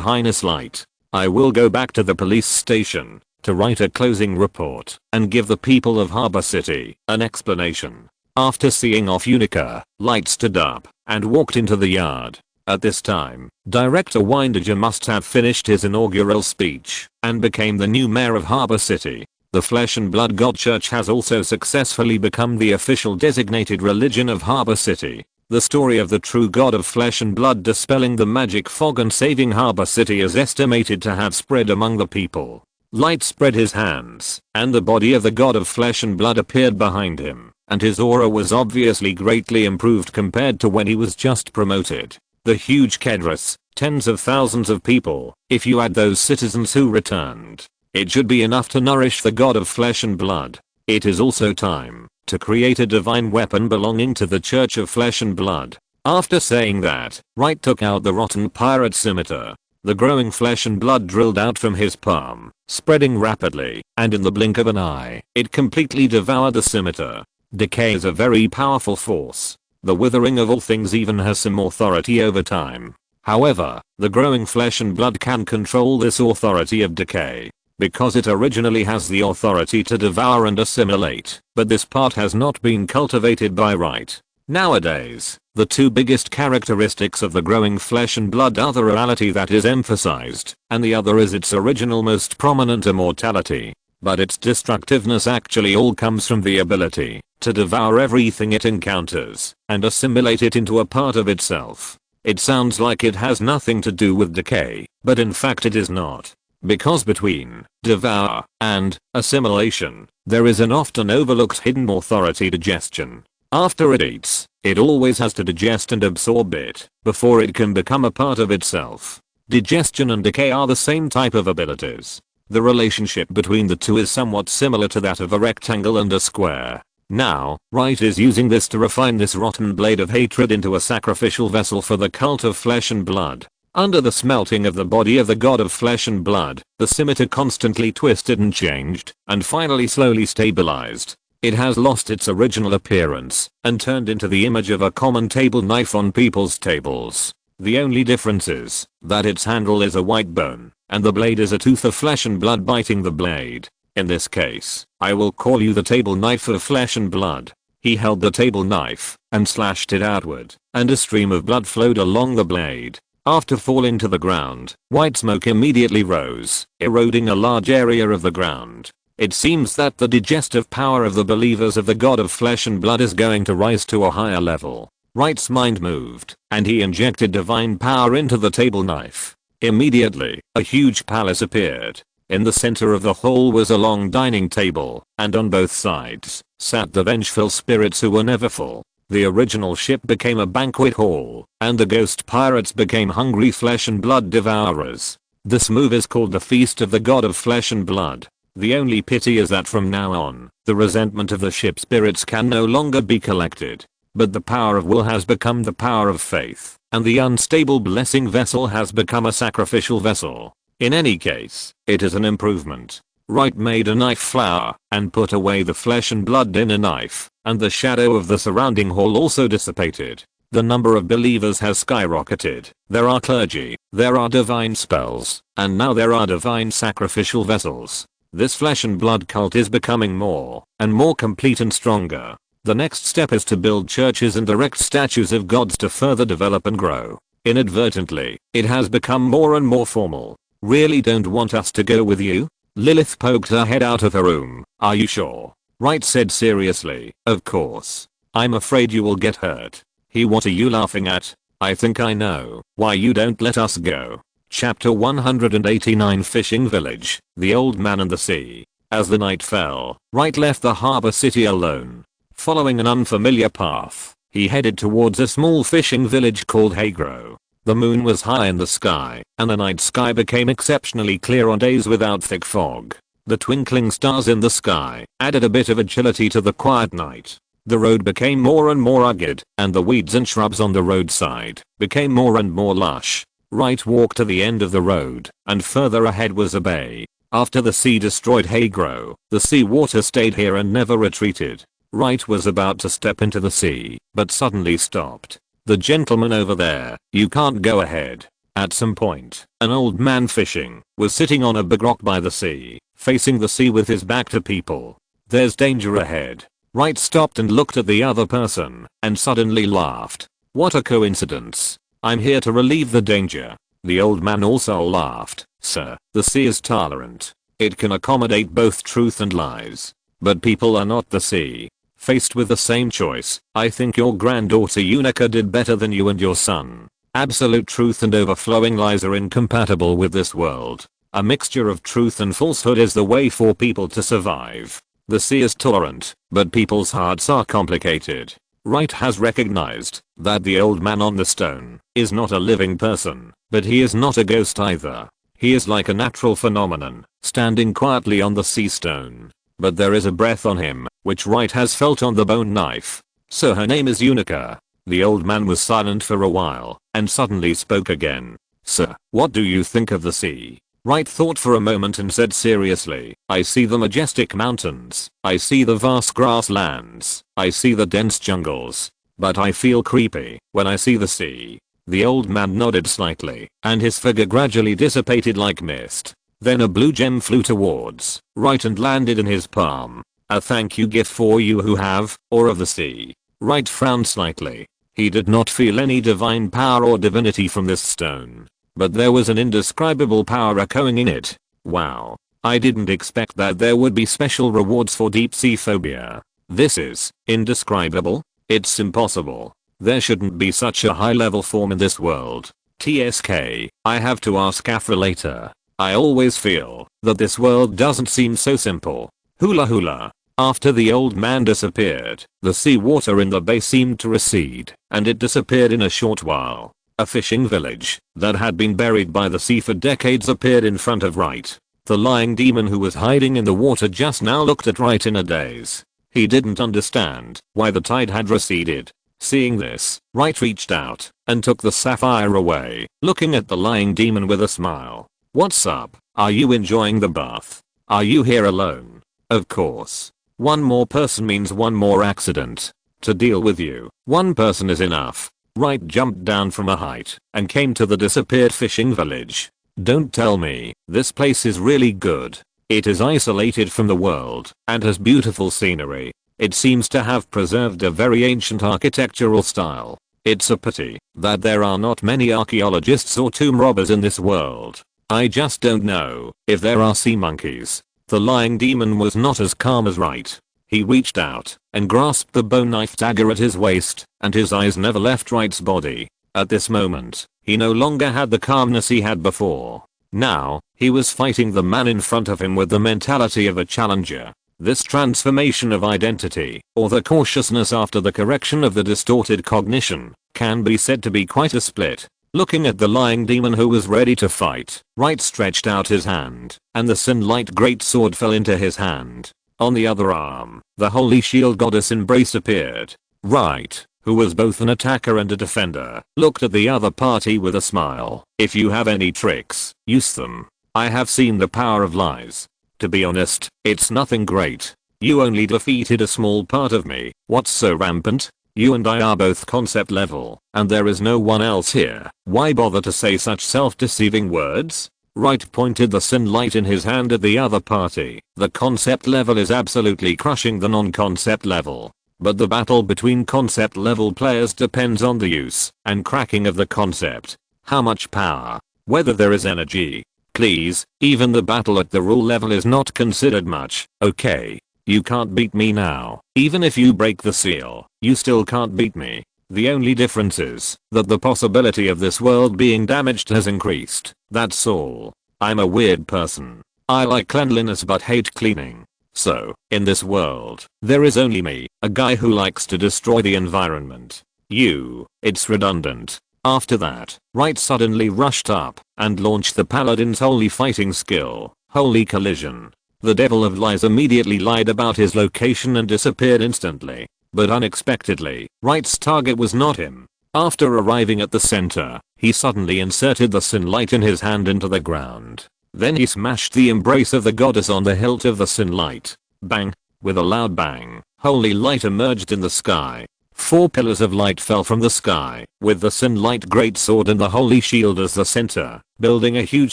Highness Light. I will go back to the police station to write a closing report and give the people of Harbor City an explanation. After seeing off Unica, Light stood up and walked into the yard. At this time, Director Windager must have finished his inaugural speech and became the new mayor of Harbor City. The Flesh and Blood God Church has also successfully become the official designated religion of Harbor City. The story of the true God of Flesh and Blood dispelling the magic fog and saving Harbor City is estimated to have spread among the people. Light spread his hands, and the body of the God of Flesh and Blood appeared behind him, and his aura was obviously greatly improved compared to when he was just promoted. The huge Kedrus, tens of thousands of people, if you add those citizens who returned, it should be enough to nourish the God of Flesh and Blood. It is also time to create a divine weapon belonging to the Church of Flesh and Blood. After saying that, Wright took out the rotten pirate scimitar. The growing flesh and blood drilled out from his palm, spreading rapidly, and in the blink of an eye, it completely devoured the scimitar. Decay is a very powerful force. The withering of all things even has some authority over time. However, the growing flesh and blood can control this authority of decay, because it originally has the authority to devour and assimilate, but this part has not been cultivated by Wright. Nowadays, the two biggest characteristics of the growing flesh and blood are the reality that is emphasized, and the other is its original most prominent immortality. But its destructiveness actually all comes from the ability to devour everything it encounters and assimilate it into a part of itself. It sounds like it has nothing to do with decay, but in fact it is not. Because between devour and assimilation, there is an often overlooked hidden authority: digestion. After it eats, it always has to digest and absorb it before it can become a part of itself. Digestion and decay are the same type of abilities. The relationship between the two is somewhat similar to that of a rectangle and a square. Now, Wright is using this to refine this rotten blade of hatred into a sacrificial vessel for the cult of flesh and blood. Under the smelting of the body of the God of flesh and blood, the scimitar constantly twisted and changed, and finally slowly stabilized. It has lost its original appearance and turned into the image of a common table knife on people's tables. The only difference is that its handle is a white bone, and the blade is a tooth of flesh and blood biting the blade. In this case, I will call you the table knife of flesh and blood. He held the table knife and slashed it outward, and a stream of blood flowed along the blade. After falling to the ground, white smoke immediately rose, eroding a large area of the ground. It seems that the digestive power of the believers of the God of flesh and blood is going to rise to a higher level. Wright's mind moved, and he injected divine power into the table knife. Immediately, a huge palace appeared. In the center of the hall was a long dining table, and on both sides sat the vengeful spirits who were never full. The original ship became a banquet hall, and the ghost pirates became hungry flesh and blood devourers. This move is called the Feast of the God of Flesh and Blood. The only pity is that from now on, the resentment of the ship spirits can no longer be collected. But the power of will has become the power of faith, and the unstable blessing vessel has become a sacrificial vessel. In any case, it is an improvement. Wright made a knife flower and put away the flesh and blood in a knife, and the shadow of the surrounding hall also dissipated. The number of believers has skyrocketed. There are clergy, there are divine spells, and now there are divine sacrificial vessels. This flesh and blood cult is becoming more and more complete and stronger. The next step is to build churches and erect statues of gods to further develop and grow. Inadvertently, it has become more and more formal. Really don't want us to go with you? Lilith poked her head out of her room. Are you sure? Wright said seriously, of course. I'm afraid you will get hurt. What are you laughing at? I think I know why you don't let us go. Chapter 189 Fishing Village, The Old Man and the Sea. As the night fell, Wright left the harbor city alone. Following an unfamiliar path, he headed towards a small fishing village called Hagro. The moon was high in the sky, and the night sky became exceptionally clear on days without thick fog. The twinkling stars in the sky added a bit of agility to the quiet night. The road became more and more rugged, and the weeds and shrubs on the roadside became more and more lush. Wright walked to the end of the road, and further ahead was a bay. After the sea destroyed Hagro, the sea water stayed here and never retreated. Wright was about to step into the sea, but suddenly stopped. "The gentleman over there, you can't go ahead." At some point, an old man fishing was sitting on a big rock by the sea, facing the sea with his back to people. "There's danger ahead." Wright stopped and looked at the other person, and suddenly laughed. "What a coincidence. I'm here to relieve the danger." The old man also laughed. "Sir, the sea is tolerant. It can accommodate both truth and lies. But people are not the sea." Faced with the same choice, I think your granddaughter Unica did better than you and your son. Absolute truth and overflowing lies are incompatible with this world. A mixture of truth and falsehood is the way for people to survive. The sea is tolerant, but people's hearts are complicated. Wright has recognized that the old man on the stone is not a living person, but he is not a ghost either. He is like a natural phenomenon, standing quietly on the sea stone. But there is a breath on him, which Wright has felt on the bone knife. "So her name is Unica." The old man was silent for a while, and suddenly spoke again. "Sir, what do you think of the sea?" Wright thought for a moment and said seriously, "I see the majestic mountains. I see the vast grasslands. I see the dense jungles. But I feel creepy when I see the sea." The old man nodded slightly, and his figure gradually dissipated like mist. Then a blue gem flew towards Wright and landed in his palm. "A thank you gift for you who have, or of the sea." Wright frowned slightly. He did not feel any divine power or divinity from this stone. But there was an indescribable power echoing in it. Wow. I didn't expect that there would be special rewards for deep sea phobia. This is indescribable. It's impossible. There shouldn't be such a high level form in this world. TSK, I have to ask Afra later. I always feel that this world doesn't seem so simple. Hula hula. After the old man disappeared, the sea water in the bay seemed to recede, and it disappeared in a short while. A fishing village that had been buried by the sea for decades appeared in front of Wright. The lying demon who was hiding in the water just now looked at Wright in a daze. He didn't understand why the tide had receded. Seeing this, Wright reached out and took the sapphire away, looking at the lying demon with a smile. "What's up? Are you enjoying the bath? Are you here alone?" "Of course. One more person means one more accident. To deal with you, one person is enough." Wright jumped down from a height and came to the disappeared fishing village. "Don't tell me, this place is really good." It is isolated from the world and has beautiful scenery. It seems to have preserved a very ancient architectural style. It's a pity that there are not many archaeologists or tomb robbers in this world. I just don't know if there are sea monkeys. The lying demon was not as calm as Wright. He reached out and grasped the bone knife dagger at his waist, and his eyes never left Wright's body. At this moment, he no longer had the calmness he had before. Now, he was fighting the man in front of him with the mentality of a challenger. This transformation of identity, or the cautiousness after the correction of the distorted cognition, can be said to be quite a split. Looking at the lying demon who was ready to fight, Wright stretched out his hand, and the Synlight greatsword fell into his hand. On the other arm, the Holy Shield Goddess embrace appeared. Wright, who was both an attacker and a defender, looked at the other party with a smile. "If you have any tricks, use them. I have seen the power of lies. To be honest, it's nothing great. You only defeated a small part of me. What's so rampant? You and I are both concept level, and there is no one else here. Why bother to say such self-deceiving words?" Wright pointed the Synlight in his hand at the other party. "The concept level is absolutely crushing the non-concept level. But the battle between concept level players depends on the use and cracking of the concept. How much power, whether there is energy. Please, even the battle at the rule level is not considered much, okay? You can't beat me now. Even if you break the seal, you still can't beat me. The only difference is that the possibility of this world being damaged has increased. That's all. I'm a weird person. I like cleanliness but hate cleaning. So, in this world, there is only me, a guy who likes to destroy the environment. It's redundant. After that, Wright suddenly rushed up and launched the paladin's holy fighting skill, Holy Collision. The Devil of Lies immediately lied about his location and disappeared instantly. But unexpectedly, Wright's target was not him. After arriving at the center, he suddenly inserted the Synlight in his hand into the ground. Then he smashed the embrace of the goddess on the hilt of the Synlight. Bang! With a loud bang, holy light emerged in the sky. 4 pillars of light fell from the sky, with the Synlight greatsword and the holy shield as the center, building a huge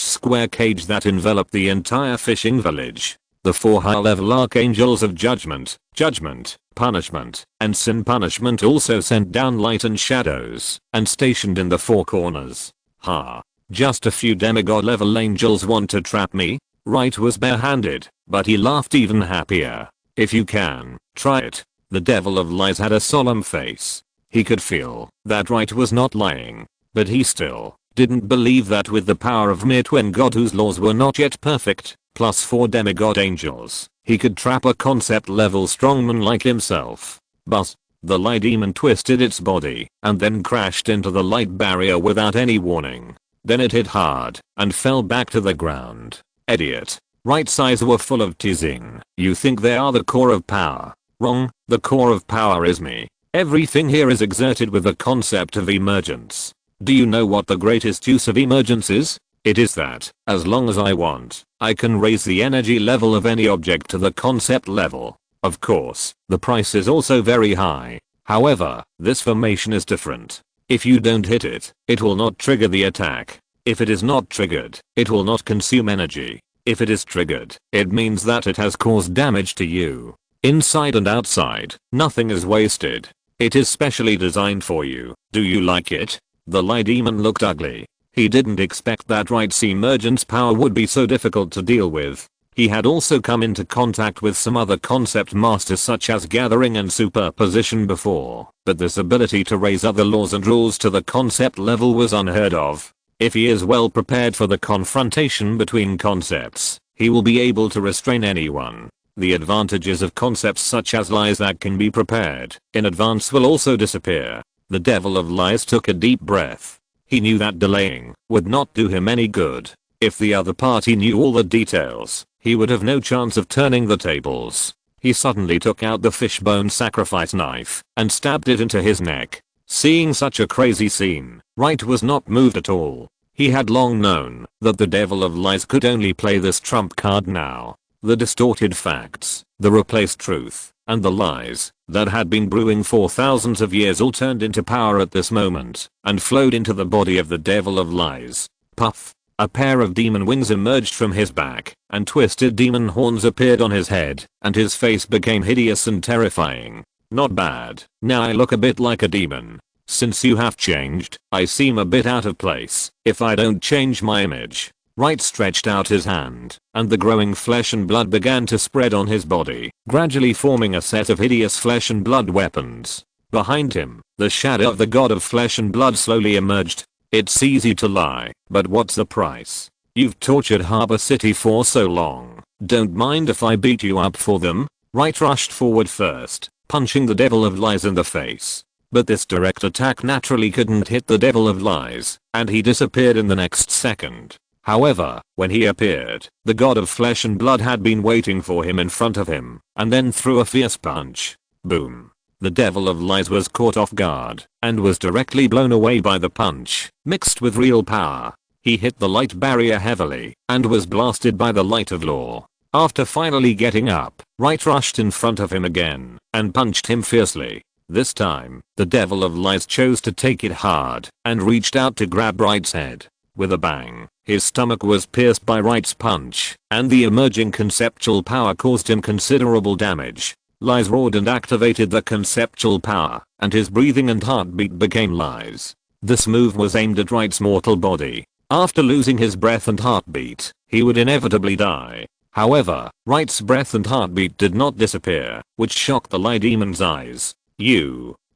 square cage that enveloped the entire fishing village. The 4 high-level archangels of judgment, punishment, and sin punishment also sent down light and shadows, and stationed in the 4 corners. Just a few demigod-level angels want to trap me? Wright was barehanded, but he laughed even happier. If you can, try it. The Devil of Lies had a solemn face. He could feel that Wright was not lying, but he still didn't believe that with the power of mere twin god whose laws were not yet perfect, plus 4 demigod angels, he could trap a concept level strongman like himself. But the light demon twisted its body and then crashed into the light barrier without any warning. Then it hit hard and fell back to the ground. Idiot. Wright's eyes were full of teasing. You think they are the core of power? Wrong, the core of power is me. Everything here is exerted with the concept of emergence. Do you know what the greatest use of emergence is? It is that, as long as I want, I can raise the energy level of any object to the concept level. Of course, the price is also very high. However, this formation is different. If you don't hit it, it will not trigger the attack. If it is not triggered, it will not consume energy. If it is triggered, it means that it has caused damage to you. Inside and outside, nothing is wasted. It is specially designed for you. Do you like it? The light demon looked ugly. He didn't expect that Wright's emergence power would be so difficult to deal with. He had also come into contact with some other concept masters such as gathering and superposition before, but this ability to raise other laws and rules to the concept level was unheard of. If he is well prepared for the confrontation between concepts, he will be able to restrain anyone. The advantages of concepts such as lies that can be prepared in advance will also disappear. The Devil of Lies took a deep breath. He knew that delaying would not do him any good. If the other party knew all the details, he would have no chance of turning the tables. He suddenly took out the fishbone sacrifice knife and stabbed it into his neck. Seeing such a crazy scene, Wright was not moved at all. He had long known that the Devil of Lies could only play this trump card now. The distorted facts, the replaced truth, and the lies that had been brewing for thousands of years all turned into power at this moment and flowed into the body of the Devil of Lies. Puff! A pair of demon wings emerged from his back, and twisted demon horns appeared on his head, and his face became hideous and terrifying. Not bad. Now I look a bit like a demon. Since you have changed, I seem a bit out of place if I don't change my image. Wright stretched out his hand, and the growing flesh and blood began to spread on his body, gradually forming a set of hideous flesh and blood weapons. Behind him, the shadow of the god of flesh and blood slowly emerged. It's easy to lie, but what's the price? You've tortured Harbor City for so long. Don't mind if I beat you up for them? Wright rushed forward first, punching the Devil of Lies in the face. But this direct attack naturally couldn't hit the Devil of Lies, and he disappeared in the next second. However, when he appeared, the god of flesh and blood had been waiting for him in front of him, and then threw a fierce punch. Boom. The Devil of Lies was caught off guard, and was directly blown away by the punch, mixed with real power. He hit the light barrier heavily, and was blasted by the light of law. After finally getting up, Wright rushed in front of him again, and punched him fiercely. This time, the Devil of Lies chose to take it hard, and reached out to grab Wright's head. With a bang, his stomach was pierced by Wright's punch, and the emerging conceptual power caused him considerable damage. Lies roared and activated the conceptual power, and his breathing and heartbeat became lies. This move was aimed at Wright's mortal body. After losing his breath and heartbeat, he would inevitably die. However, Wright's breath and heartbeat did not disappear, which shocked the Lie Demon's eyes.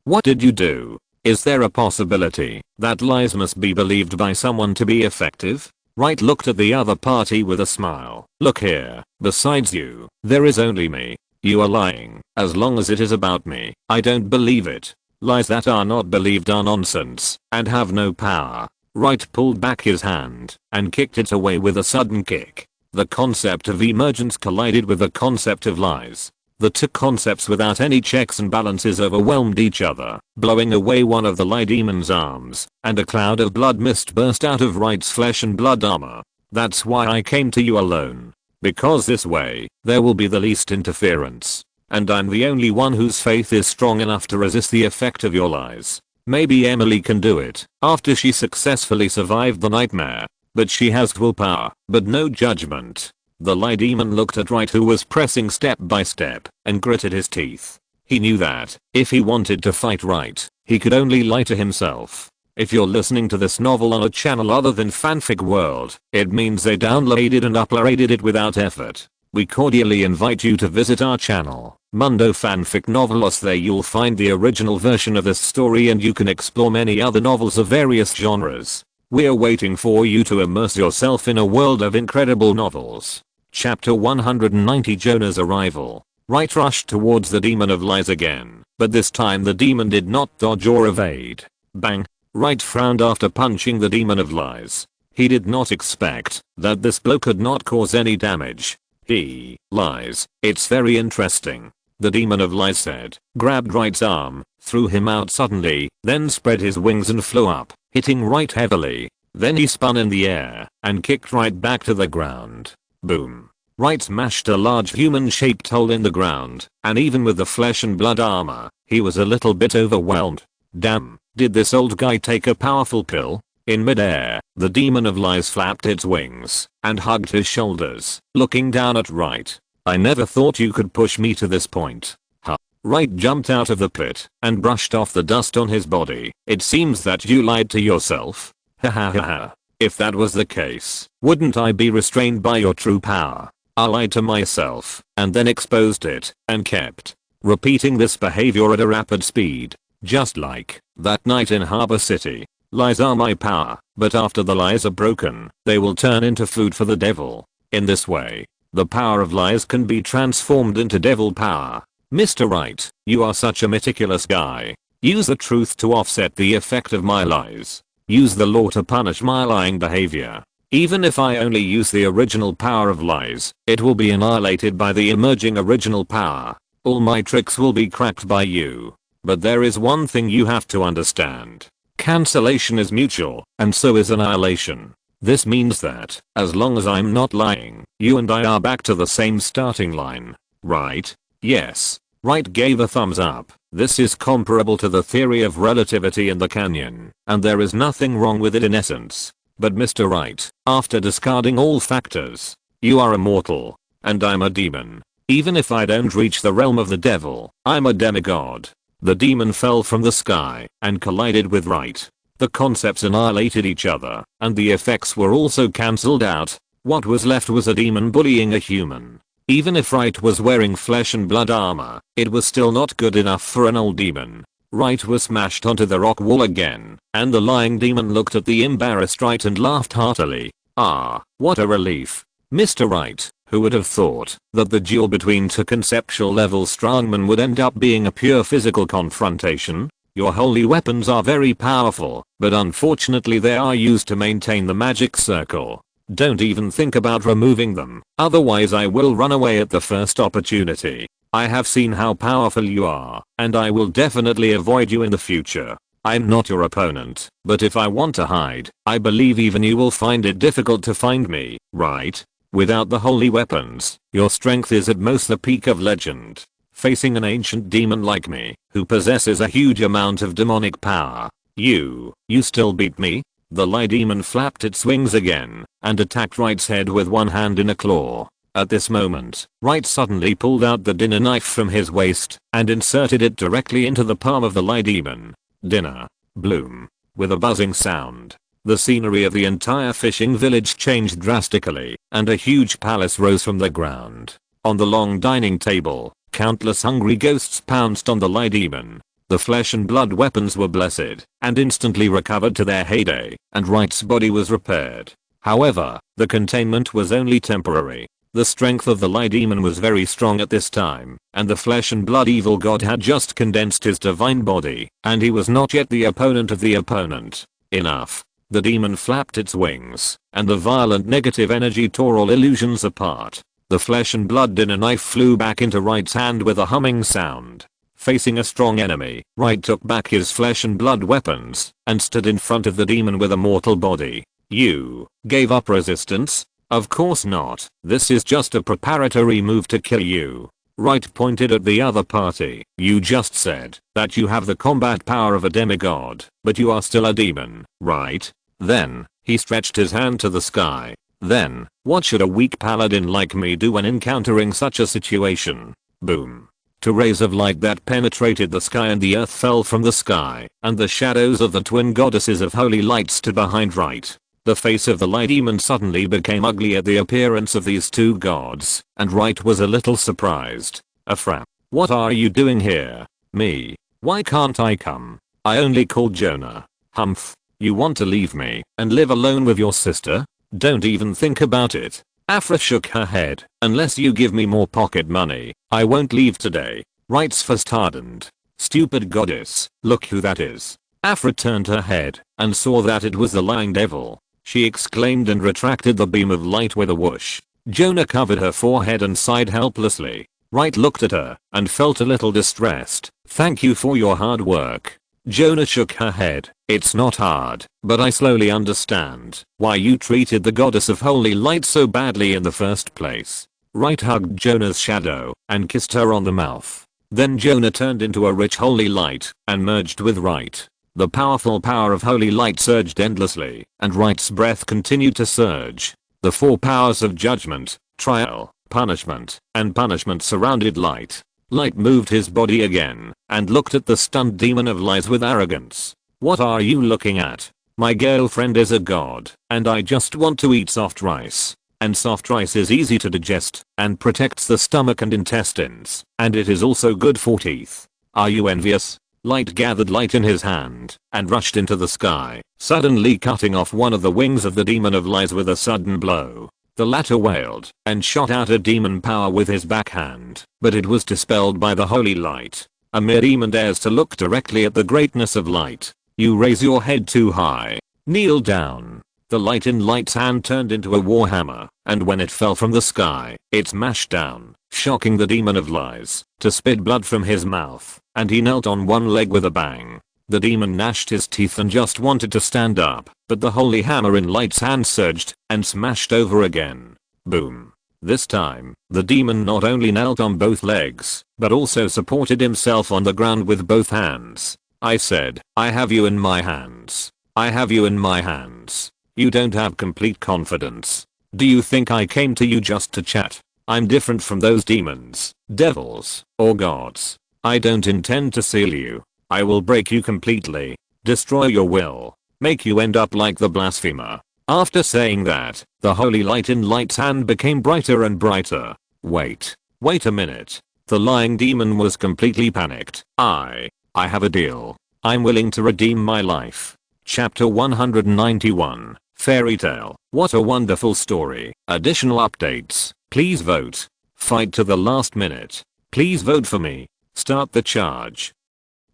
What did you do? Is there a possibility that lies must be believed by someone to be effective? Wright looked at the other party with a smile. Look here, besides you, there is only me. You are lying. As long as it is about me, I don't believe it. Lies that are not believed are nonsense and have no power. Wright pulled back his hand and kicked it away with a sudden kick. The concept of emergence collided with the concept of lies. The two concepts without any checks and balances overwhelmed each other, blowing away one of the lie demon's arms, and a cloud of blood mist burst out of Wright's flesh and blood armor. That's why I came to you alone. Because this way, there will be the least interference. And I'm the only one whose faith is strong enough to resist the effect of your lies. Maybe Emily can do it after she successfully survived the nightmare. But she has willpower, but no judgment. The lie demon looked at Wright, who was pressing step by step, and gritted his teeth. He knew that, if he wanted to fight Wright, he could only lie to himself. If you're listening to this novel on a channel other than Fanfic World, it means they downloaded and uploaded it without effort. We cordially invite you to visit our channel, Mundo Fanfic Novelos. There you'll find the original version of this story, and you can explore many other novels of various genres. We're waiting for you to immerse yourself in a world of incredible novels. Chapter 190, Jonah's Arrival. Wright rushed towards the demon of lies again, but this time the demon did not dodge or evade. Bang! Wright frowned after punching the demon of lies. He did not expect that this blow could not cause any damage. He lies. It's very interesting, the demon of lies said, grabbed Wright's arm, threw him out suddenly, then spread his wings and flew up, hitting Wright heavily. Then he spun in the air and kicked Wright back to the ground. Boom. Wright smashed a large human-shaped hole in the ground, and even with the flesh and blood armor, he was a little bit overwhelmed. Damn, did this old guy take a powerful pill? In midair, the demon of lies flapped its wings and hugged his shoulders, looking down at Wright. I never thought you could push me to this point. Huh. Wright jumped out of the pit and brushed off the dust on his body. It seems that you lied to yourself. Ha ha ha ha. If that was the case, wouldn't I be restrained by your true power? I lied to myself and then exposed it and kept repeating this behavior at a rapid speed. Just like that night in Harbor City. Lies are my power, but after the lies are broken, they will turn into food for the devil. In this way, the power of lies can be transformed into devil power. Mr. Wright, you are such a meticulous guy. Use the truth to offset the effect of my lies. Use the law to punish my lying behavior. Even if I only use the original power of lies, it will be annihilated by the emerging original power. All my tricks will be cracked by you. But there is one thing you have to understand. Cancellation is mutual, and so is annihilation. This means that, as long as I'm not lying, you and I are back to the same starting line. Right? Yes. Wright gave a thumbs up. This is comparable to the theory of relativity in the canyon, and there is nothing wrong with it in essence. But Mr. Wright, after discarding all factors, you are immortal, and I'm a demon. Even if I don't reach the realm of the devil, I'm a demigod. The demon fell from the sky and collided with Wright. The concepts annihilated each other, and the effects were also cancelled out. What was left was a demon bullying a human. Even if Wright was wearing flesh and blood armor, it was still not good enough for an old demon. Wright was smashed onto the rock wall again, and the lying demon looked at the embarrassed Wright and laughed heartily. Ah, what a relief. Mr. Wright, who would have thought that the duel between two conceptual level strongmen would end up being a pure physical confrontation? Your holy weapons are very powerful, but unfortunately they are used to maintain the magic circle. Don't even think about removing them, otherwise I will run away at the first opportunity. I have seen how powerful you are, and I will definitely avoid you in the future. I'm not your opponent, but if I want to hide, I believe even you will find it difficult to find me, right? Without the holy weapons, your strength is at most the peak of legend. Facing an ancient demon like me, who possesses a huge amount of demonic power, you still beat me? The lie demon flapped its wings again, and attacked Wright's head with one hand in a claw. At this moment, Wright suddenly pulled out the dinner knife from his waist, and inserted it directly into the palm of the lie demon. Dinner. Bloom. With a buzzing sound. The scenery of the entire fishing village changed drastically, and a huge palace rose from the ground. On the long dining table, countless hungry ghosts pounced on the lie demon. The flesh and blood weapons were blessed, and instantly recovered to their heyday, and Wright's body was repaired. However, the containment was only temporary. The strength of the Lie Demon was very strong at this time, and the flesh and blood evil god had just condensed his divine body, and he was not yet the opponent of the opponent. Enough. The demon flapped its wings, and the violent negative energy tore all illusions apart. The flesh and blood dinner knife flew back into Wright's hand with a humming sound. Facing a strong enemy, Wright took back his flesh and blood weapons, and stood in front of the demon with a mortal body. You gave up resistance? Of course not. This is just a preparatory move to kill you. Wright pointed at the other party. You just said that you have the combat power of a demigod, but you are still a demon, right? Then, he stretched his hand to the sky. Then, what should a weak paladin like me do when encountering such a situation? Boom. Two rays of light that penetrated the sky and the earth fell from the sky, and the shadows of the twin goddesses of holy light stood behind Wright. The face of the Lie Demon suddenly became ugly at the appearance of these two gods, and Wright was a little surprised. Afra, what are you doing here? Me? Why can't I come? I only called Jonah. Humph. You want to leave me and live alone with your sister? Don't even think about it. Afra shook her head. Unless you give me more pocket money, I won't leave today. Wright's fist hardened. Stupid goddess, look who that is. Afra turned her head and saw that it was the lying devil. She exclaimed and retracted the beam of light with a whoosh. Jonah covered her forehead and sighed helplessly. Wright looked at her and felt a little distressed. Thank you for your hard work. Jonah shook her head. It's not hard, but I slowly understand why you treated the goddess of holy light so badly in the first place. Wright hugged Jonah's shadow and kissed her on the mouth. Then Jonah turned into a rich holy light and merged with Wright. The powerful power of holy light surged endlessly, and Wright's breath continued to surge. The four powers of judgment, trial, punishment, and punishment surrounded Light. Light moved his body again, and looked at the stunned demon of lies with arrogance. What are you looking at? My girlfriend is a god, and I just want to eat soft rice. And soft rice is easy to digest, and protects the stomach and intestines, and it is also good for teeth. Are you envious? Light gathered light in his hand and rushed into the sky, suddenly cutting off one of the wings of the demon of lies with a sudden blow. The latter wailed and shot out a demon power with his backhand, but it was dispelled by the holy light. A mere demon dares to look directly at the greatness of light. You raise your head too high. Kneel down. The light in Light's hand turned into a warhammer, and when it fell from the sky, it smashed down, shocking the demon of lies to spit blood from his mouth, and he knelt on one leg with a bang. The demon gnashed his teeth and just wanted to stand up, but the holy hammer in Light's hand surged and smashed over again. Boom. This time, the demon not only knelt on both legs, but also supported himself on the ground with both hands. I said, I have you in my hands. I have you in my hands. You don't have complete confidence. Do you think I came to you just to chat? I'm different from those demons, devils, or gods. I don't intend to seal you. I will break you completely, destroy your will, make you end up like the Blasphemer. After saying that, the holy light in Light's hand became brighter and brighter. Wait a minute. The lying demon was completely panicked. I have a deal. I'm willing to redeem my life. Chapter 191, Fairy Tale. What a wonderful story. Additional updates. Please vote. Fight to the last minute. Please vote for me. Start the charge.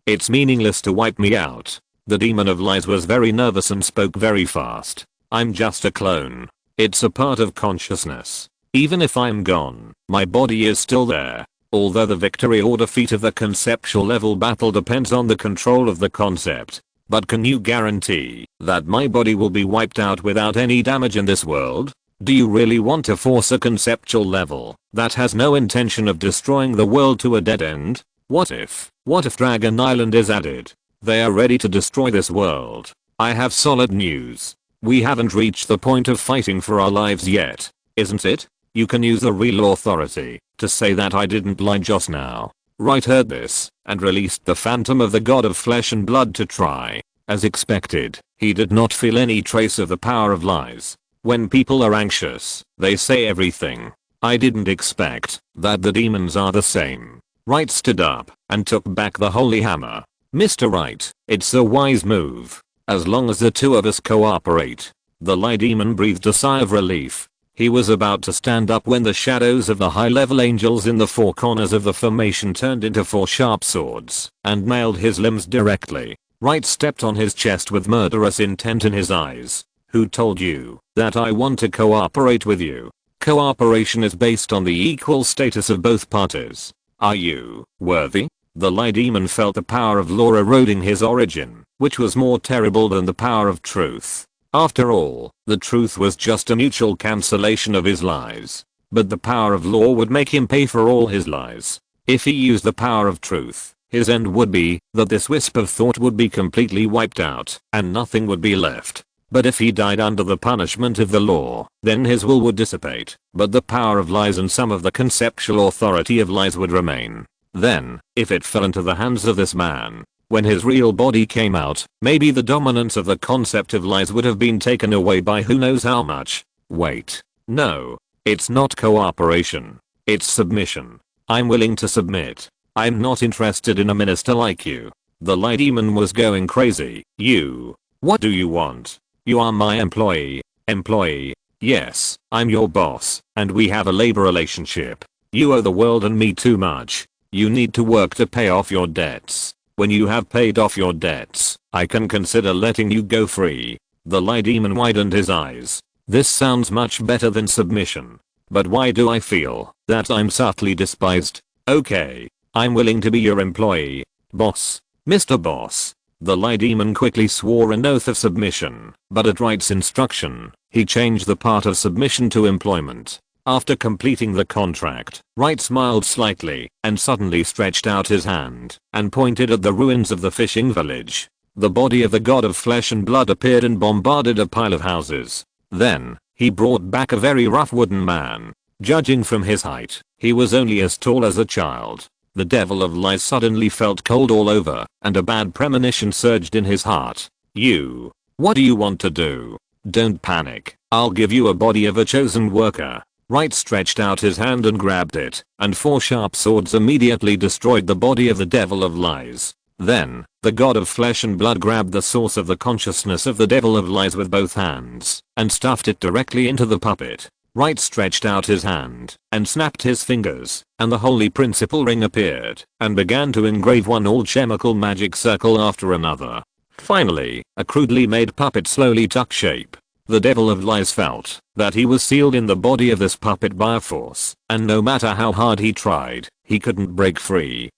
It's meaningless to wipe me out. The demon of lies was very nervous and spoke very fast. I'm just a clone. It's a part of consciousness. Even if I'm gone, my body is still there. Although the victory or defeat of the conceptual level battle depends on the control of the concept. But can you guarantee that my body will be wiped out without any damage in this world? Do you really want to force a conceptual level that has no intention of destroying the world to a dead end? What if Dragon Island is added? They are ready to destroy this world. I have solid news. We haven't reached the point of fighting for our lives yet, isn't it? You can use the real authority to say that I didn't lie just now. Wright heard this and released the phantom of the god of flesh and blood to try. As expected, he did not feel any trace of the power of lies. When people are anxious, they say everything. I didn't expect that the demons are the same. Wright stood up and took back the holy hammer. Mr. Wright, it's a wise move. As long as the two of us cooperate. The lie demon breathed a sigh of relief. He was about to stand up when the shadows of the high-level angels in the four corners of the formation turned into four sharp swords and nailed his limbs directly. Wright stepped on his chest with murderous intent in his eyes. Who told you that I want to cooperate with you? Cooperation is based on the equal status of both parties. Are you worthy? The lie demon felt the power of law eroding his origin, which was more terrible than the power of truth. After all, the truth was just a mutual cancellation of his lies. But the power of law would make him pay for all his lies. If he used the power of truth, his end would be that this wisp of thought would be completely wiped out and nothing would be left. But if he died under the punishment of the law, then his will would dissipate, but the power of lies and some of the conceptual authority of lies would remain. Then, if it fell into the hands of this man, when his real body came out, maybe the dominance of the concept of lies would have been taken away by who knows how much. Wait. No. It's not cooperation. It's submission. I'm willing to submit. I'm not interested in a minister like you. The lie demon was going crazy. You. What do you want? You are my employee. Employee. Yes, I'm your boss, and we have a labor relationship. You owe the world and me too much. You need to work to pay off your debts. When you have paid off your debts, I can consider letting you go free. The lie demon widened his eyes. This sounds much better than submission. But why do I feel that I'm subtly despised? Okay, I'm willing to be your employee. Boss. Mr. Boss. The lie demon quickly swore an oath of submission, but at Wright's instruction, he changed the part of submission to employment. After completing the contract, Wright smiled slightly and suddenly stretched out his hand and pointed at the ruins of the fishing village. The body of the god of flesh and blood appeared and bombarded a pile of houses. Then, he brought back a very rough wooden man. Judging from his height, he was only as tall as a child. The devil of lies suddenly felt cold all over, and a bad premonition surged in his heart. You. What do you want to do? Don't panic. I'll give you a body of a chosen worker. Wright stretched out his hand and grabbed it, and four sharp swords immediately destroyed the body of the devil of lies. Then, the god of flesh and blood grabbed the source of the consciousness of the devil of lies with both hands, and stuffed it directly into the puppet. Wright stretched out his hand, and snapped his fingers, and the holy principle ring appeared, and began to engrave one alchemical magic circle after another. Finally, a crudely made puppet slowly took shape. The devil of lies felt that he was sealed in the body of this puppet by a force, and no matter how hard he tried, he couldn't break free.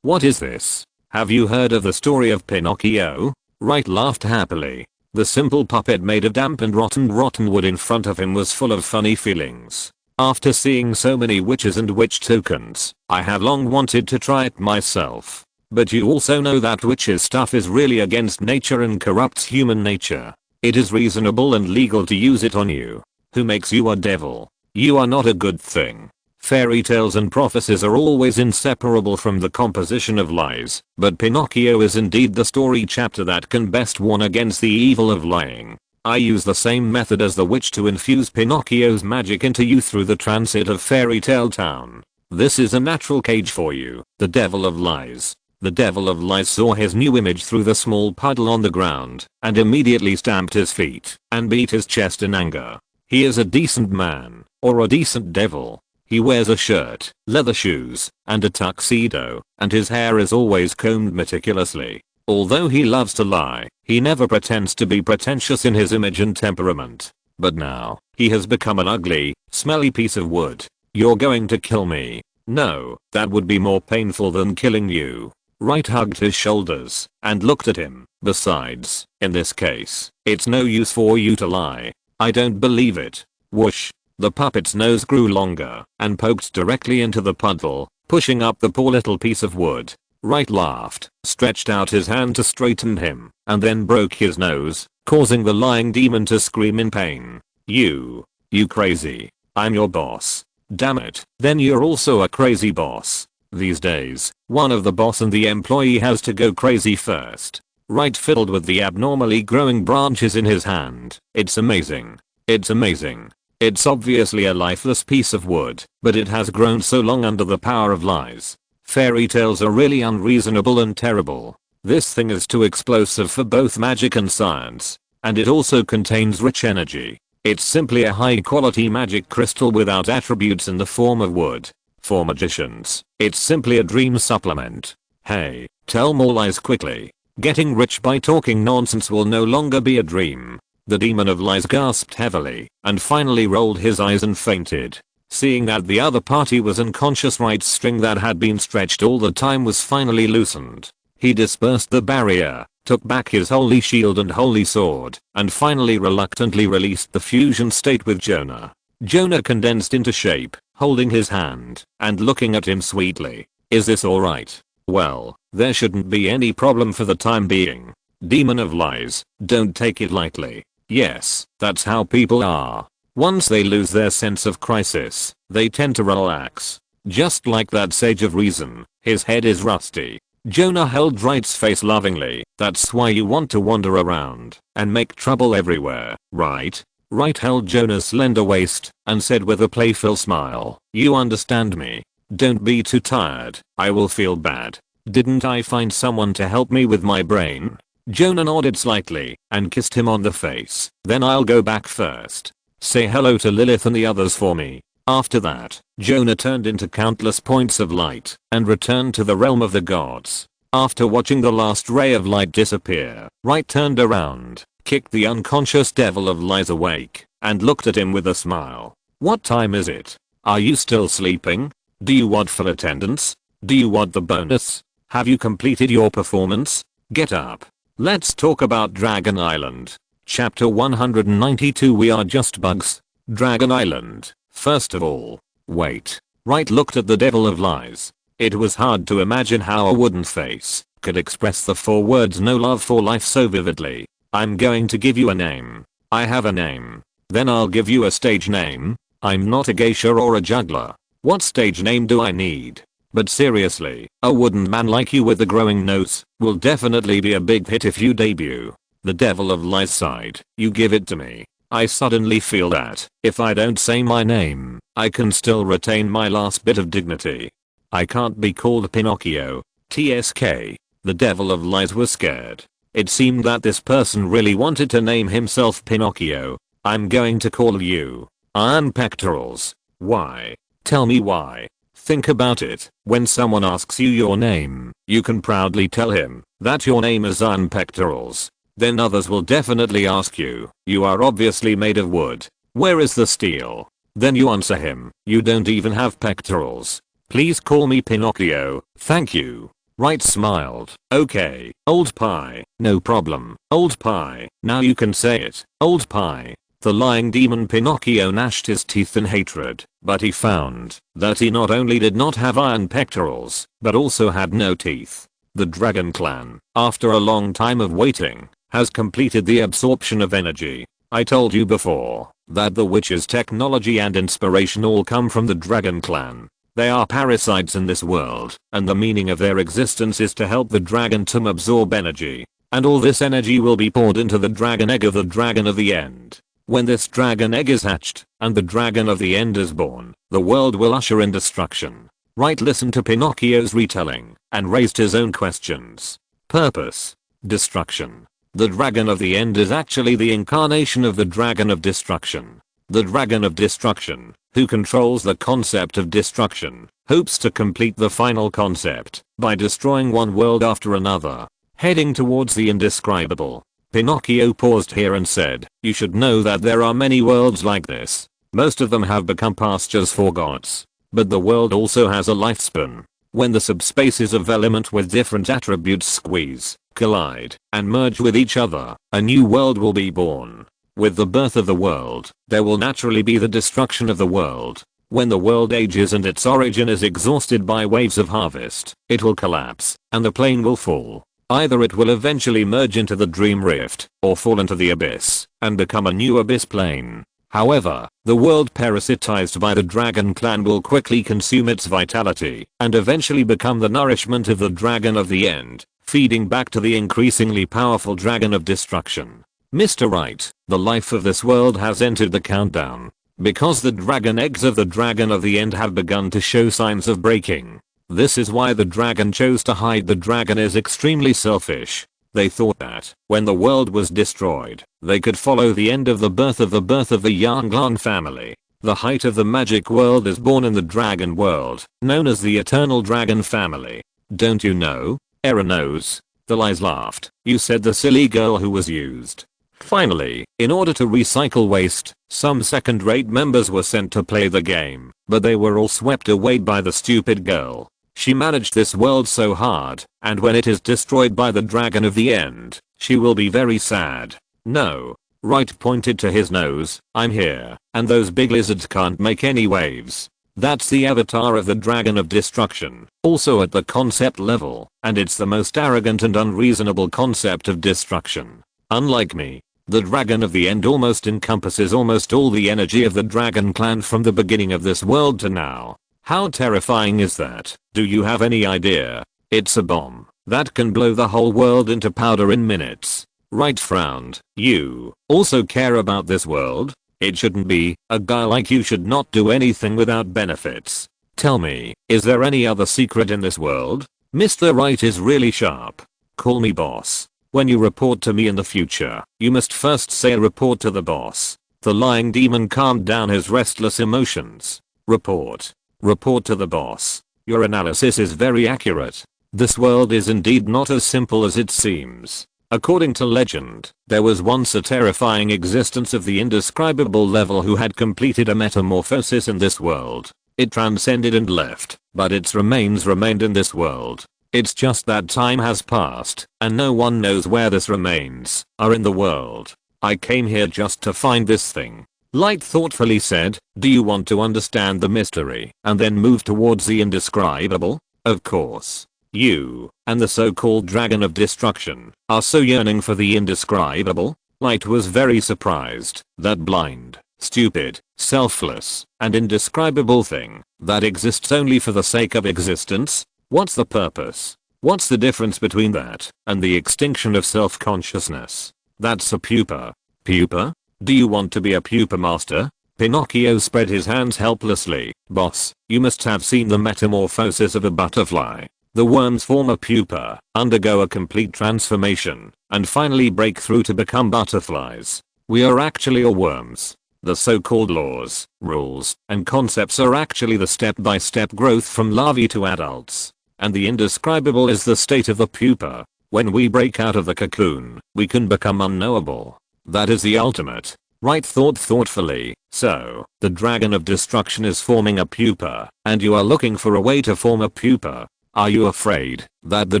What is this? Have you heard of the story of Pinocchio? Wright laughed happily. The simple puppet made of damp and rotten wood in front of him was full of funny feelings. After seeing so many witches and witch tokens, I have long wanted to try it myself. But you also know that witches stuff is really against nature and corrupts human nature. It is reasonable and legal to use it on you. Who makes you a devil? You are not a good thing. Fairy tales and prophecies are always inseparable from the composition of lies, but Pinocchio is indeed the story chapter that can best warn against the evil of lying. I use the same method as the witch to infuse Pinocchio's magic into you through the transit of Fairy Tale Town. This is a natural cage for you, the devil of lies. The devil of lies saw his new image through the small puddle on the ground, and immediately stamped his feet, and beat his chest in anger. He is a decent man, or a decent devil. He wears a shirt, leather shoes, and a tuxedo, and his hair is always combed meticulously. Although he loves to lie, he never pretends to be pretentious in his image and temperament. But now, he has become an ugly, smelly piece of wood. You're going to kill me. No, that would be more painful than killing you. Wright hugged his shoulders and looked at him. Besides, in this case, it's no use for you to lie. I don't believe it. Whoosh. The puppet's nose grew longer and poked directly into the puddle, pushing up the poor little piece of wood. Wright laughed, stretched out his hand to straighten him, and then broke his nose, causing the lying demon to scream in pain. You crazy. I'm your boss. Damn it. Then you're also a crazy boss. These days, one of the boss and the employee has to go crazy first. Wright fiddled with the abnormally growing branches in his hand. It's amazing. It's amazing. It's obviously a lifeless piece of wood, but it has grown so long under the power of lies. Fairy tales are really unreasonable and terrible. This thing is too explosive for both magic and science. and it also contains rich energy. It's simply a high quality magic crystal without attributes in the form of wood. For magicians, it's simply a dream supplement. Hey, tell more lies quickly. Getting rich by talking nonsense will no longer be a dream. The demon of lies gasped heavily and finally rolled his eyes and fainted. Seeing that the other party was unconscious, Wright's string that had been stretched all the time was finally loosened. He dispersed the barrier, took back his holy shield and holy sword, and finally reluctantly released the fusion state with Jonah. Jonah condensed into shape, holding his hand and looking at him sweetly. Is this alright? Well, there shouldn't be any problem for the time being. Demon of lies, don't take it lightly. Yes, that's how people are. Once they lose their sense of crisis, they tend to relax. Just like that sage of reason, his head is rusty. Jonah held Wright's face lovingly. That's why you want to wander around and make trouble everywhere, right? Wright held Jonah's slender waist and said with a playful smile, you understand me. Don't be too tired, I will feel bad. Didn't I find someone to help me with my brain? Jonah nodded slightly and kissed him on the face. Then I'll go back first. Say hello to Lilith and the others for me. After that, Jonah turned into countless points of light and returned to the realm of the gods. After watching the last ray of light disappear, Wright turned around, kicked the unconscious devil of lies awake, and looked at him with a smile. What time is it? Are you still sleeping? Do you want full attendance? Do you want the bonus? Have you completed your performance? Get up. Let's talk about Dragon Island. Chapter 192. We are just bugs. Dragon Island. First of all, wait. Wright looked at the devil of lies. It was hard to imagine how a wooden face could express the 4 words no love for life so vividly. I'm going to give you a name. I have a name. Then I'll give you a stage name. I'm not a geisha or a juggler. What stage name do I need? But seriously, a wooden man like you with a growing nose will definitely be a big hit if you debut. The devil of lies sighed. You give it to me. I suddenly feel that if I don't say my name, I can still retain my last bit of dignity. I can't be called Pinocchio. TSK. The devil of lies was scared. It seemed that this person really wanted to name himself Pinocchio. I'm going to call you Iron Pectorals. Why? Tell me why. Think about it. When someone asks you your name, you can proudly tell him that your name is Iron Pectorals. Then others will definitely ask you, you are obviously made of wood. Where is the steel? Then you answer him, you don't even have pectorals. Please call me Pinocchio, thank you. Wright smiled. Okay, old pie, no problem. Old pie, now you can say it, old pie. The lying demon Pinocchio gnashed his teeth in hatred, but he found that he not only did not have iron pectorals, but also had no teeth. The Dragon Clan, after a long time of waiting, has completed the absorption of energy. I told you before that the witch's technology and inspiration all come from the Dragon Clan. They are parasites in this world, and the meaning of their existence is to help the dragon to absorb energy. And all this energy will be poured into the dragon egg of the dragon of the end. When this dragon egg is hatched, and the dragon of the end is born, the world will usher in destruction. Wright listened to Pinocchio's retelling, and raised his own questions. Purpose. Destruction. The dragon of the end is actually the incarnation of the dragon of destruction. The dragon of destruction, who controls the concept of destruction, hopes to complete the final concept by destroying one world after another, heading towards the indescribable. Pinocchio paused here and said, you should know that there are many worlds like this. Most of them have become pastures for gods. But the world also has a lifespan. When the subspaces of element with different attributes squeeze, collide, and merge with each other, a new world will be born. With the birth of the world, there will naturally be the destruction of the world. When the world ages and its origin is exhausted by waves of harvest, it will collapse, and the plane will fall. Either it will eventually merge into the dream rift, or fall into the abyss, and become a new abyss plane. However, the world parasitized by the Dragon Clan will quickly consume its vitality, and eventually become the nourishment of the dragon of the end, feeding back to the increasingly powerful dragon of destruction. Mr. Wright, the life of this world has entered the countdown. Because the dragon eggs of the dragon of the end have begun to show signs of breaking. This is why the dragon chose to hide. The dragon is extremely selfish. They thought that, when the world was destroyed, they could follow the end of the birth of the Unclean family. The height of the magic world is born in the dragon world, known as the Eternal Dragon family. Don't you know? Era knows. The lies laughed. You said the silly girl who was used. Finally, in order to recycle waste, some second-rate members were sent to play the game, but they were all swept away by the stupid girl. She managed this world so hard, and when it is destroyed by the dragon of the end, she will be very sad. No. Wright pointed to his nose. I'm here, and those big lizards can't make any waves. That's the avatar of the dragon of destruction, also at the concept level, and it's the most arrogant and unreasonable concept of destruction. Unlike me, the dragon of the end almost encompasses almost all the energy of the dragon clan from the beginning of this world to now. How terrifying is that? Do you have any idea? It's a bomb that can blow the whole world into powder in minutes. Wright frowned. You also care about this world? It shouldn't be. A guy like you should not do anything without benefits. Tell me, is there any other secret in this world? Mr. Wright is really sharp. Call me boss. When you report to me in the future, you must first say report to the boss. The lying demon calmed down his restless emotions. Report. Report to the boss. Your analysis is very accurate. This world is indeed not as simple as it seems. According to legend, there was once a terrifying existence of the indescribable level who had completed a metamorphosis in this world. It transcended and left, but its remains remained in this world. It's just that time has passed, and no one knows where this remains are in the world. I came here just to find this thing. Light thoughtfully said, do you want to understand the mystery and then move towards the indescribable? Of course. You, and the so-called dragon of destruction, are so yearning for the indescribable? Light was very surprised. That blind, stupid, selfless, and indescribable thing that exists only for the sake of existence? What's the purpose? What's the difference between that and the extinction of self-consciousness? That's a pupa. Pupa? Do you want to be a pupa master? Pinocchio spread his hands helplessly. Boss, you must have seen the metamorphosis of a butterfly. The worms form a pupa, undergo a complete transformation, and finally break through to become butterflies. We are actually all worms. The so-called laws, rules, and concepts are actually the step-by-step growth from larvae to adults. And the indescribable is the state of the pupa. When we break out of the cocoon, we can become unknowable. That is the ultimate. Wright thought thoughtfully. So, the dragon of destruction is forming a pupa, and you are looking for a way to form a pupa. Are you afraid that the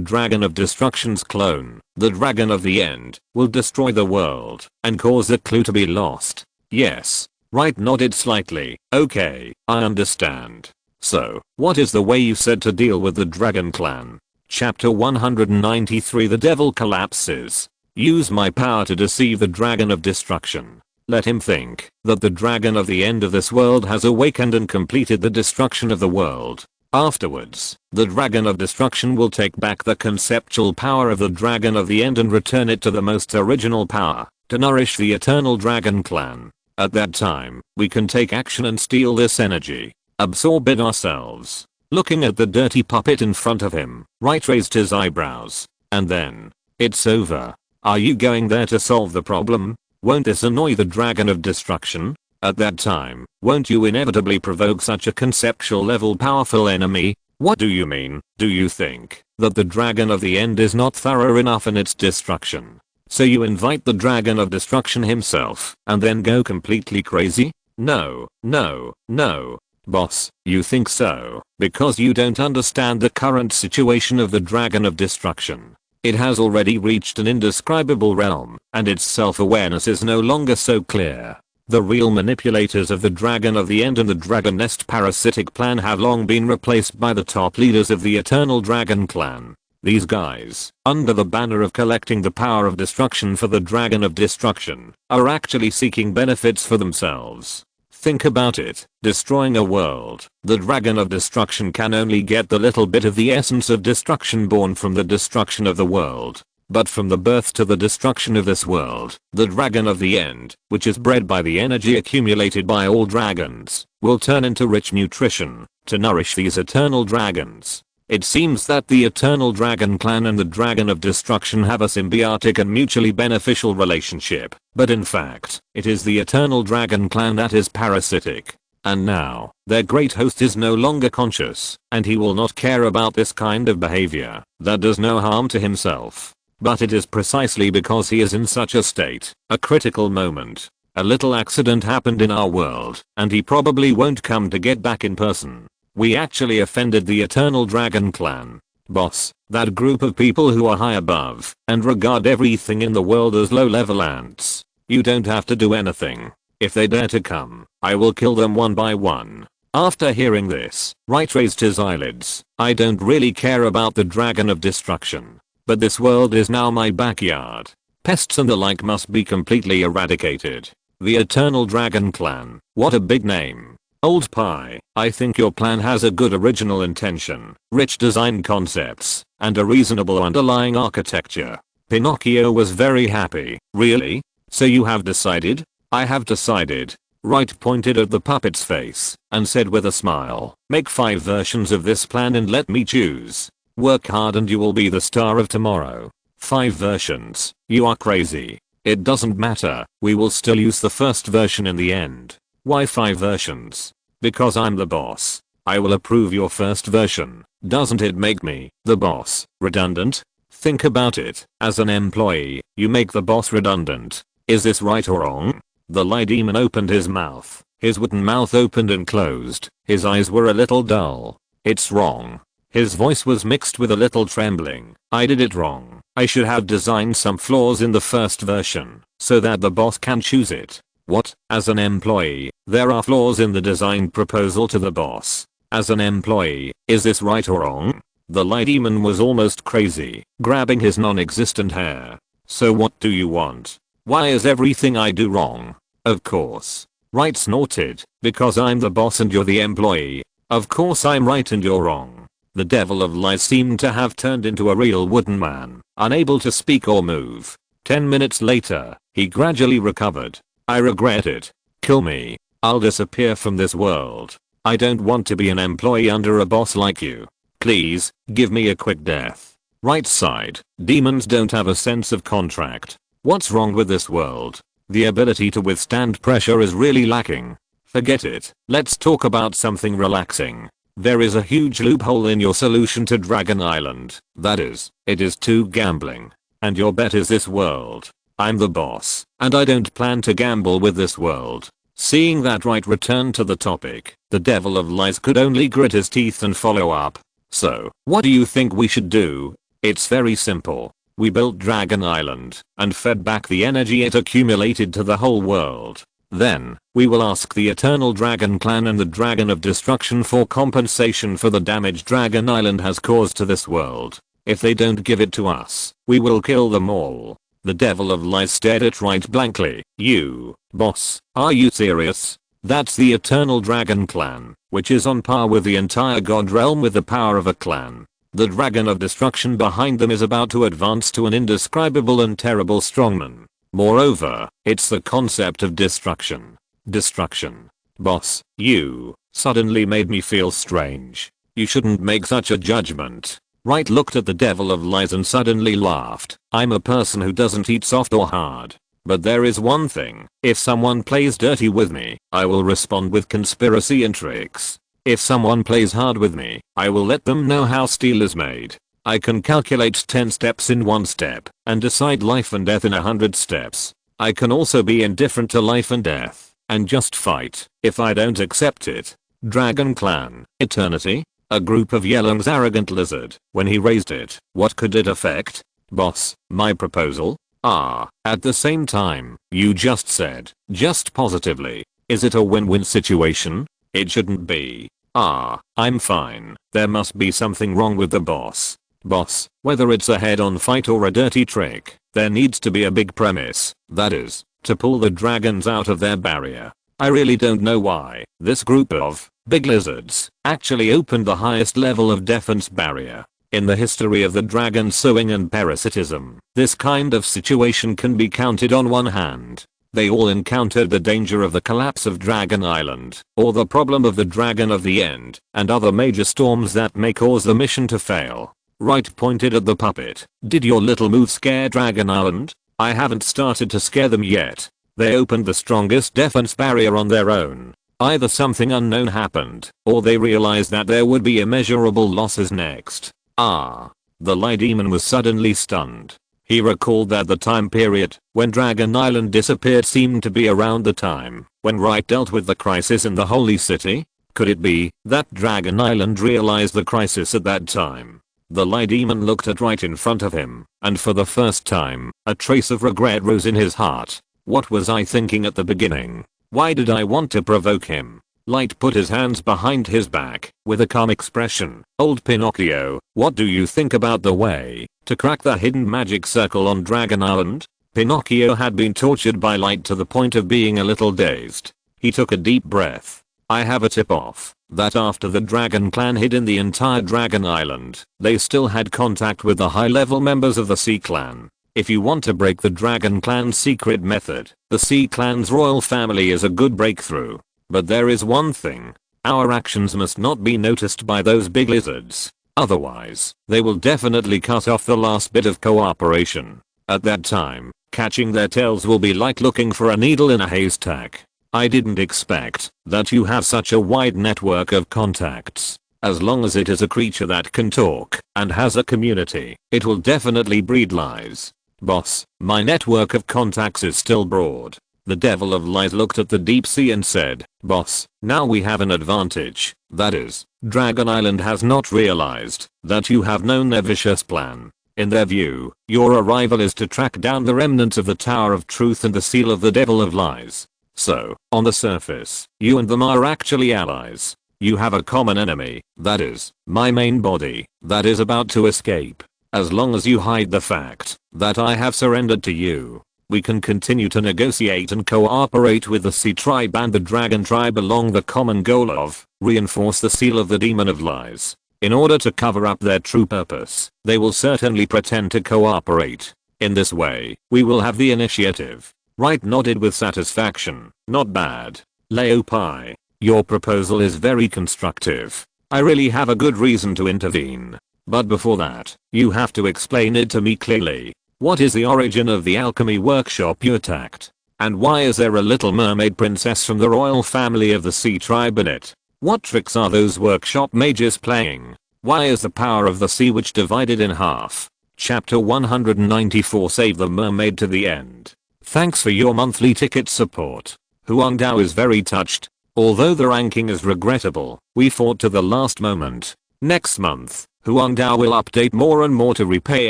dragon of destruction's clone, the dragon of the end, will destroy the world and cause the clue to be lost? Yes. Wright nodded slightly. Okay, I understand. So, what is the way you said to deal with the dragon clan? Chapter 193 The devil collapses. Use my power to deceive the dragon of destruction. Let him think that the dragon of the end of this world has awakened and completed the destruction of the world. Afterwards, the dragon of destruction will take back the conceptual power of the dragon of the end and return it to the most original power, to nourish the eternal dragon clan. At that time, we can take action and steal this energy, absorb it ourselves. Looking at the dirty puppet in front of him, Wright raised his eyebrows. And then, it's over. Are you going there to solve the problem? Won't this annoy the dragon of destruction? At that time, won't you inevitably provoke such a conceptual level powerful enemy? What do you mean? Do you think that the dragon of the end is not thorough enough in its destruction? So you invite the dragon of destruction himself and then go completely crazy? No, no, no. Boss, you think so because you don't understand the current situation of the dragon of destruction. It has already reached an indescribable realm, and its self-awareness is no longer so clear. The real manipulators of the dragon of the end and the dragon nest parasitic plan have long been replaced by the top leaders of the eternal dragon clan. These guys, under the banner of collecting the power of destruction for the dragon of destruction, are actually seeking benefits for themselves. Think about it. Destroying a world, the dragon of destruction can only get the little bit of the essence of destruction born from the destruction of the world. But from the birth to the destruction of this world, the dragon of the end, which is bred by the energy accumulated by all dragons, will turn into rich nutrition to nourish these eternal dragons. It seems that the Eternal Dragon Clan and the Dragon of Destruction have a symbiotic and mutually beneficial relationship, but in fact, it is the Eternal Dragon Clan that is parasitic. And now, their great host is no longer conscious, and he will not care about this kind of behavior that does no harm to himself. But it is precisely because he is in such a state, a critical moment. A little accident happened in our world, and he probably won't come to get back in person. We actually offended the Eternal Dragon Clan. Boss, that group of people who are high above, and regard everything in the world as low-level ants. You don't have to do anything. If they dare to come, I will kill them one by one. After hearing this, Wright raised his eyelids. I don't really care about the Dragon of Destruction. But this world is now my backyard. Pests and the like must be completely eradicated. The Eternal Dragon Clan, what a big name. Old Pie, I think your plan has a good original intention, rich design concepts, and a reasonable underlying architecture. Pinocchio was very happy. Really? So you have decided? I have decided. Wright pointed at the puppet's face and said with a smile, make 5 versions of this plan and let me choose. Work hard and you will be the star of tomorrow. 5 versions? You are crazy. It doesn't matter, we will still use the first version in the end. Why 5 versions? Because I'm the boss. I will approve your first version. Doesn't it make me, the boss, redundant? Think about it. As an employee, you make the boss redundant. Is this right or wrong? The lie demon opened his mouth. His wooden mouth opened and closed. His eyes were a little dull. It's wrong. His voice was mixed with a little trembling. I did it wrong. I should have designed some flaws in the first version, so that the boss can choose it. What? As an employee, there are flaws in the design proposal to the boss. As an employee, is this right or wrong? The lie demon was almost crazy, grabbing his non-existent hair. So what do you want? Why is everything I do wrong? Of course. Wright snorted, because I'm the boss and you're the employee. Of course I'm right and you're wrong. The devil of lies seemed to have turned into a real wooden man, unable to speak or move. 10 minutes later, he gradually recovered. I regret it. Kill me. I'll disappear from this world. I don't want to be an employee under a boss like you. Please, give me a quick death. Wright sighed. Demons don't have a sense of contract. What's wrong with this world? The ability to withstand pressure is really lacking. Forget it. Let's talk about something relaxing. There is a huge loophole in your solution to Dragon Island. That is, it is too gambling. And your bet is this world. I'm the boss, and I don't plan to gamble with this world. Seeing that Wright returned to the topic, the devil of lies could only grit his teeth and follow up. So, what do you think we should do? It's very simple. We built Dragon Island and fed back the energy it accumulated to the whole world. Then, we will ask the Eternal Dragon Clan and the Dragon of Destruction for compensation for the damage Dragon Island has caused to this world. If they don't give it to us, we will kill them all. The devil of lies stared at Wright blankly. You, boss, are you serious? That's the Eternal Dragon Clan, which is on par with the entire God realm with the power of a clan. The Dragon of Destruction behind them is about to advance to an indescribable and terrible strongman. Moreover, it's the concept of destruction. Destruction. Boss, you suddenly made me feel strange. You shouldn't make such a judgment. Wright looked at the devil of lies and suddenly laughed. I'm a person who doesn't eat soft or hard. But there is one thing. If someone plays dirty with me, I will respond with conspiracy and tricks. If someone plays hard with me, I will let them know how steel is made. I can calculate 10 steps in 1 step and decide life and death in 100 steps. I can also be indifferent to life and death and just fight if I don't accept it. Dragon Clan, Eternity? A group of Yelling's arrogant lizard. When he raised it, what could it affect? Boss, my proposal? At the same time, you just said, just positively. Is it a win-win situation? It shouldn't be. I'm fine. There must be something wrong with the boss. Boss, whether it's a head-on fight or a dirty trick, there needs to be a big premise. That is, to pull the dragons out of their barrier. I really don't know why this group of big lizards actually opened the highest level of defense barrier. In the history of the dragon sowing and parasitism, this kind of situation can be counted on one hand. They all encountered the danger of the collapse of Dragon Island, or the problem of the Dragon of the End, and other major storms that may cause the mission to fail. Wright pointed at the puppet. Did your little move scare Dragon Island? I haven't started to scare them yet. They opened the strongest defense barrier on their own. Either something unknown happened, or they realized that there would be immeasurable losses next. The Lie Demon was suddenly stunned. He recalled that the time period when Dragon Island disappeared seemed to be around the time when Wright dealt with the crisis in the Holy City. Could it be that Dragon Island realized the crisis at that time? The Lie Demon looked at Wright in front of him, and for the first time, a trace of regret rose in his heart. What was I thinking at the beginning? Why did I want to provoke him? Light put his hands behind his back, with a calm expression. Old Pinocchio, what do you think about the way to crack the hidden magic circle on Dragon Island? Pinocchio had been tortured by Light to the point of being a little dazed. He took a deep breath. I have a tip-off that after the Dragon Clan hid in the entire Dragon Island, they still had contact with the high-level members of the Sea Clan. If you want to break the Dragon Clan's secret method, the Sea Clan's royal family is a good breakthrough. But there is one thing. Our actions must not be noticed by those big lizards. Otherwise, they will definitely cut off the last bit of cooperation. At that time, catching their tails will be like looking for a needle in a haystack. I didn't expect that you have such a wide network of contacts. As long as it is a creature that can talk and has a community, it will definitely breed lies. Boss, my network of contacts is still broad. The Devil of Lies looked at the deep sea and said, Boss, now we have an advantage. That is, Dragon Island has not realized that you have known their vicious plan. In their view, your arrival is to track down the remnants of the Tower of Truth and the seal of the Devil of Lies. So, on the surface, you and them are actually allies. You have a common enemy, that is, my main body, that is about to escape. As long as you hide the fact that I have surrendered to you, we can continue to negotiate and cooperate with the Sea Tribe and the Dragon Tribe along the common goal of reinforce the seal of the Demon of Lies. In order to cover up their true purpose, they will certainly pretend to cooperate. In this way, we will have the initiative. Wright nodded with satisfaction. Not bad. Leopai, your proposal is very constructive. I really have a good reason to intervene. But before that, you have to explain it to me clearly. What is the origin of the alchemy workshop you attacked? And why is there a little mermaid princess from the royal family of the Sea Tribe in it? What tricks are those workshop mages playing? Why is the power of the sea witch divided in half? Chapter 194 Save the mermaid to the end. Thanks for your monthly ticket support. Huang Dao is very touched. Although the ranking is regrettable, we fought to the last moment. Next month, Huang Dao will update more and more to repay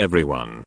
everyone.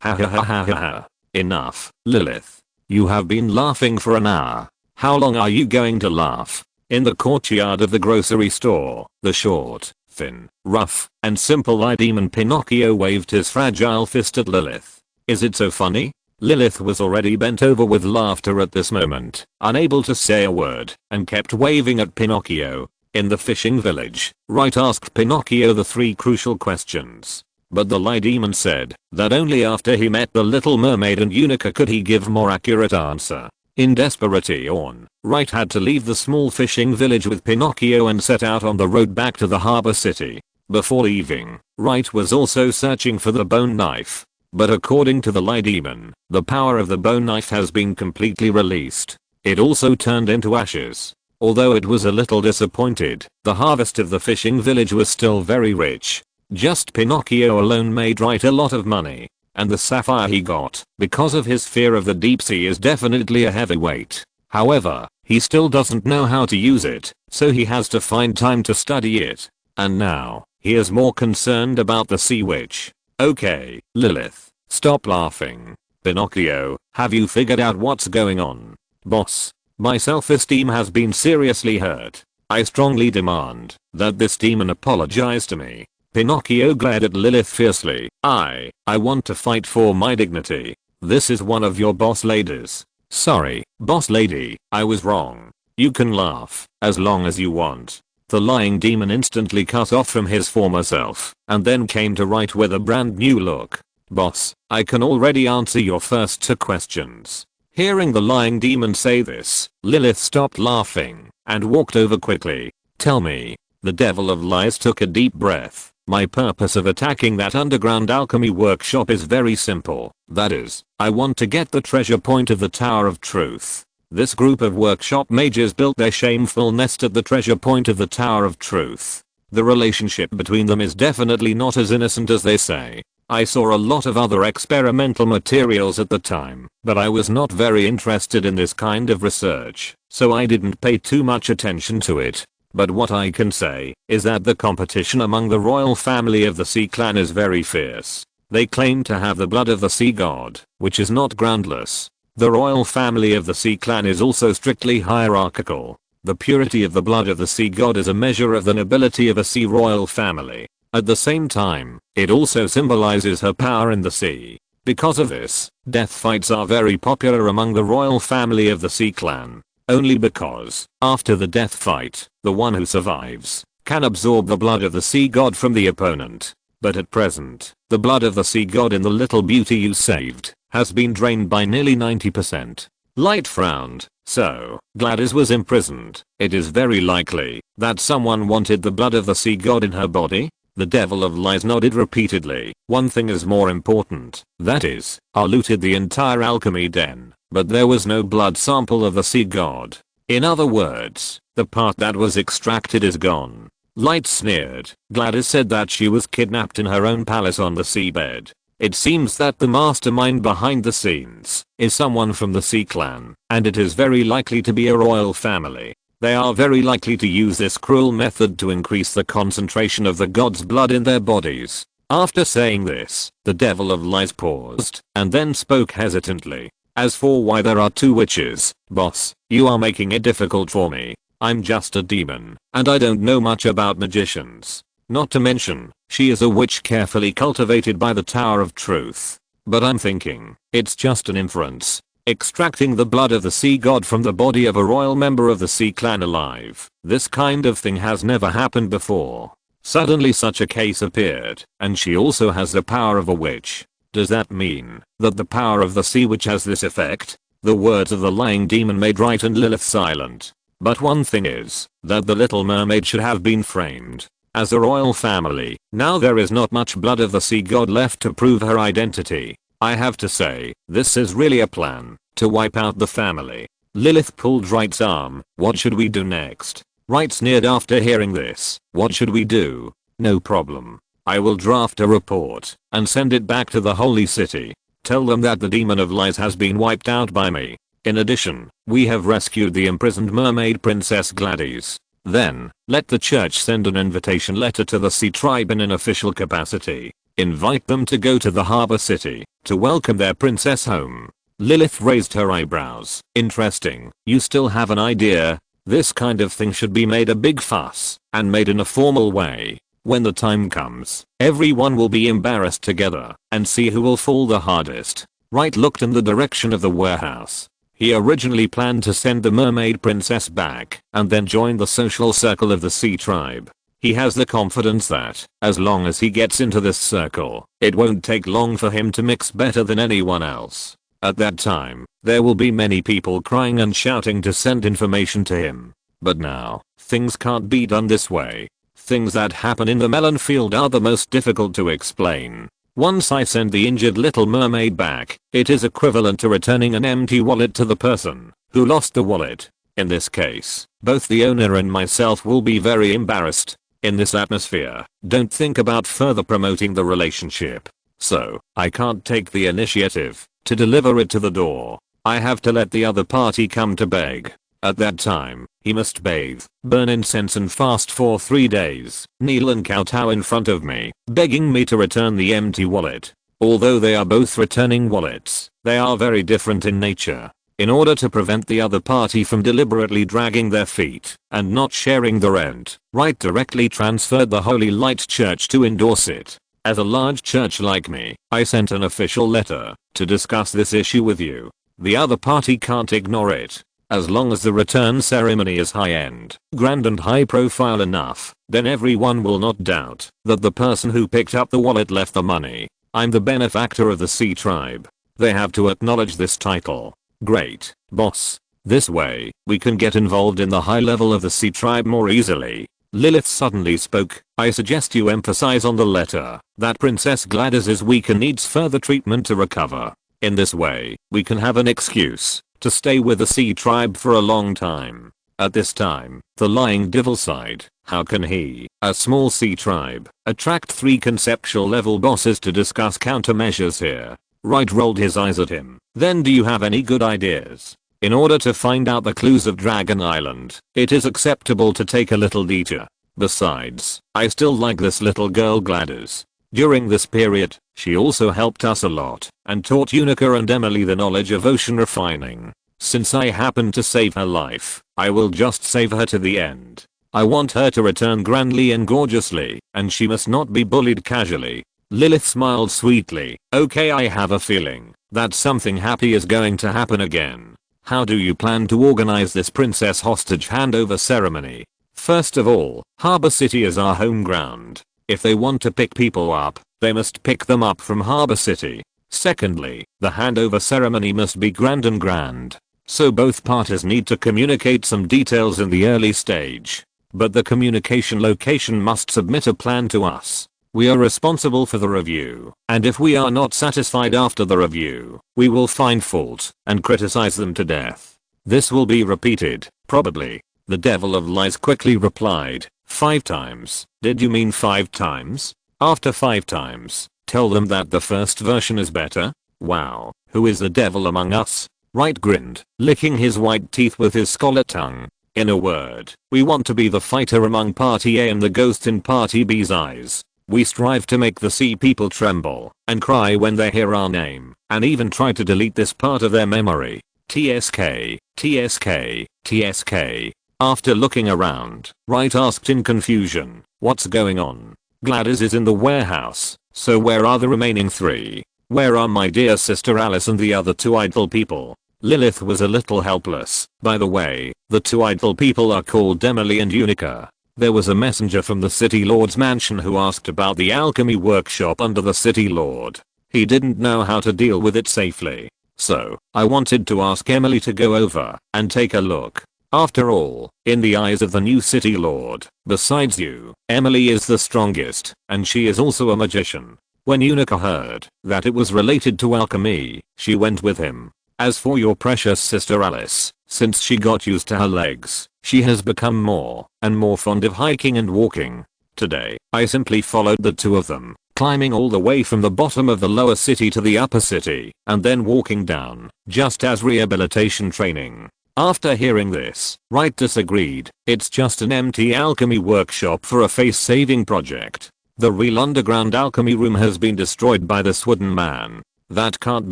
Ha ha ha ha ha ha. Enough, Lilith. You have been laughing for an hour. How long are you going to laugh? In the courtyard of the grocery store, the short, thin, rough, and simple Lie Demon Pinocchio waved his fragile fist at Lilith. Is it so funny? Lilith was already bent over with laughter at this moment, unable to say a word, and kept waving at Pinocchio. In the fishing village, Wright asked Pinocchio the three crucial questions. But the Lie Demon said that only after he met the Little Mermaid and Unica could he give more accurate answer. In desperation, Wright had to leave the small fishing village with Pinocchio and set out on the road back to the harbor city. Before leaving, Wright was also searching for the bone knife. But according to the Lie Demon, the power of the bone knife has been completely released. It also turned into ashes. Although it was a little disappointed, the harvest of the fishing village was still very rich. Just Pinocchio alone made Wright a lot of money. And the sapphire he got, because of his fear of the deep sea, is definitely a heavyweight. However, he still doesn't know how to use it, so he has to find time to study it. And now, he is more concerned about the sea witch. Okay, Lilith, stop laughing. Pinocchio, have you figured out what's going on? Boss, my self-esteem has been seriously hurt. I strongly demand that this demon apologize to me. Pinocchio glared at Lilith fiercely. I want to fight for my dignity. This is one of your boss ladies. Sorry, boss lady, I was wrong. You can laugh, as long as you want. The lying demon instantly cut off from his former self, and then came to Wright with a brand new look. Boss, I can already answer your first two questions. Hearing the lying demon say this, Lilith stopped laughing and walked over quickly. Tell me. The devil of lies took a deep breath. My purpose of attacking that underground alchemy workshop is very simple. That is, I want to get the treasure point of the Tower of Truth. This group of workshop mages built their shameful nest at the treasure point of the Tower of Truth. The relationship between them is definitely not as innocent as they say. I saw a lot of other experimental materials at the time, but I was not very interested in this kind of research, so I didn't pay too much attention to it. But what I can say is that the competition among the royal family of the Sea Clan is very fierce. They claim to have the blood of the sea god, which is not groundless. The royal family of the Sea Clan is also strictly hierarchical. The purity of the blood of the sea god is a measure of the nobility of a sea royal family. At the same time, it also symbolizes her power in the sea. Because of this, death fights are very popular among the royal family of the Sea Clan. Only because, after the death fight, the one who survives can absorb the blood of the sea god from the opponent. But at present, the blood of the sea god in the little beauty you saved has been drained by nearly 90%. Light frowned. So, Gladys was imprisoned. It is very likely that someone wanted the blood of the sea god in her body. The devil of lies nodded repeatedly. One thing is more important. That is, I looted the entire alchemy den, but there was no blood sample of the sea god. In other words, the part that was extracted is gone. Light sneered. Gladys said that she was kidnapped in her own palace on the seabed. It seems that the mastermind behind the scenes is someone from the Sea Clan, and it is very likely to be a royal family. They are very likely to use this cruel method to increase the concentration of the god's blood in their bodies. After saying this, the devil of lies paused and then spoke hesitantly. As for why there are two witches, boss, you are making it difficult for me. I'm just a demon, and I don't know much about magicians. Not to mention, she is a witch carefully cultivated by the Tower of Truth. But I'm thinking, it's just an inference. Extracting the blood of the sea god from the body of a royal member of the Sea Clan alive. This kind of thing has never happened before. Suddenly such a case appeared, and she also has the power of a witch. Does that mean that the power of the sea witch has this effect? The words of the lying demon made Wright and Lilith silent. But one thing is, that the Little Mermaid should have been framed as a royal family. Now there is not much blood of the sea god left to prove her identity. I have to say, this is really a plan to wipe out the family. Lilith pulled Wright's arm. What should we do next? Wright sneered after hearing this. What should we do? No problem. I will draft a report and send it back to the holy city. Tell them that the demon of lies has been wiped out by me. In addition, we have rescued the imprisoned mermaid princess Gladys. Then, let the church send an invitation letter to the sea tribe in an official capacity. Invite them to go to the harbor city to welcome their princess home. Lilith raised her eyebrows. Interesting. You still have an idea? This kind of thing should be made a big fuss and made in a formal way. When the time comes, everyone will be embarrassed together and see who will fall the hardest. Wright looked in the direction of the warehouse. He originally planned to send the mermaid princess back and then join the social circle of the sea tribe. He has the confidence that, as long as he gets into this circle, it won't take long for him to mix better than anyone else. At that time, there will be many people crying and shouting to send information to him. But now, things can't be done this way. Things that happen in the melon field are the most difficult to explain. Once I send the injured Little Mermaid back, it is equivalent to returning an empty wallet to the person who lost the wallet. In this case, both the owner and myself will be very embarrassed. In this atmosphere, don't think about further promoting the relationship. So, I can't take the initiative to deliver it to the door. I have to let the other party come to beg. At that time, he must bathe, burn incense and fast for 3 days, kneel and kowtow in front of me, begging me to return the empty wallet. Although they are both returning wallets, they are very different in nature. In order to prevent the other party from deliberately dragging their feet and not sharing the rent, Wright directly transferred the Holy Light Church to endorse it. As a large church like me, I sent an official letter to discuss this issue with you. The other party can't ignore it. As long as the return ceremony is high-end, grand and high-profile enough, then everyone will not doubt that the person who picked up the wallet left the money. I'm the benefactor of the Sea Tribe. They have to acknowledge this title. Great, boss. This way, we can get involved in the high level of the sea tribe more easily. Lilith suddenly spoke. I suggest you emphasize on the letter that Princess Gladys is weak and needs further treatment to recover. In this way, we can have an excuse to stay with the sea tribe for a long time. At this time, the lying devil sighed. How can he, a small sea tribe, attract 3 conceptual level bosses to discuss countermeasures here? Wright rolled his eyes at him. Then do you have any good ideas? In order to find out the clues of Dragon Island, it is acceptable to take a little detour. Besides, I still like this little girl Gladys. During this period, she also helped us a lot and taught Unica and Emily the knowledge of ocean refining. Since I happened to save her life, I will just save her to the end. I want her to return grandly and gorgeously, and she must not be bullied casually. Lilith smiled sweetly. Okay, I have a feeling that something happy is going to happen again. How do you plan to organize this princess hostage handover ceremony? First of all, Harbor City is our home ground. If they want to pick people up, they must pick them up from Harbor City. Secondly, the handover ceremony must be grand. So both parties need to communicate some details in the early stage. But the communication location must submit a plan to us. We are responsible for the review, and if we are not satisfied after the review, we will find fault and criticize them to death. This will be repeated, probably. The devil of lies quickly replied, 5 times. Did you mean 5 times? After 5 times, tell them that the first version is better? Wow, who is the devil among us? Wright grinned, licking his white teeth with his scarlet tongue. In a word, we want to be the fighter among Party A and the ghost in Party B's eyes. We strive to make the sea people tremble and cry when they hear our name, and even try to delete this part of their memory. TSK, TSK, TSK. After looking around, Wright asked in confusion, what's going on? Gladys is in the warehouse, so where are the remaining 3? Where are my dear sister Alice and the other 2 idle people? Lilith was a little helpless. By the way, the 2 idle people are called Emily and Unica. There was a messenger from the City Lord's mansion who asked about the alchemy workshop under the City Lord. He didn't know how to deal with it safely. So, I wanted to ask Emily to go over and take a look. After all, in the eyes of the new City Lord, besides you, Emily is the strongest, and she is also a magician. When Unica heard that it was related to alchemy, she went with him. As for your precious sister Alice, since she got used to her legs, she has become more and more fond of hiking and walking. Today, I simply followed the 2 of them, climbing all the way from the bottom of the lower city to the upper city, and then walking down, just as rehabilitation training. After hearing this, Wright disagreed. It's just an empty alchemy workshop for a face-saving project. The real underground alchemy room has been destroyed by this wooden man. That can't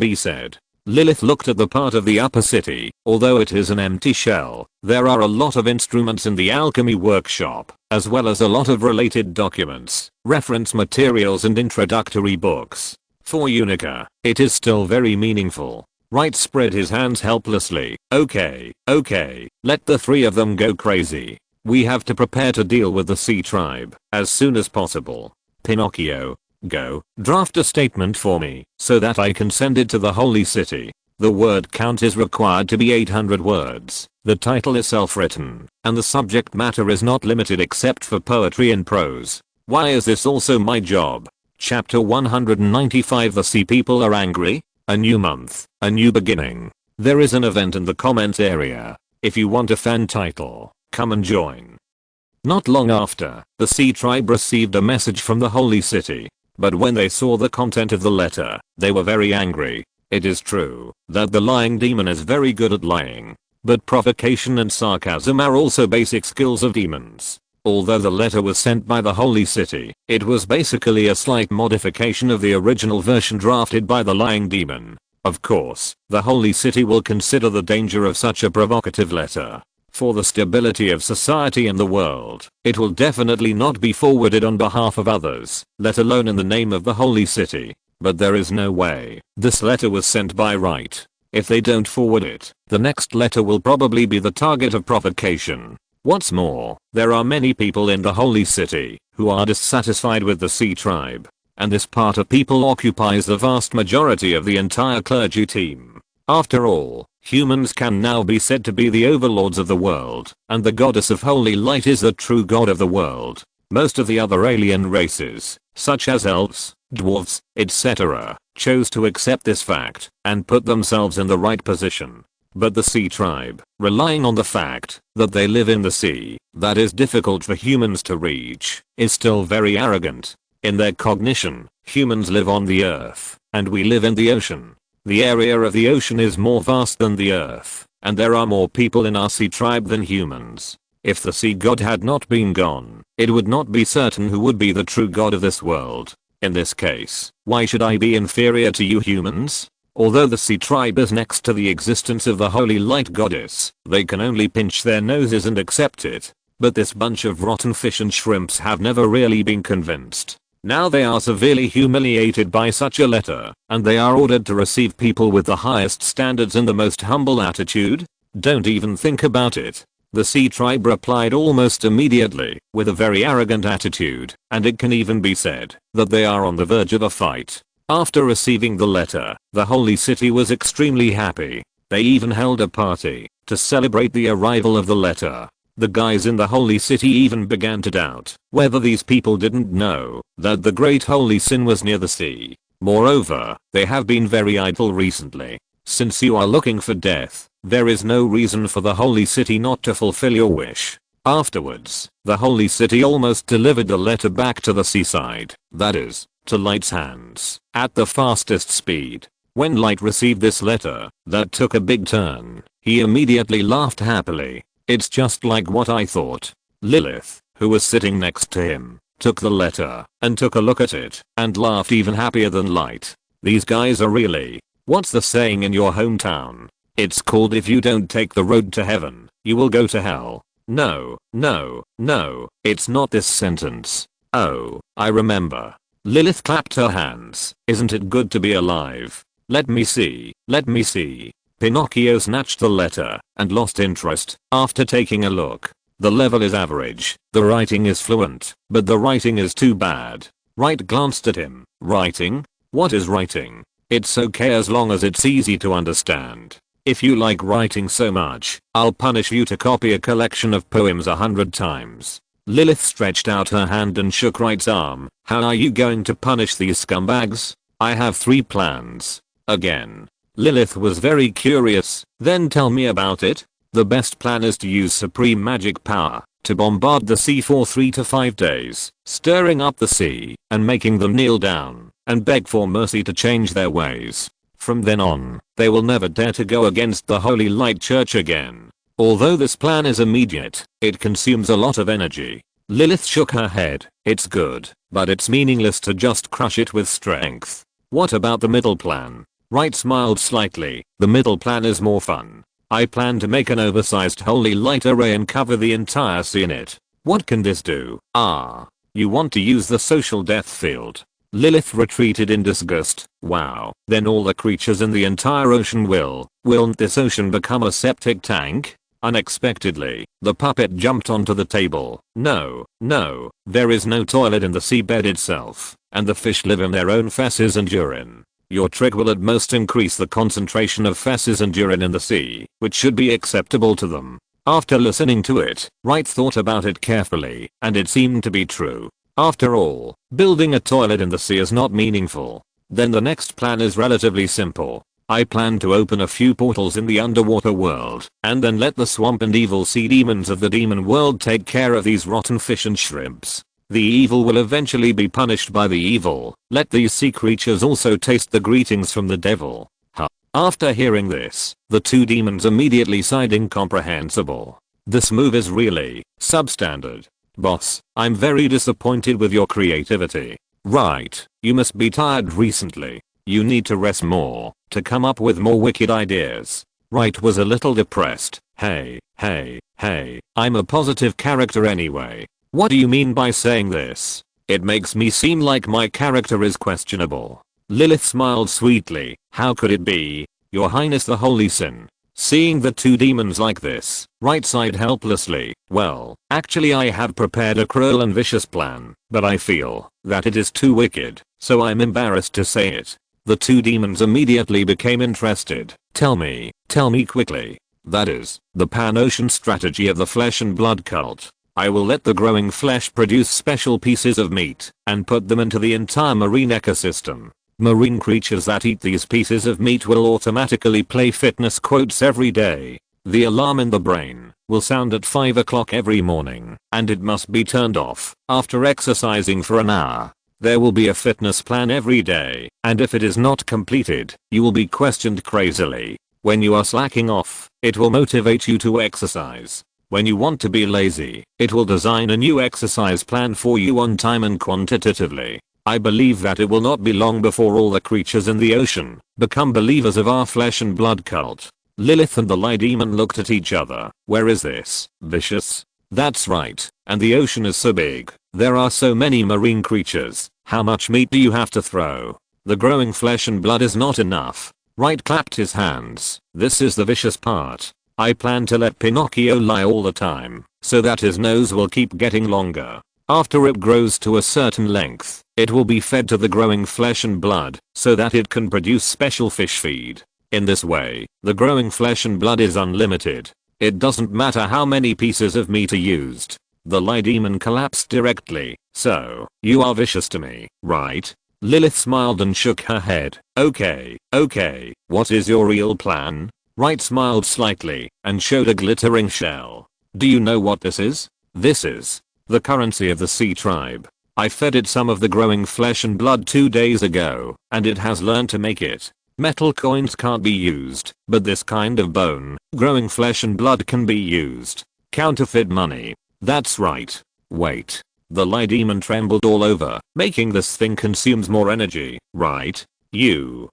be said. Lilith looked at the part of the upper city. Although it is an empty shell, there are a lot of instruments in the alchemy workshop, as well as a lot of related documents, reference materials and introductory books. For Unica, it is still very meaningful. Wright spread his hands helplessly. Okay, let the 3 of them go crazy. We have to prepare to deal with the sea tribe as soon as possible. Pinocchio, go, draft a statement for me so that I can send it to the Holy City. The word count is required to be 800 words. The title is self-written, and the subject matter is not limited except for poetry and prose. Why is this also my job? Chapter 195. The Sea People are angry. A new month, a new beginning. There is an event in the comments area. If you want a fan title, come and join. Not long after, the Sea Tribe received a message from the Holy City. But when they saw the content of the letter, they were very angry. It is true that the lying demon is very good at lying. But provocation and sarcasm are also basic skills of demons. Although the letter was sent by the Holy City, it was basically a slight modification of the original version drafted by the lying demon. Of course, the Holy City will consider the danger of such a provocative letter. For the stability of society and the world, it will definitely not be forwarded on behalf of others, let alone in the name of the Holy City. But there is no way this letter was sent by Wright. If they don't forward it, the next letter will probably be the target of provocation. What's more, there are many people in the Holy City who are dissatisfied with the Sea Tribe, and this part of people occupies the vast majority of the entire clergy team. After all, Humans can now be said to be the overlords of the world, and the goddess of holy light is the true god of the world. Most of the other alien races, such as elves, dwarves, etc., chose to accept this fact and put themselves in the right position. But the sea tribe, relying on the fact that they live in the sea, that is difficult for humans to reach, is still very arrogant. In their cognition, humans live on the earth, and we live in the ocean. The area of the ocean is more vast than the earth, and there are more people in our sea tribe than humans. If the sea god had not been gone, it would not be certain who would be the true god of this world. In this case, why should I be inferior to you humans? Although the sea tribe is next to the existence of the holy light goddess, they can only pinch their noses and accept it. But this bunch of rotten fish and shrimps have never really been convinced. Now they are severely humiliated by such a letter, and they are ordered to receive people with the highest standards and the most humble attitude? Don't even think about it. The sea tribe replied almost immediately, with a very arrogant attitude, and it can even be said that they are on the verge of a fight. After receiving the letter, the holy city was extremely happy. They even held a party to celebrate the arrival of the letter. The guys in the holy city even began to doubt whether these people didn't know that the great holy sin was near the sea. Moreover, they have been very idle recently. Since you are looking for death, there is no reason for the holy city not to fulfill your wish. Afterwards, the holy city almost delivered the letter back to the seaside, that is, to Light's hands, at the fastest speed. When Light received this letter, that took a big turn. He immediately laughed happily. It's just like what I thought. Lilith, who was sitting next to him, took the letter and took a look at it and laughed even happier than Light. These guys are really, what's the saying in your hometown? It's called if you don't take the road to heaven, you will go to hell. No, it's not this sentence. Oh, I remember. Lilith clapped her hands. Isn't it good to be alive? Let me see. Pinocchio snatched the letter and lost interest after taking a look. The level is average, the writing is fluent, but the writing is too bad. Wright glanced at him. Writing? What is writing? It's okay as long as it's easy to understand. If you like writing so much, I'll punish you to copy a collection of poems 100 times. Lilith stretched out her hand and shook Wright's arm. How are you going to punish these scumbags? I have 3 plans. Again. Lilith was very curious. Then tell me about it. The best plan is to use supreme magic power to bombard the sea for 3 to 5 days, stirring up the sea and making them kneel down and beg for mercy to change their ways. From then on, they will never dare to go against the Holy Light Church again. Although this plan is immediate, it consumes a lot of energy. Lilith shook her head. It's good, but it's meaningless to just crush it with strength. What about the middle plan? Wright smiled slightly. The middle plan is more fun. I plan to make an oversized holy light array and cover the entire sea in it. What can this do? Ah, you want to use the social death field. Lilith retreated in disgust. Wow, then all the creatures in the entire ocean won't this ocean become a septic tank? Unexpectedly, the puppet jumped onto the table. No, there is no toilet in the seabed itself, and the fish live in their own feces and urine. Your trick will at most increase the concentration of feces and urine in the sea, which should be acceptable to them. After listening to it, Wright thought about it carefully, and it seemed to be true. After all, building a toilet in the sea is not meaningful. Then the next plan is relatively simple. I plan to open a few portals in the underwater world, and then let the swamp and evil sea demons of the demon world take care of these rotten fish and shrimps. The evil will eventually be punished by the evil. Let these sea creatures also taste the greetings from the devil. After hearing this, the 2 demons immediately sighed incomprehensible. This move is really substandard. Boss, I'm very disappointed with your creativity. Right, you must be tired recently. You need to rest more to come up with more wicked ideas. Wright was a little depressed. Hey, I'm a positive character anyway. What do you mean by saying this? It makes me seem like my character is questionable. Lilith smiled sweetly. How could it be? Your Highness the Holy Sin. Seeing the 2 demons like this, Wright sighed helplessly. Well, actually I have prepared a cruel and vicious plan, but I feel that it is too wicked, so I'm embarrassed to say it. The two demons immediately became interested. Tell me quickly. That is, the pan-ocean strategy of the flesh and blood cult. I will let the growing flesh produce special pieces of meat and put them into the entire marine ecosystem. Marine creatures that eat these pieces of meat will automatically play fitness quotes every day. The alarm in the brain will sound at 5 o'clock every morning, and it must be turned off after exercising for an hour. There will be a fitness plan every day, and if it is not completed, you will be questioned crazily. When you are slacking off, it will motivate you to exercise. When you want to be lazy, it will design a new exercise plan for you on time and quantitatively. I believe that it will not be long before all the creatures in the ocean become believers of our flesh and blood cult. Lilith and the Lie Demon looked at each other. Where is this? Vicious? That's right. And the ocean is so big. There are so many marine creatures. How much meat do you have to throw? The growing flesh and blood is not enough. Wright clapped his hands. This is the vicious part. I plan to let Pinocchio lie all the time, so that his nose will keep getting longer. After it grows to a certain length, it will be fed to the growing flesh and blood, so that it can produce special fish feed. In this way, the growing flesh and blood is unlimited. It doesn't matter how many pieces of meat are used. The Lie Demon collapsed directly. So, you are vicious to me, right? Lilith smiled and shook her head. Okay. What is your real plan? Wright smiled slightly and showed a glittering shell. Do you know what this is? This is the currency of the Sea Tribe. I fed it some of the growing flesh and blood 2 days ago, and it has learned to make it. Metal coins can't be used, but this kind of bone, growing flesh and blood can be used. Counterfeit money. That's right. Wait. The Lie Demon trembled all over. Making this thing consumes more energy, right? You.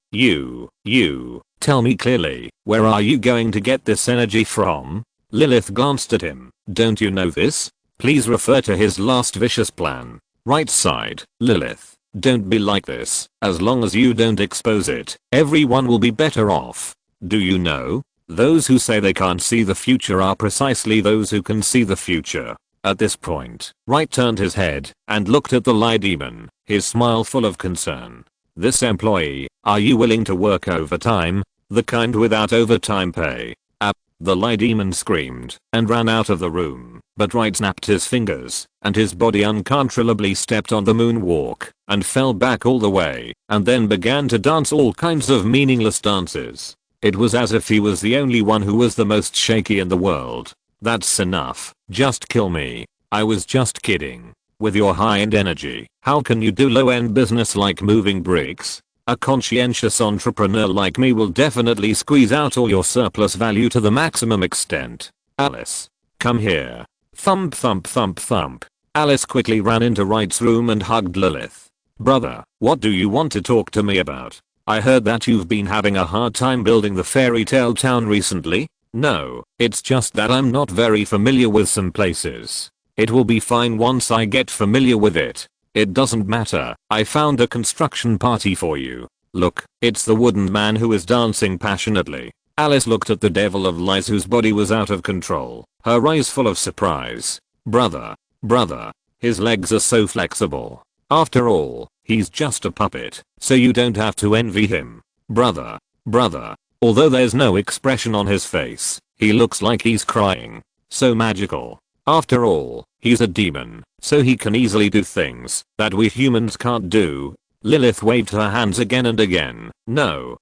Tell me clearly, where are you going to get this energy from? Lilith glanced at him. Don't you know this? Please refer to his last vicious plan. Right side. Lilith. Don't be like this. As long as you don't expose it, everyone will be better off. Do you know? Those who say they can't see the future are precisely those who can see the future. At this point, Wright turned his head and looked at the Lie Demon, his smile full of concern. This employee, are you willing to work overtime? The kind without overtime pay. The Lie Demon screamed and ran out of the room, but Wright snapped his fingers, and his body uncontrollably stepped on the moonwalk and fell back all the way, and then began to dance all kinds of meaningless dances. It was as if he was the only one who was the most shaky in the world. That's enough. Just kill me. I was just kidding. With your high-end energy, how can you do low-end business like moving bricks? A conscientious entrepreneur like me will definitely squeeze out all your surplus value to the maximum extent. Alice. Come here. Thump thump thump thump. Alice quickly ran into Wright's room and hugged Lilith. Brother, what do you want to talk to me about? I heard that you've been having a hard time building the fairy tale town recently. No, it's just that I'm not very familiar with some places. It will be fine once I get familiar with it. It doesn't matter. I found a construction party for you. Look, it's the wooden man who is dancing passionately. Alice looked at the devil of lies whose body was out of control, her eyes full of surprise. Brother, his legs are so flexible. After all, he's just a puppet, so you don't have to envy him. Brother. Although there's no expression on his face, he looks like he's crying. So magical. After all, he's a demon, so he can easily do things that we humans can't do. Lilith waved her hands again and again. No.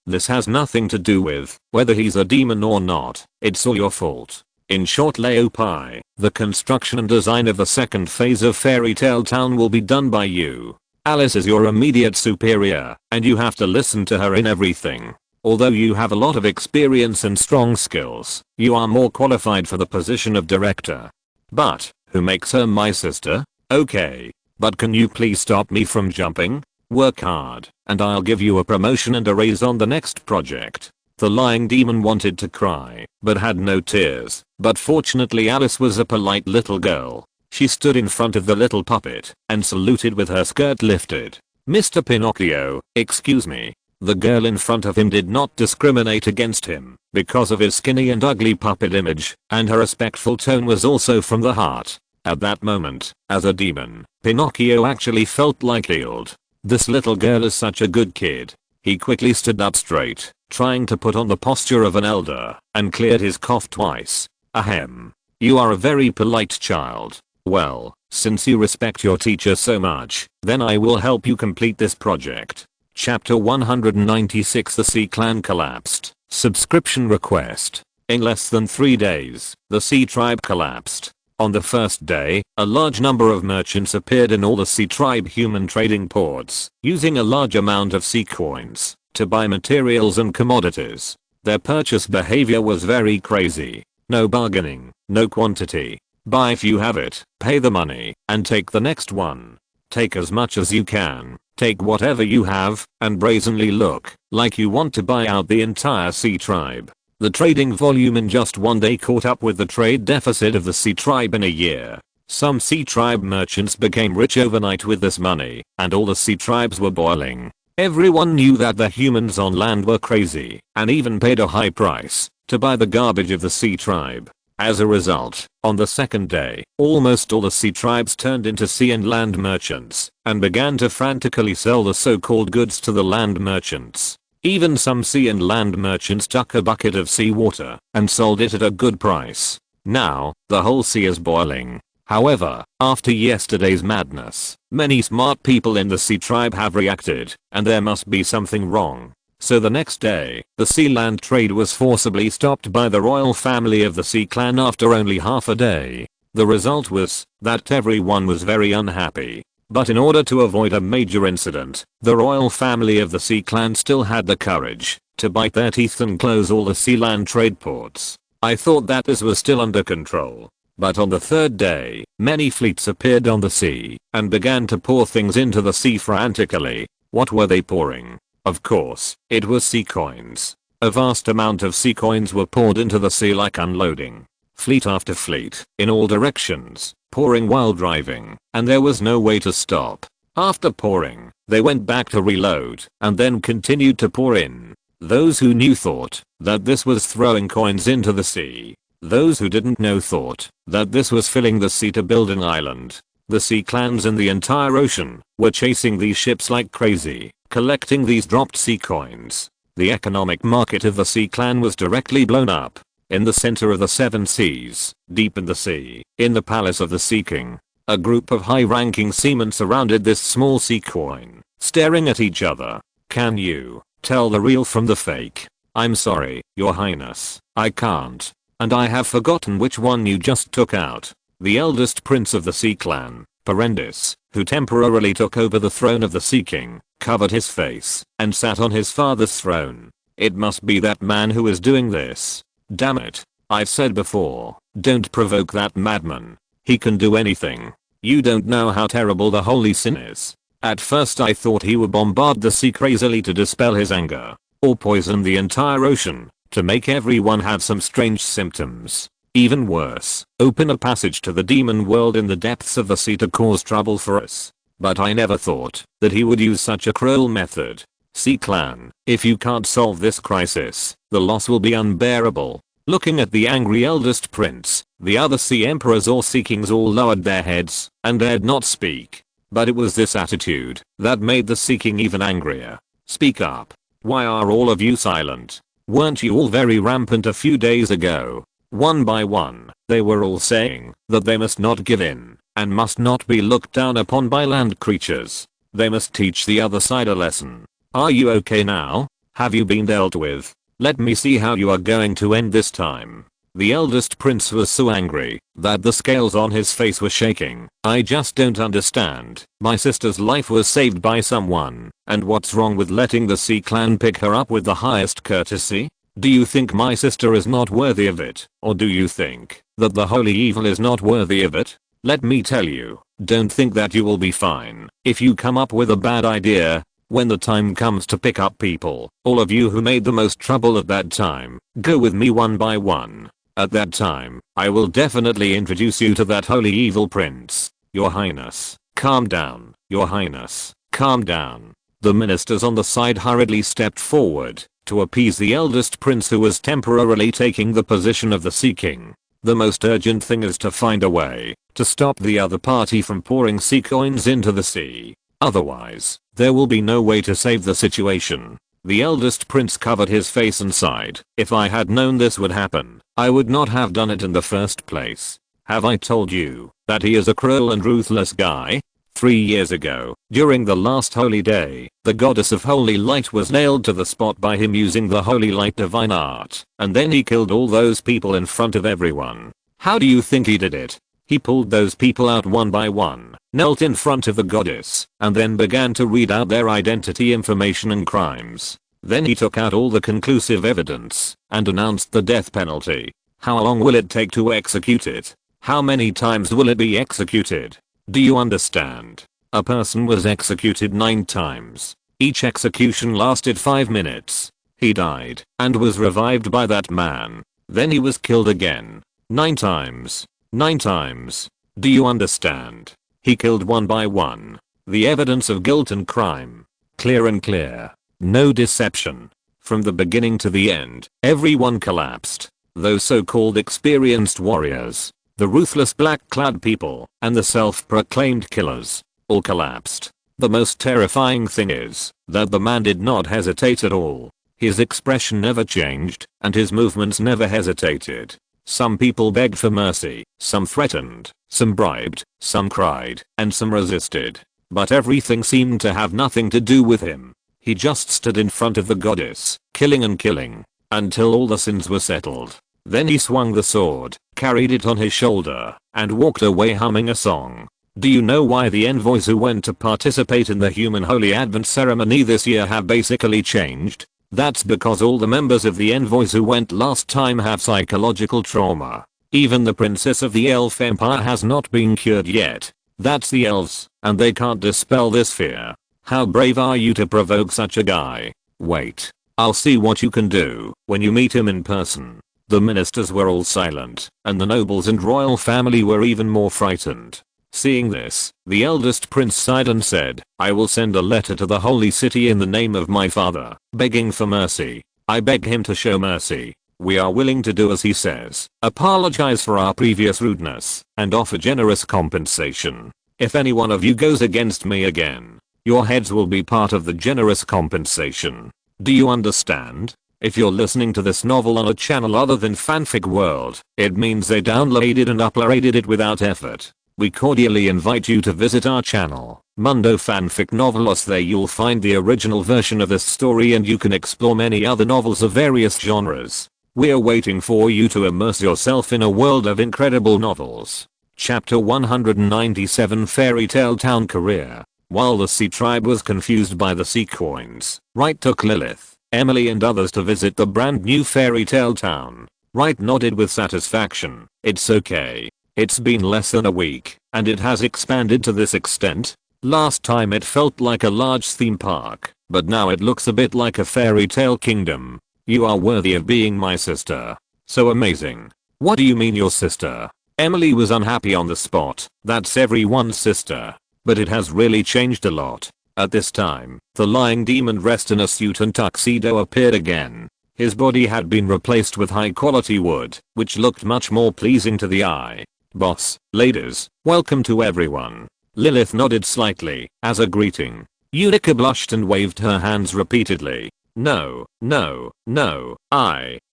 This has nothing to do with whether he's a demon or not. It's all your fault. In short, Leopai, the construction and design of the second phase of Fairy Tale Town will be done by you. Alice is your immediate superior, and you have to listen to her in everything. Although you have a lot of experience and strong skills, you are more qualified for the position of director. But, who makes her my sister? Okay. But can you please stop me from jumping? Work hard, and I'll give you a promotion and a raise on the next project. The lying demon wanted to cry, but had no tears. But fortunately Alice was a polite little girl. She stood in front of the little puppet and saluted with her skirt lifted. Mr. Pinocchio, excuse me. The girl in front of him did not discriminate against him because of his skinny and ugly puppet image, and her respectful tone was also from the heart. At that moment, as a demon, Pinocchio actually felt like healed. This little girl is such a good kid. He quickly stood up straight, trying to put on the posture of an elder, and cleared his cough twice. Ahem. You are a very polite child. Well, since you respect your teacher so much, then I will help you complete this project. Chapter 196. The Sea Clan collapsed. Subscription request. In less than 3 days, the Sea Tribe collapsed. On the first day, a large number of merchants appeared in all the Sea Tribe human trading ports, using a large amount of sea coins to buy materials and commodities. Their purchase behavior was very crazy. No bargaining, no quantity. Buy if you have it, pay the money, and take the next one. Take as much as you can, take whatever you have, and brazenly look like you want to buy out the entire Sea Tribe. The trading volume in just one day caught up with the trade deficit of the Sea Tribe in a year. Some Sea Tribe merchants became rich overnight with this money, and all the Sea Tribes were boiling. Everyone knew that the humans on land were crazy, and even paid a high price to buy the garbage of the Sea Tribe. As a result, on the second day, almost all the Sea Tribes turned into sea and land merchants, and began to frantically sell the so-called goods to the land merchants. Even some sea and land merchants took a bucket of seawater and sold it at a good price. Now, the whole sea is boiling. However, after yesterday's madness, many smart people in the Sea Tribe have reacted, and there must be something wrong. So the next day, the sea-land trade was forcibly stopped by the royal family of the Sea Clan after only half a day. The result was that everyone was very unhappy. But in order to avoid a major incident, the royal family of the Sea Clan still had the courage to bite their teeth and close all the sea-land trade ports. I thought that this was still under control. But on the third day, many fleets appeared on the sea and began to pour things into the sea frantically. What were they pouring? Of course, it was sea coins. A vast amount of sea coins were poured into the sea like unloading. Fleet after fleet, in all directions, pouring while driving, and there was no way to stop. After pouring, they went back to reload, and then continued to pour in. Those who knew thought that this was throwing coins into the sea. Those who didn't know thought that this was filling the sea to build an island. The sea clans in the entire ocean were chasing these ships like crazy, collecting these dropped sea coins. The economic market of the Sea Clan was directly blown up. In the center of the seven seas, deep in the sea, in the palace of the Sea King, a group of high-ranking seamen surrounded this small sea coin, staring at each other. Can you tell the real from the fake? I'm sorry, Your Highness, I can't. And I have forgotten which one you just took out. The eldest prince of the Sea Clan, Parendis, who temporarily took over the throne of the Sea King, covered his face and sat on his father's throne. It must be that man who is doing this. Damn it. I've said before, don't provoke that madman. He can do anything. You don't know how terrible the holy sin is. At first I thought he would bombard the sea crazily to dispel his anger, or poison the entire ocean, to make everyone have some strange symptoms. Even worse, open a passage to the demon world in the depths of the sea to cause trouble for us. But I never thought that he would use such a cruel method. Sea Clan, if you can't solve this crisis, the loss will be unbearable. Looking at the angry eldest prince, the other sea emperors or sea kings all lowered their heads and dared not speak. But it was this attitude that made the Sea King even angrier. Speak up. Why are all of you silent? Weren't you all very rampant a few days ago? One by one, they were all saying that they must not give in and must not be looked down upon by land creatures. They must teach the other side a lesson. Are you okay now? Have you been dealt with? Let me see how you are going to end this time. The eldest prince was so angry that the scales on his face were shaking. I just don't understand. My sister's life was saved by someone, and what's wrong with letting the Sea Clan pick her up with the highest courtesy? Do you think my sister is not worthy of it, or do you think that the holy evil is not worthy of it? Let me tell you, don't think that you will be fine if you come up with a bad idea. When the time comes to pick up people, all of you who made the most trouble at that time, go with me one by one. At that time, I will definitely introduce you to that holy evil prince. Your Highness, calm down. Your Highness, calm down. The ministers on the side hurriedly stepped forward to appease the eldest prince who was temporarily taking the position of the Sea King. The most urgent thing is to find a way to stop the other party from pouring sea coins into the sea. Otherwise, there will be no way to save the situation. The eldest prince covered his face and sighed. If I had known this would happen, I would not have done it in the first place. Have I told you that he is a cruel and ruthless guy? 3 years ago, during the last holy day, the goddess of holy light was nailed to the spot by him using the holy light divine art, and then he killed all those people in front of everyone. How do you think he did it? He pulled those people out one by one, knelt in front of the goddess, and then began to read out their identity information and crimes. Then he took out all the conclusive evidence, and announced the death penalty. How long will it take to execute it? How many times will it be executed? Do you understand? A person was executed 9 times. Each execution lasted 5 minutes. He died, and was revived by that man. Then he was killed again. 9 times. 9 times. Do you understand? He killed one by one. The evidence of guilt and crime. Clear and clear. No deception. From the beginning to the end, everyone collapsed. Those so-called experienced warriors, the ruthless black-clad people, and the self-proclaimed killers, all collapsed. The most terrifying thing is that the man did not hesitate at all. His expression never changed, and his movements never hesitated. Some people begged for mercy, some threatened, some bribed, some cried, and some resisted. But everything seemed to have nothing to do with him. He just stood in front of the goddess, killing and killing, until all the sins were settled. Then he swung the sword, carried it on his shoulder, and walked away humming a song. Do you know why the envoys who went to participate in the human holy advent ceremony this year have basically changed? That's because all the members of the envoys who went last time have psychological trauma. Even the princess of the elf empire has not been cured yet. That's the elves, and they can't dispel this fear. How brave are you to provoke such a guy? Wait. I'll see what you can do when you meet him in person. The ministers were all silent, and the nobles and royal family were even more frightened. Seeing this, the eldest prince sighed and said, I will send a letter to the holy city in the name of my father, begging for mercy. I beg him to show mercy. We are willing to do as he says, apologize for our previous rudeness, and offer generous compensation. If any one of you goes against me again, your heads will be part of the generous compensation. Do you understand? If you're listening to this novel on a channel other than Fanfic World, it means they downloaded and uploaded it without effort. We cordially invite you to visit our channel, Mundo Fanfic Novelos. There you'll find the original version of this story, and you can explore many other novels of various genres. We're waiting for you to immerse yourself in a world of incredible novels. Chapter 197, Fairy Tale Town Career. While the Sea Tribe was confused by the sea coins, Wright took Lilith, Emily and others to visit the brand new Fairy Tale Town. Wright nodded with satisfaction. It's okay. It's been less than a week, and it has expanded to this extent. Last time it felt like a large theme park, but now it looks a bit like a fairy tale kingdom. You are worthy of being my sister. So amazing. What do you mean your sister? Emily was unhappy on the spot. That's everyone's sister. But it has really changed a lot. At this time, the lying demon dressed in a suit and tuxedo appeared again. His body had been replaced with high quality wood, which looked much more pleasing to the eye. Boss, ladies, welcome to everyone. Lilith nodded slightly, as a greeting. Unica blushed and waved her hands repeatedly. No,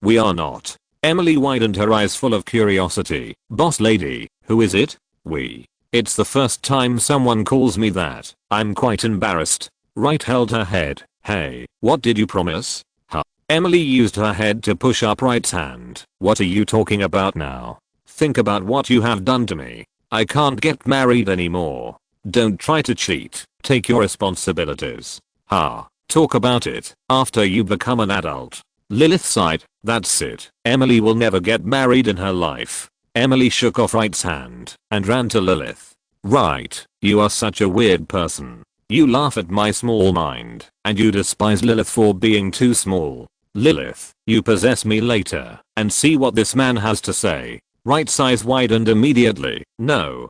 we are not. Emily widened her eyes full of curiosity. Boss lady, who is it? We. It's the first time someone calls me that. I'm quite embarrassed. Wright held her head. Hey, what did you promise? Huh? Emily used her head to push up Wright's hand. What are you talking about now? Think about what you have done to me. I can't get married anymore. Don't try to cheat. Take your responsibilities. Talk about it after you become an adult. Lilith sighed. That's it. Emily will never get married in her life. Emily shook off Wright's hand and ran to Lilith. Right, you are such a weird person. You laugh at my small mind, and you despise Lilith for being too small. Lilith, you possess me later, and see what this man has to say. Wright's eyes widened immediately. No,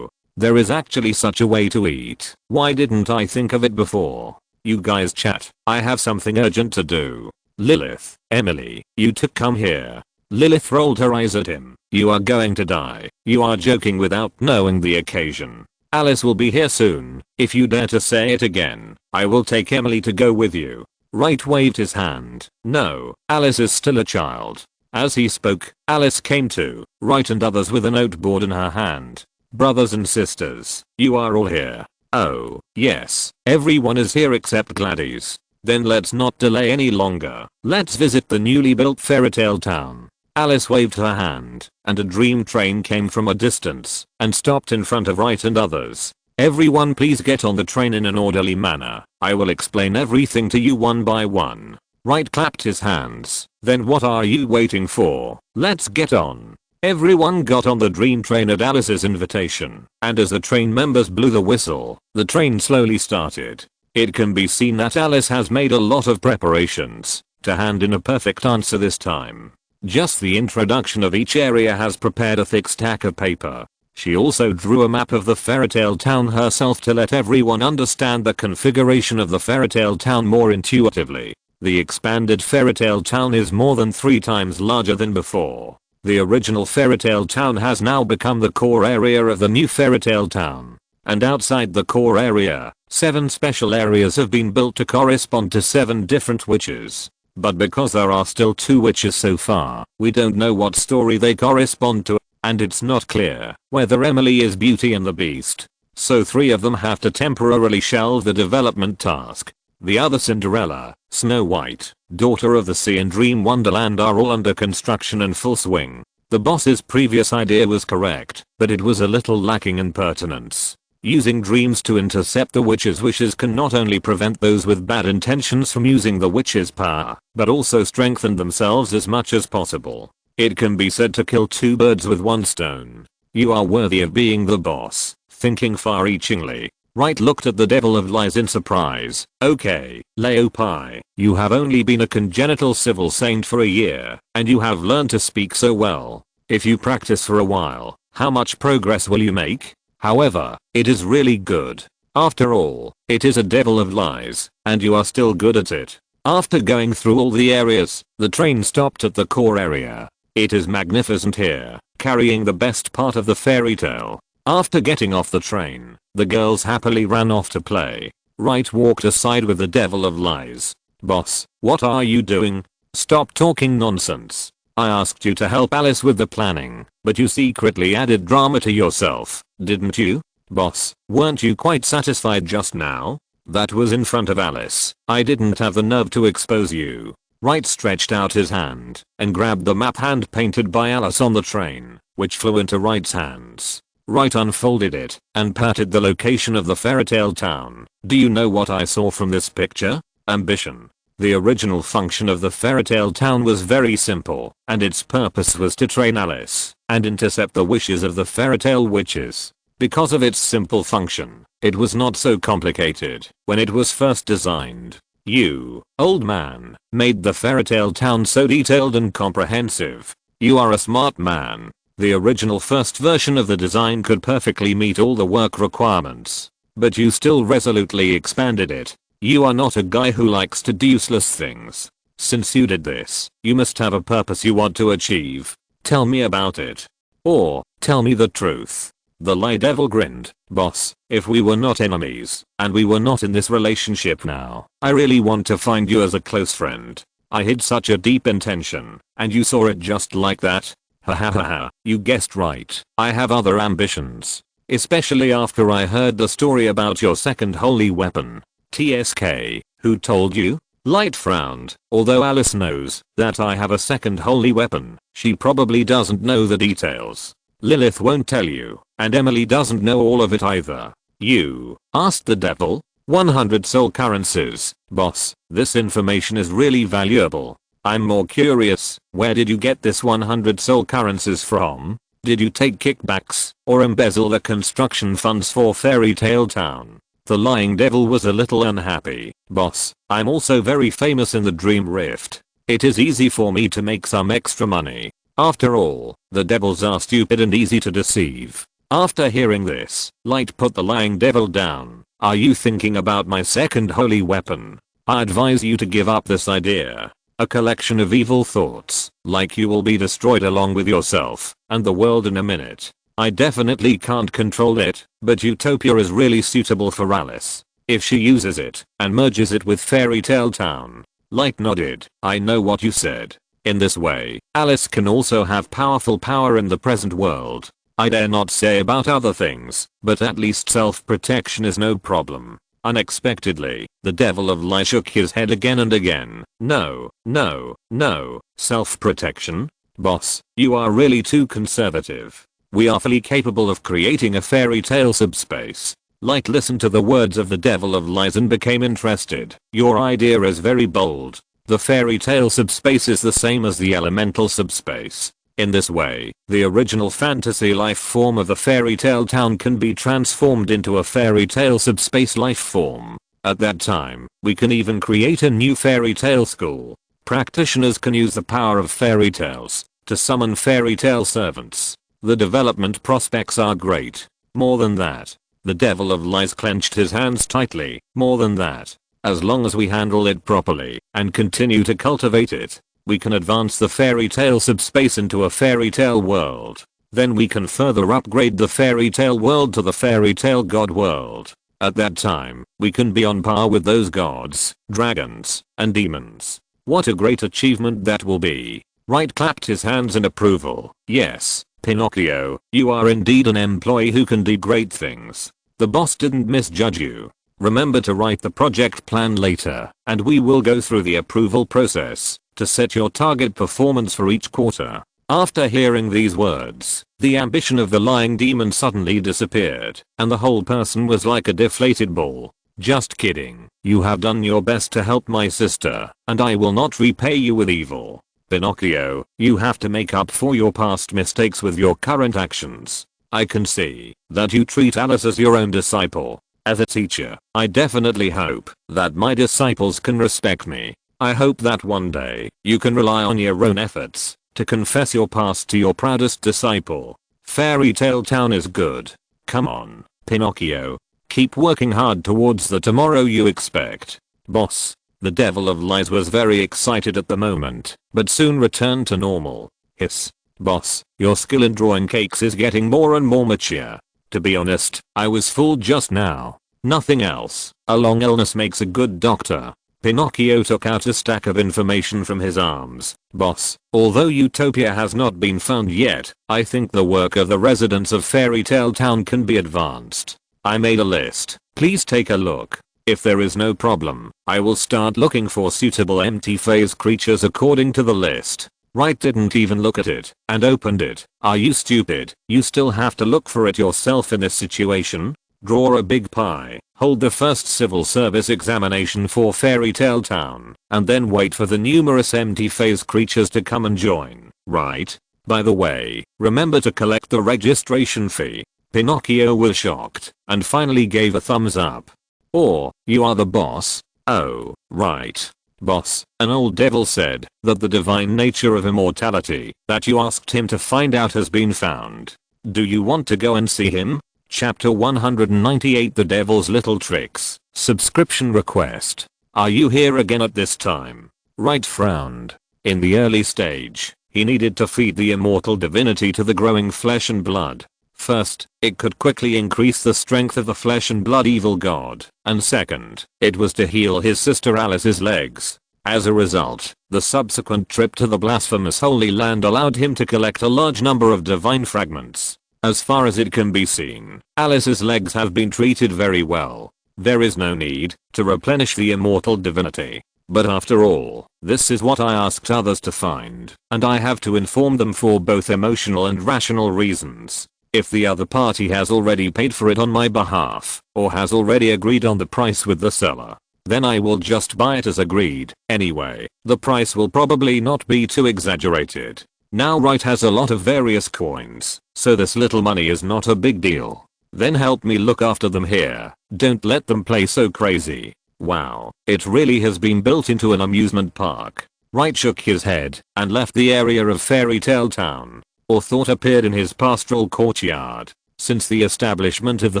there is actually such a way to eat. Why didn't I think of it before? You guys chat. I have something urgent to do. Lilith, Emily, you two come here. Lilith rolled her eyes at him. You are going to die. You are joking without knowing the occasion. Alice will be here soon. If you dare to say it again, I will take Emily to go with you. Wright waved his hand. No, Alice is still a child. As he spoke, Alice came to Wright and others with a noteboard in her hand. Brothers and sisters, you are all here. Oh, yes, everyone is here except Gladys. Then let's not delay any longer. Let's visit the newly built fairytale town. Alice waved her hand, and a dream train came from a distance and stopped in front of Wright and others. Everyone please get on the train in an orderly manner. I will explain everything to you one by one. Wright clapped his hands. Then what are you waiting for? Let's get on. Everyone got on the dream train at Alice's invitation, and as the train members blew the whistle, the train slowly started. It can be seen that Alice has made a lot of preparations to hand in a perfect answer this time. Just the introduction of each area has prepared a thick stack of paper. She also drew a map of the fairytale town herself to let everyone understand the configuration of the fairytale town more intuitively. The expanded fairytale town is more than 3 times larger than before. The original fairytale town has now become the core area of the new fairytale town. And outside the core area, 7 special areas have been built to correspond to 7 different witches. But because there are still 2 witches so far, we don't know what story they correspond to, and it's not clear whether Emily is Beauty and the Beast. So 3 of them have to temporarily shelve the development task. The other Cinderella, Snow White, Daughter of the Sea and Dream Wonderland are all under construction and full swing. The boss's previous idea was correct, but it was a little lacking in pertinence. Using dreams to intercept the witch's wishes can not only prevent those with bad intentions from using the witch's power, but also strengthen themselves as much as possible. It can be said to kill 2 birds with 1 stone. You are worthy of being the boss. Thinking far-reachingly, Wright looked at the Devil of Lies in surprise. Okay, Leo Pi, you have only been a congenital civil saint for a year, and you have learned to speak so well. If you practice for a while, how much progress will you make? However, it is really good. After all, it is a Devil of Lies, and you are still good at it. After going through all the areas, the train stopped at the core area. It is magnificent here, carrying the best part of the fairy tale. After getting off the train, the girls happily ran off to play. Wright walked aside with the Devil of Lies. Boss, what are you doing? Stop talking nonsense. I asked you to help Alice with the planning, but you secretly added drama to yourself, didn't you? Boss, weren't you quite satisfied just now? That was in front of Alice. I didn't have the nerve to expose you. Wright stretched out his hand and grabbed the map hand painted by Alice on the train, which flew into Wright's hands. Wright unfolded it and patted the location of the fairytale town. Do you know what I saw from this picture? Ambition. The original function of the fairytale town was very simple, and its purpose was to train Alice and intercept the wishes of the fairytale witches. Because of its simple function, it was not so complicated when it was first designed. You, old man, made the fairytale town so detailed and comprehensive. You are a smart man. The original first version of the design could perfectly meet all the work requirements, but you still resolutely expanded it. You are not a guy who likes to do useless things. Since you did this, you must have a purpose you want to achieve. Tell me about it. Or, tell me the truth. The Lie Devil grinned. Boss, if we were not enemies, and we were not in this relationship now, I really want to find you as a close friend. I hid such a deep intention, and you saw it just like that? Ha ha ha ha, you guessed right. I have other ambitions. Especially after I heard the story about your second holy weapon. TSK, who told you? Light frowned. Although Alice knows that I have a second holy weapon, she probably doesn't know the details. Lilith won't tell you, and Emily doesn't know all of it either. You asked the devil? 100 soul currencies. Boss, this information is really valuable. I'm more curious, where did you get this 100 soul currencies from? Did you take kickbacks, or embezzle the construction funds for Fairy Tale Town? The lying devil was a little unhappy. Boss, I'm also very famous in the Dream Rift. It is easy for me to make some extra money. After all, the devils are stupid and easy to deceive. After hearing this, Light put the lying devil down. Are you thinking about my second holy weapon? I advise you to give up this idea. A collection of evil thoughts, like you will be destroyed along with yourself and the world in a minute. I definitely can't control it, but Utopia is really suitable for Alice. If she uses it and merges it with Fairy Tale Town. Light nodded. I know what you said. In this way, Alice can also have powerful power in the present world. I dare not say about other things, but at least self-protection is no problem. Unexpectedly, the Devil of Lie shook his head again and again. No, no, no, self-protection? Boss, you are really too conservative. We are fully capable of creating a fairy tale subspace. Light listened to the words of the Devil of Lies and became interested. Your idea is very bold. The fairy tale subspace is the same as the elemental subspace. In this way, the original fantasy life form of the fairy tale town can be transformed into a fairy tale subspace life form. At that time, we can even create a new fairy tale school. Practitioners can use the power of fairy tales to summon fairy tale servants. The development prospects are great. More than that, the Devil of Lies clenched his hands tightly. More than that, as long as we handle it properly and continue to cultivate it, we can advance the fairy tale subspace into a fairy tale world. Then we can further upgrade the fairy tale world to the fairy tale god world. At that time, we can be on par with those gods, dragons, and demons. What a great achievement that will be. Wright clapped his hands in approval. Yes, Pinocchio, you are indeed an employee who can do great things. The boss didn't misjudge you. Remember to write the project plan later, and we will go through the approval process to set your target performance for each quarter. After hearing these words, the ambition of the lying demon suddenly disappeared, and the whole person was like a deflated ball. Just kidding. You have done your best to help my sister, and I will not repay you with evil. Pinocchio, you have to make up for your past mistakes with your current actions. I can see that you treat Alice as your own disciple. As a teacher, I definitely hope that my disciples can respect me. I hope that one day, you can rely on your own efforts to confess your past to your proudest disciple. Fairy Tale Town is good. Come on, Pinocchio. Keep working hard towards the tomorrow you expect. Boss. The Devil of Lies was very excited at the moment, but soon returned to normal. Hiss. Boss, your skill in drawing cakes is getting more and more mature. To be honest, I was fooled just now. Nothing else. A long illness makes a good doctor. Pinocchio took out a stack of information from his arms. Boss, although Utopia has not been found yet, I think the work of the residents of Fairy Tale Town can be advanced. I made a list. Please take a look. If there is no problem, I will start looking for suitable empty phase creatures according to the list. Wright didn't even look at it and opened it. Are you stupid? You still have to look for it yourself in this situation? Draw a big pie, hold the first civil service examination for Fairy Tale Town, and then wait for the numerous empty phase creatures to come and join, right? By the way, remember to collect the registration fee. Pinocchio was shocked and finally gave a thumbs up. Or, you are the boss? Oh, right. Boss, an old devil said that the divine nature of immortality that you asked him to find out has been found. Do you want to go and see him? Chapter 198 The Devil's Little Tricks. Subscription request. Are you here again at this time? Wright frowned. In the early stage, he needed to feed the immortal divinity to the growing flesh and blood. First, it could quickly increase the strength of the flesh and blood evil god, and second, it was to heal his sister Alice's legs. As a result, the subsequent trip to the Blasphemer's Holy Land allowed him to collect a large number of divine fragments. As far as it can be seen, Alice's legs have been treated very well. There is no need to replenish the immortal divinity. But after all, this is what I asked others to find, and I have to inform them for both emotional and rational reasons. If the other party has already paid for it on my behalf, or has already agreed on the price with the seller, then I will just buy it as agreed. Anyway, the price will probably not be too exaggerated. Now Wright has a lot of various coins, so this little money is not a big deal. Then help me look after them here. Don't let them play so crazy. Wow, it really has been built into an amusement park. Wright shook his head and left the area of Fairy Tale Town. Or thought appeared in his pastoral courtyard. Since the establishment of the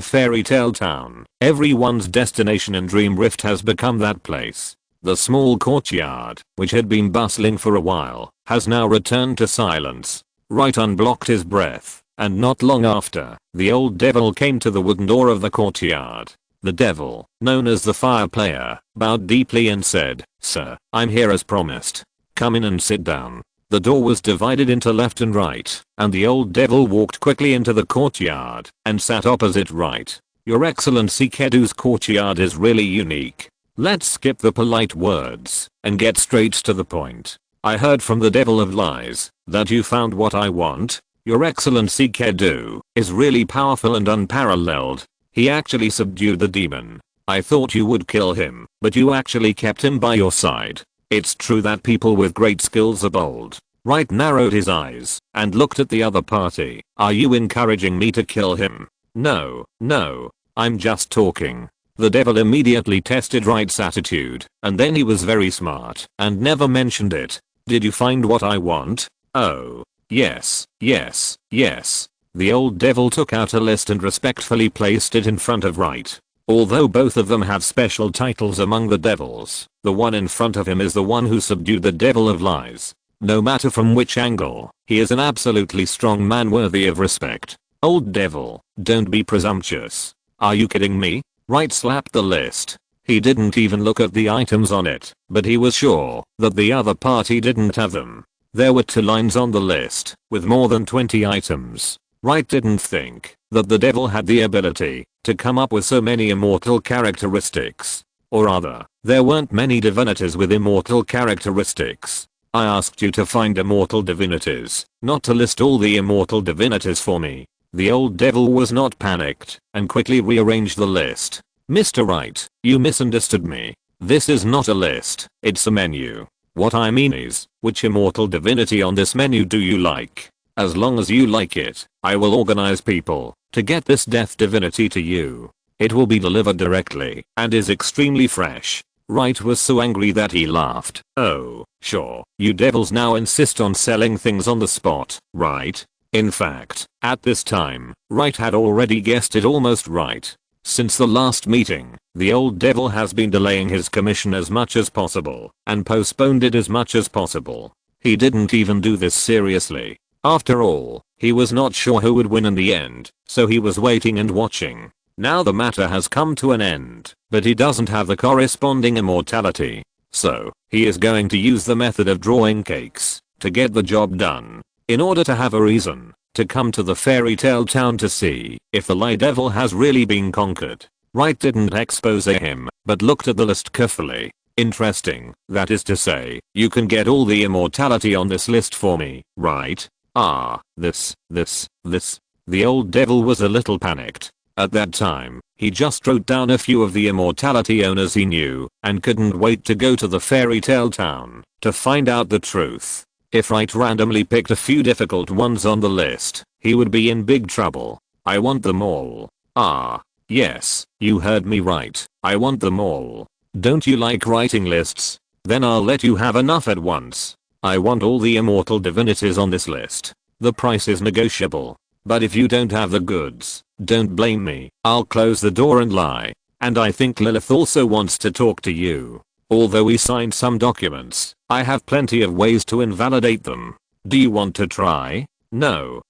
Fairy Tale Town, everyone's destination in Dream Rift has become that place. The small courtyard, which had been bustling for a while, has now returned to silence. Wright unblocked his breath and not long after, the old devil came to the wooden door of the courtyard. The devil, known as the fire player, bowed deeply and said, "Sir, I'm here as promised. Come in and sit down." The door was divided into left and right, and the old devil walked quickly into the courtyard and sat opposite Wright. "Your Excellency, Kedu's courtyard is really unique. Let's skip the polite words and get straight to the point. I heard from the devil of lies that you found what I want. Your Excellency, Kedu is really powerful and unparalleled. He actually subdued the demon. I thought you would kill him, but you actually kept him by your side. It's true that people with great skills are bold." Wright narrowed his eyes and looked at the other party. "Are you encouraging me to kill him?" No, I'm just talking." The devil immediately tested Wright's attitude, and then he was very smart and never mentioned it. "Did you find what I want?" "Oh, yes. The old devil took out a list and respectfully placed it in front of Wright. Although both of them have special titles among the devils, the one in front of him is the one who subdued the devil of lies. No matter from which angle, he is an absolutely strong man worthy of respect. "Old devil, don't be presumptuous. Are you kidding me?" Wright slapped the list. He didn't even look at the items on it, but he was sure that the other party didn't have them. There were 2 lines on the list, with more than 20 items. Wright didn't think that the devil had the ability to come up with so many immortal characteristics. Or rather, there weren't many divinities with immortal characteristics. "I asked you to find immortal divinities, not to list all the immortal divinities for me." The old devil was not panicked and quickly rearranged the list. "Mr. Wright, you misunderstood me. This is not a list, it's a menu. What I mean is, which immortal divinity on this menu do you like? As long as you like it, I will organize people to get this death divinity to you. It will be delivered directly and is extremely fresh." Wright was so angry that he laughed. "Oh, sure. You devils now insist on selling things on the spot, right?" In fact, at this time, Wright had already guessed it almost right. Since the last meeting, the old devil has been delaying his commission as much as possible and postponed it as much as possible. He didn't even do this seriously. After all, he was not sure who would win in the end, so he was waiting and watching. Now the matter has come to an end, but he doesn't have the corresponding immortality. So, he is going to use the method of drawing cakes to get the job done. In order to have a reason to come to the fairy tale town to see if the lie devil has really been conquered. Wright didn't expose him, but looked at the list carefully. "Interesting, that is to say, you can get all the immortality on this list for me, right?" This. The old devil was a little panicked. At that time, he just wrote down a few of the immortality owners he knew and couldn't wait to go to the fairy tale town to find out the truth. If Wright randomly picked a few difficult ones on the list, he would be in big trouble. "I want them all." Yes, you heard me right. I want them all. Don't you like writing lists? Then I'll let you have enough at once. I want all the immortal divinities on this list. The price is negotiable. But if you don't have the goods, don't blame me. I'll close the door and lie. And I think Lilith also wants to talk to you. Although we signed some documents, I have plenty of ways to invalidate them. Do you want to try? No,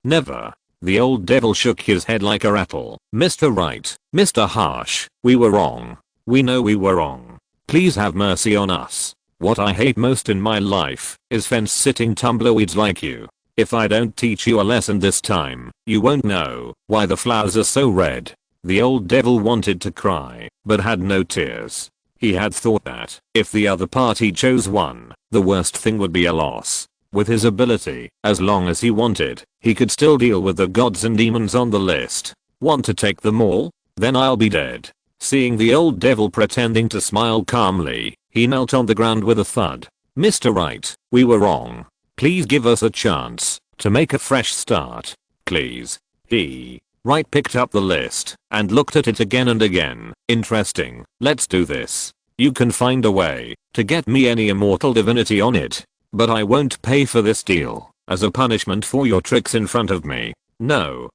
never. The old devil shook his head like a rattle. Mr. Wright, Mr. Harsh, we were wrong. We know we were wrong. Please have mercy on us. What I hate most in my life is fence-sitting tumbleweeds like you. If I don't teach you a lesson this time, you won't know why the flowers are so red. The old devil wanted to cry, but had no tears. He had thought that, if the other party chose one, the worst thing would be a loss. With his ability, as long as he wanted, he could still deal with the gods and demons on the list. Want to take them all? Then I'll be dead. Seeing the old devil pretending to smile calmly, he knelt on the ground with a thud. Mr. Wright, we were wrong. Please give us a chance to make a fresh start. Please. Wright picked up the list and looked at it again and again. Interesting. Let's do this. You can find a way to get me any immortal divinity on it. But I won't pay for this deal as a punishment for your tricks in front of me. No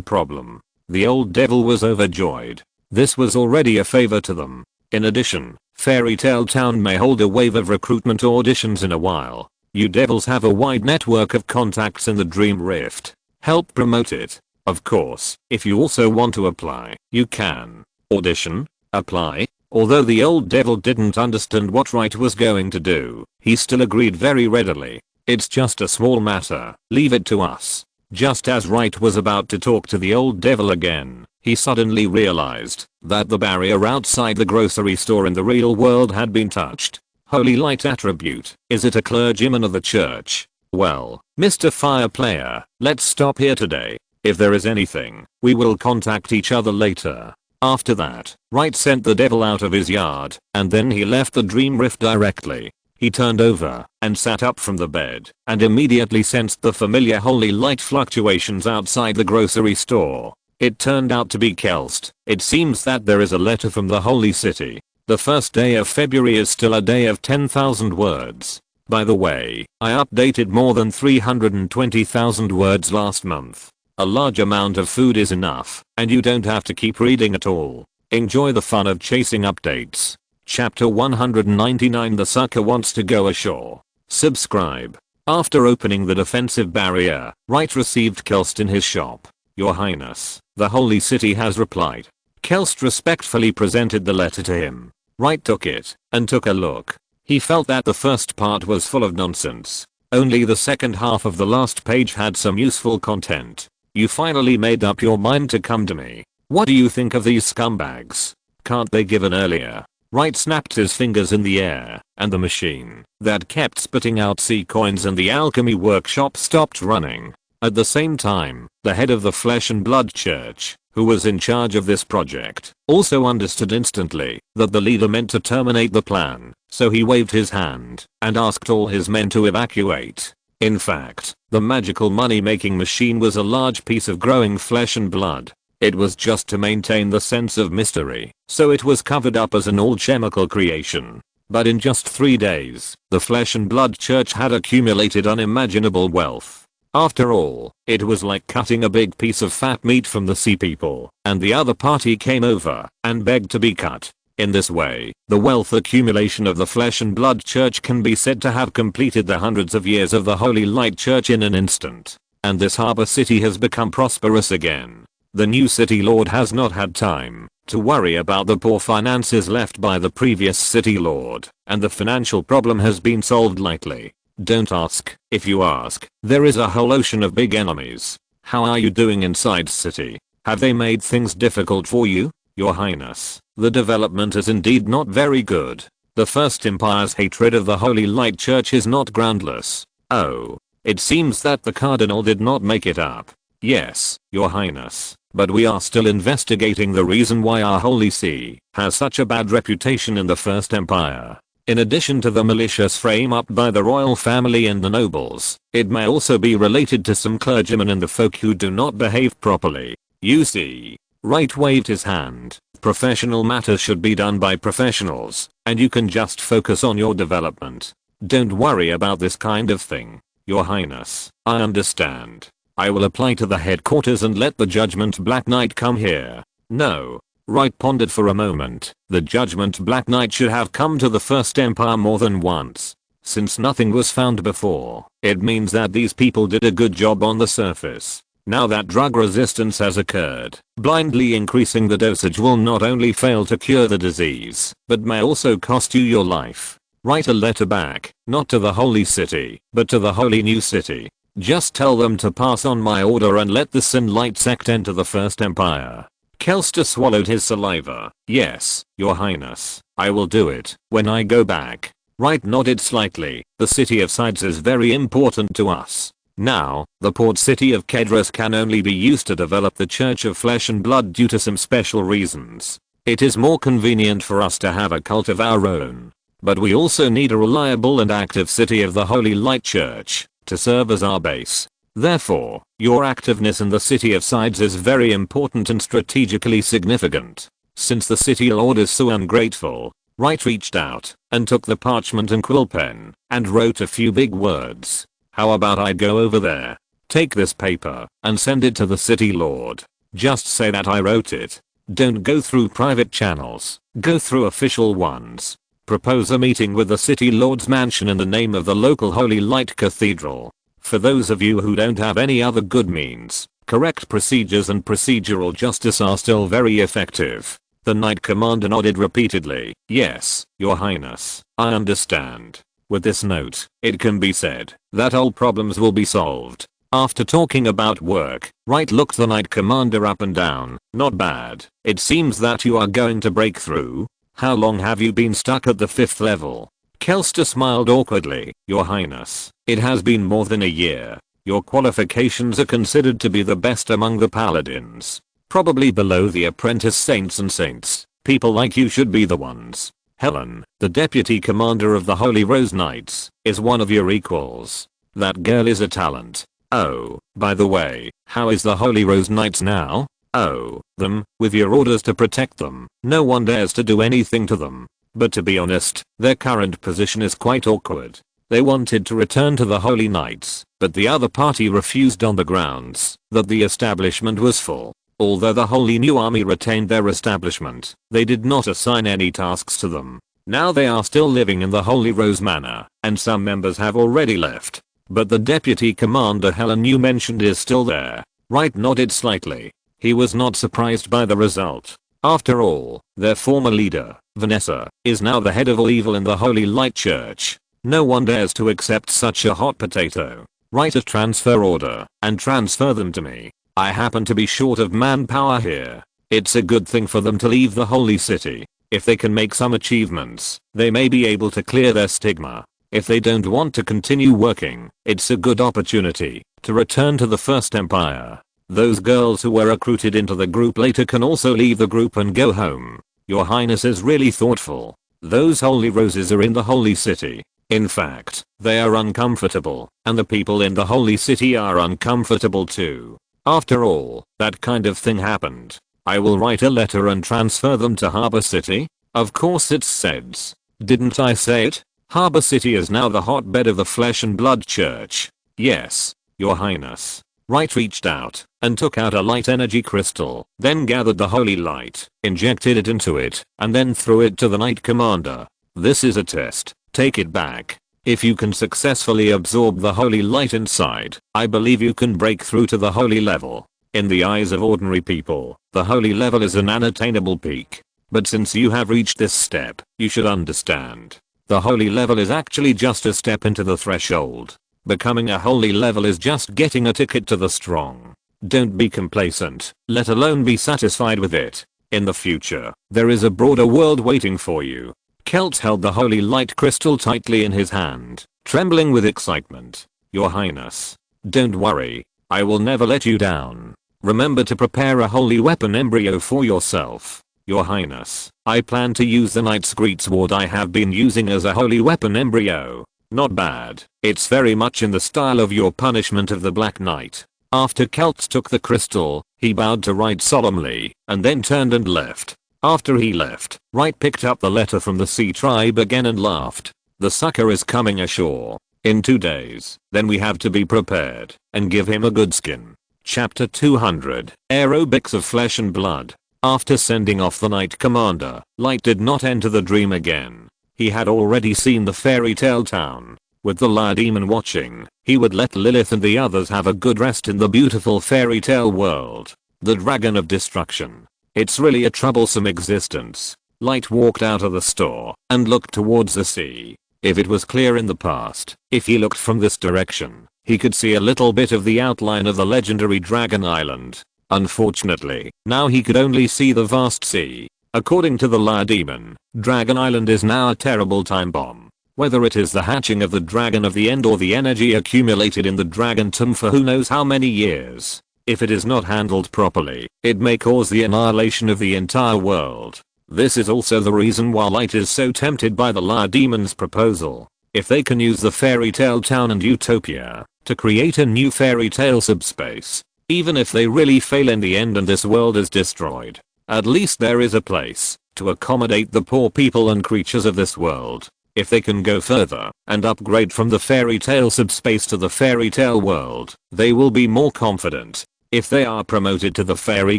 problem. The old devil was overjoyed. This was already a favor to them. In addition, Fairy Tale Town may hold a wave of recruitment auditions in a while. You devils have a wide network of contacts in the Dream Rift. Help promote it. Of course, if you also want to apply, you can. Audition? Apply? Although the old devil didn't understand what Wright was going to do, he still agreed very readily. It's just a small matter, leave it to us. Just as Wright was about to talk to the old devil again, he suddenly realized that the barrier outside the grocery store in the real world had been touched. Holy light attribute, is it a clergyman of the church? Well, Mr. Fire Player, let's stop here today. If there is anything, we will contact each other later. After that, Wright sent the devil out of his yard, and then he left the Dream Rift directly. He turned over and sat up from the bed and immediately sensed the familiar holy light fluctuations outside the grocery store. It turned out to be Kelst. It seems that there is a letter from the holy city. The first day of February is still a day of 10,000 words. By the way, I updated more than 320,000 words last month. A large amount of food is enough, and you don't have to keep reading at all. Enjoy the fun of chasing updates. Chapter 199 The Sucker Wants to Go Ashore. Subscribe. After opening the defensive barrier, Wright received Kelst in his shop. Your Highness, the Holy City has replied. Kelst respectfully presented the letter to him. Wright took it and took a look. He felt that the first part was full of nonsense. Only the second half of the last page had some useful content. You finally made up your mind to come to me. What do you think of these scumbags? Can't they give an earlier? Wright snapped his fingers in the air, and the machine that kept spitting out sea coins in the alchemy workshop stopped running. At the same time, the head of the Flesh and Blood Church, who was in charge of this project, also understood instantly that the leader meant to terminate the plan, so he waved his hand and asked all his men to evacuate. In fact, the magical money-making machine was a large piece of growing flesh and blood. It was just to maintain the sense of mystery, so it was covered up as an all-chemical creation. But in just 3 days, the Flesh and Blood Church had accumulated unimaginable wealth. After all, it was like cutting a big piece of fat meat from the sea people, and the other party came over and begged to be cut. In this way, the wealth accumulation of the Flesh and Blood Church can be said to have completed the hundreds of years of the Holy Light Church in an instant. And this harbor city has become prosperous again. The new city lord has not had time to worry about the poor finances left by the previous city lord, and the financial problem has been solved lightly. Don't ask. If you ask, there is a whole ocean of big enemies. How are you doing inside city? Have they made things difficult for you? Your Highness, the development is indeed not very good. The First Empire's hatred of the Holy Light Church is not groundless. Oh. It seems that the Cardinal did not make it up. Yes, Your Highness, but we are still investigating the reason why our Holy See has such a bad reputation in the First Empire. In addition to the malicious frame up by the royal family and the nobles, it may also be related to some clergymen and the folk who do not behave properly. You see. Wright waved his hand. Professional matters should be done by professionals, and you can just focus on your development. Don't worry about this kind of thing. Your Highness, I understand. I will apply to the headquarters and let the Judgment Black Knight come here. No. Wright pondered for a moment. The Judgment Black Knight should have come to the First Empire more than once. Since nothing was found before, it means that these people did a good job on the surface. Now that drug resistance has occurred, blindly increasing the dosage will not only fail to cure the disease, but may also cost you your life. Write a letter back, not to the Holy City, but to the Holy New City. Just tell them to pass on my order and let the Sin Light sect enter the First Empire. Kelster swallowed his saliva. Yes, Your Highness, I will do it when I go back. Wright nodded slightly. The city of Sides is very important to us. Now, the port city of Kedros can only be used to develop the Church of Flesh and Blood due to some special reasons. It is more convenient for us to have a cult of our own. But we also need a reliable and active city of the Holy Light Church to serve as our base. Therefore, your activeness in the city of Sides is very important and strategically significant. Since the city lord is so ungrateful, Wright reached out and took the parchment and quill pen and wrote a few big words. How about I go over there, take this paper, and send it to the city lord. Just say that I wrote it. Don't go through private channels, go through official ones. propose a meeting with the City Lord's mansion in the name of the local Holy Light Cathedral. For those of you who don't have any other good means, correct procedures and procedural justice are still very effective. The Knight Commander nodded repeatedly. Yes, Your Highness, I understand. With this note, it can be said that all problems will be solved. After talking about work, Wright looked the Knight Commander up and down. Not bad. It seems that you are going to break through. How long have you been stuck at the 5th level? Kelster smiled awkwardly. Your Highness, it has been more than a year. Your qualifications are considered to be the best among the paladins. Probably below the apprentice saints and saints. People like you should be the ones. Helen, the deputy commander of the Holy Rose Knights, is one of your equals. That girl is a talent. Oh, by the way, how is the Holy Rose Knights now? Oh, them, with your orders to protect them, no one dares to do anything to them. But to be honest, their current position is quite awkward. They wanted to return to the Holy Knights, but the other party refused on the grounds that the establishment was full. Although the Holy New Army retained their establishment, they did not assign any tasks to them. Now they are still living in the Holy Rose Manor, and some members have already left. But the deputy commander Helen you mentioned is still there. Wright nodded slightly. He was not surprised by the result. After all, their former leader, Vanessa, is now the head of all evil in the Holy Light Church. No one dares to accept such a hot potato. Write a transfer order and transfer them to me. I happen to be short of manpower here. It's a good thing for them to leave the Holy City. If they can make some achievements, they may be able to clear their stigma. If they don't want to continue working, it's a good opportunity to return to the First Empire. Those girls who were recruited into the group later can also leave the group and go home. Your Highness is really thoughtful. Those holy roses are in the Holy City. In fact, they are uncomfortable, and the people in the Holy City are uncomfortable too. After all, that kind of thing happened. I will write a letter and transfer them to Harbor City. Of course it's SEDS. Didn't I say it? Harbor City is now the hotbed of the Flesh and Blood Church. Yes, Your Highness. Wright reached out and took out a light energy crystal, then gathered the holy light, injected it into it, and then threw it to the Knight Commander. This is a test. Take it back. If you can successfully absorb the holy light inside, I believe you can break through to the holy level. In the eyes of ordinary people, the holy level is an unattainable peak. But since you have reached this step, you should understand. The holy level is actually just a step into the threshold. Becoming a holy level is just getting a ticket to the strong. Don't be complacent, let alone be satisfied with it. In the future, there is a broader world waiting for you. Kelt held the holy light crystal tightly in his hand, trembling with excitement. Your Highness, don't worry. I will never let you down. Remember to prepare a holy weapon embryo for yourself. Your Highness, I plan to use the Knight's Greatsword I have been using as a holy weapon embryo. Not bad. It's very much in the style of your punishment of the Black Knight. After Kelt took the crystal, he bowed to Wright solemnly, and then turned and left. After he left, Wright picked up the letter from the Sea Tribe again and laughed. The sucker is coming ashore. In 2 days. Then we have to be prepared, and give him a good skin. Chapter 200. Aerobics of Flesh and Blood. After sending off the Knight Commander, Light did not enter the dream again. He had already seen the fairy tale town. With the Liar Demon watching, he would let Lilith and the others have a good rest in the beautiful fairy tale world. The Dragon of Destruction. It's really a troublesome existence. Light walked out of the store and looked towards the sea. If it was clear in the past, if he looked from this direction, he could see a little bit of the outline of the legendary Dragon Island. Unfortunately, now he could only see the vast sea. According to the Liar Demon, Dragon Island is now a terrible time bomb. Whether it is the hatching of the Dragon of the End or the energy accumulated in the Dragon Tomb for who knows how many years. If it is not handled properly, it may cause the annihilation of the entire world. This is also the reason why Light is so tempted by the Liar Demon's proposal. If they can use the fairy tale town and utopia to create a new fairy tale subspace, even if they really fail in the end and this world is destroyed, at least there is a place to accommodate the poor people and creatures of this world. If they can go further and upgrade from the fairy tale subspace to the fairy tale world, they will be more confident. If they are promoted to the fairy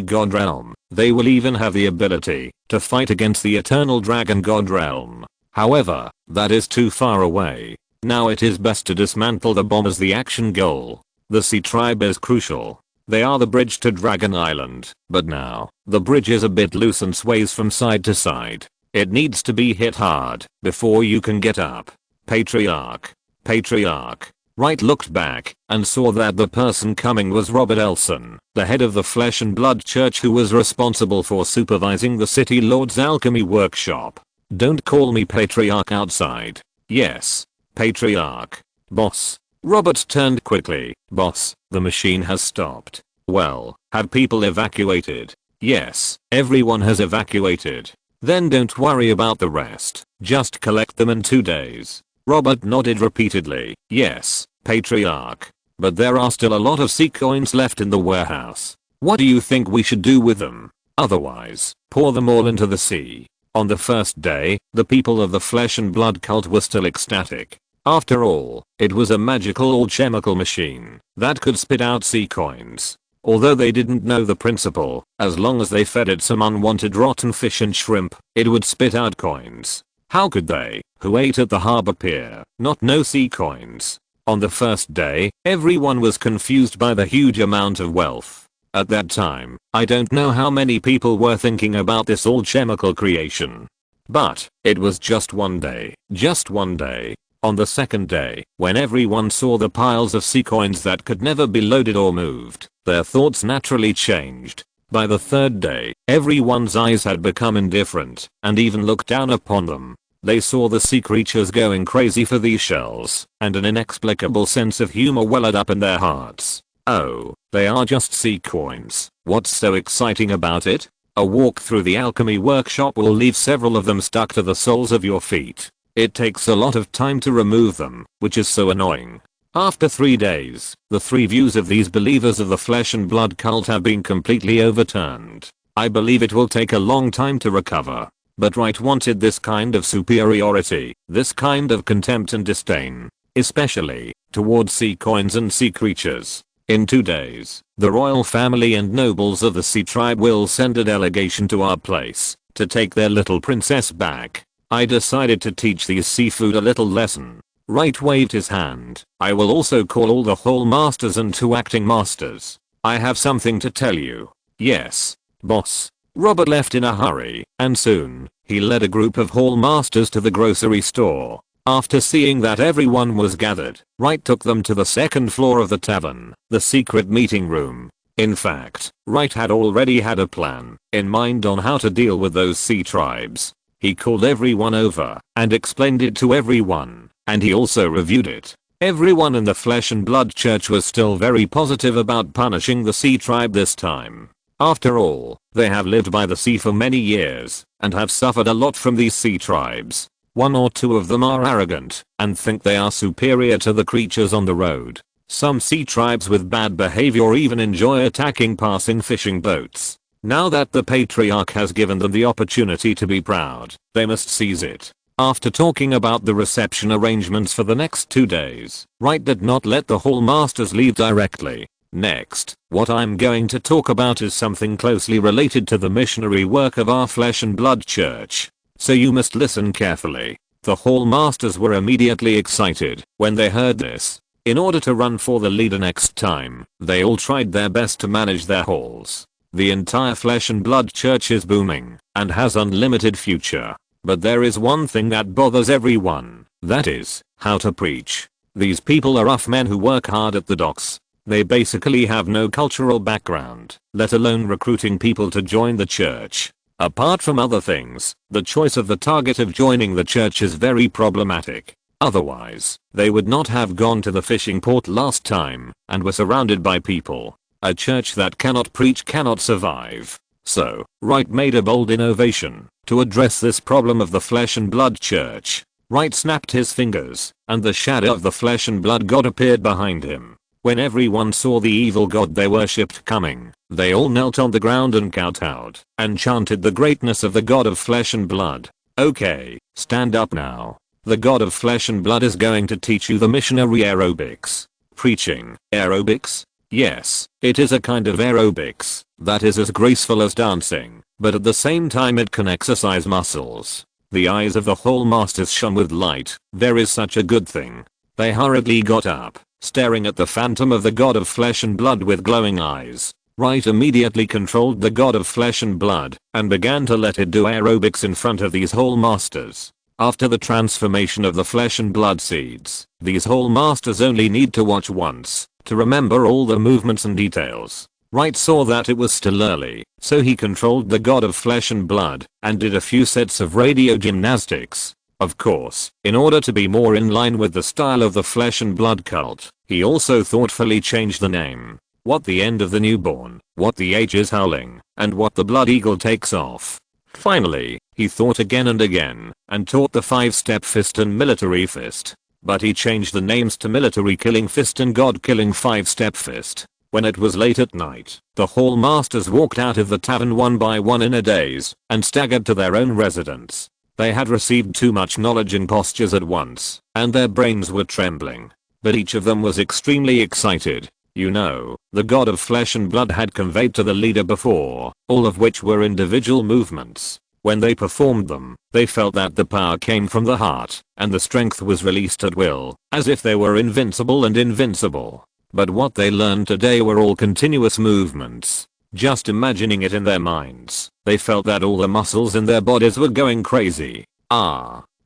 god realm, they will even have the ability to fight against the eternal dragon god realm. However, that is too far away. Now it is best to dismantle the bomb as the action goal. The Sea Tribe is crucial. They are the bridge to Dragon Island, but now, the bridge is a bit loose and sways from side to side. It needs to be hit hard before you can get up. Patriarch. Patriarch. Wright looked back and saw that the person coming was Robert Elson, the head of the Flesh and Blood Church, who was responsible for supervising the City Lord's alchemy workshop. Don't call me Patriarch outside. Yes. Patriarch. Boss. Robert turned quickly. Boss, the machine has stopped. Well, have people evacuated? Yes, everyone has evacuated. Then don't worry about the rest. Just collect them in 2 days. Robert nodded repeatedly. Yes, Patriarch. But there are still a lot of sea coins left in the warehouse. What do you think we should do with them? Otherwise, pour them all into the sea. On the first day, the people of the Flesh and Blood cult were still ecstatic. After all, it was a magical alchemical machine that could spit out sea coins. Although they didn't know the principle, as long as they fed it some unwanted rotten fish and shrimp, it would spit out coins. How could they, who ate at the harbor pier, not know sea coins? On the first day, everyone was confused by the huge amount of wealth. At that time, I don't know how many people were thinking about this alchemical creation. But, it was just one day. Just one day. On the second day, when everyone saw the piles of sea coins that could never be loaded or moved, their thoughts naturally changed. By the third day, everyone's eyes had become indifferent and even looked down upon them. They saw the sea creatures going crazy for these shells, and an inexplicable sense of humor welled up in their hearts. Oh, they are just sea coins. What's so exciting about it? A walk through the alchemy workshop will leave several of them stuck to the soles of your feet. It takes a lot of time to remove them, which is so annoying. After 3 days, the 3 views of these believers of the Flesh and Blood cult have been completely overturned. I believe it will take a long time to recover. But Wright wanted this kind of superiority, this kind of contempt and disdain, especially towards sea coins and sea creatures. In 2 days, the royal family and nobles of the Sea Tribe will send a delegation to our place to take their little princess back. I decided to teach these seafood a little lesson. Wright waved his hand. I will also call all the hall masters and 2 acting masters. I have something to tell you. Yes, boss. Robert left in a hurry, and soon, he led a group of hall masters to the grocery store. After seeing that everyone was gathered, Wright took them to the 2nd floor of the tavern, the secret meeting room. In fact, Wright had already had a plan in mind on how to deal with those sea tribes. He called everyone over and explained it to everyone, and he also reviewed it. Everyone in the Flesh and Blood Church was still very positive about punishing the Sea Tribe this time. After all, they have lived by the sea for many years and have suffered a lot from these sea tribes. 1 or 2 of them are arrogant and think they are superior to the creatures on the road. Some sea tribes with bad behavior even enjoy attacking passing fishing boats. Now that the Patriarch has given them the opportunity to be proud, they must seize it. After talking about the reception arrangements for the next 2 days, Wright did not let the hall masters leave directly. Next, what I'm going to talk about is something closely related to the missionary work of our Flesh and Blood Church. So you must listen carefully. The hall masters were immediately excited when they heard this. In order to run for the leader next time, they all tried their best to manage their halls. The entire Flesh and Blood Church is booming and has unlimited future. But there is one thing that bothers everyone. That is, how to preach. These people are rough men who work hard at the docks. They basically have no cultural background, let alone recruiting people to join the church. Apart from other things, the choice of the target of joining the church is very problematic. Otherwise, they would not have gone to the fishing port last time and were surrounded by people. A church that cannot preach cannot survive. So, Wright made a bold innovation to address this problem of the Flesh and Blood Church. Wright snapped his fingers, and the shadow of the Flesh and Blood God appeared behind him. When everyone saw the evil god they worshipped coming, they all knelt on the ground and kowtowed and chanted the greatness of the God of Flesh and Blood. Okay, stand up now. The God of Flesh and Blood is going to teach you the missionary aerobics. Preaching aerobics? Yes, it is a kind of aerobics that is as graceful as dancing, but at the same time it can exercise muscles. The eyes of the whole masters shone with light. There is such a good thing. They hurriedly got up, staring at the phantom of the god of flesh and blood with glowing eyes. Wright immediately controlled the god of flesh and blood and began to let it do aerobics in front of these whole masters. After the transformation of the flesh and blood seeds, these whole masters only need to watch once to remember all the movements and details. Wright saw that it was still early, so he controlled the god of flesh and blood and did a few sets of radio gymnastics. Of course, in order to be more in line with the style of the flesh and blood cult, he also thoughtfully changed the name. What the end of the newborn, what the age is howling, and what the blood eagle takes off. Finally, he thought again and again, and taught the 5-step fist and military fist. But he changed the names to military killing fist and god killing 5-step fist. When it was late at night, the hall masters walked out of the tavern one by one in a daze, and staggered to their own residence. They had received too much knowledge in postures at once, and their brains were trembling. But each of them was extremely excited. You know, the god of flesh and blood had conveyed to the leader before, all of which were individual movements. When they performed them, they felt that the power came from the heart, and the strength was released at will, as if they were invincible and invincible. But what they learned today were all continuous movements. Just imagining it in their minds, they felt that all the muscles in their bodies were going crazy.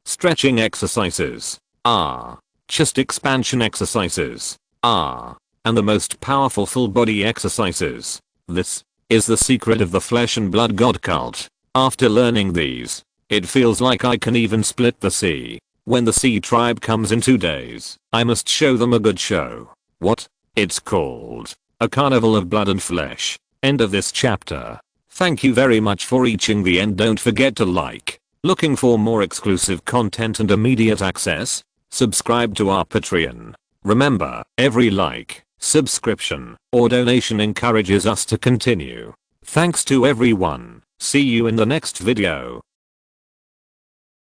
Stretching exercises. Chest expansion exercises. And the most powerful full body exercises. This is the secret of the flesh and blood god cult. After learning these, it feels like I can even split the sea. When the sea tribe comes in 2 days, I must show them a good show. What? It's called A Carnival of Blood and Flesh. End of this chapter. Thank you very much for reaching the end. Don't forget to like. Looking for more exclusive content and immediate access? Subscribe to our Patreon. Remember, every like, subscription, or donation encourages us to continue. Thanks to everyone. See you in the next video.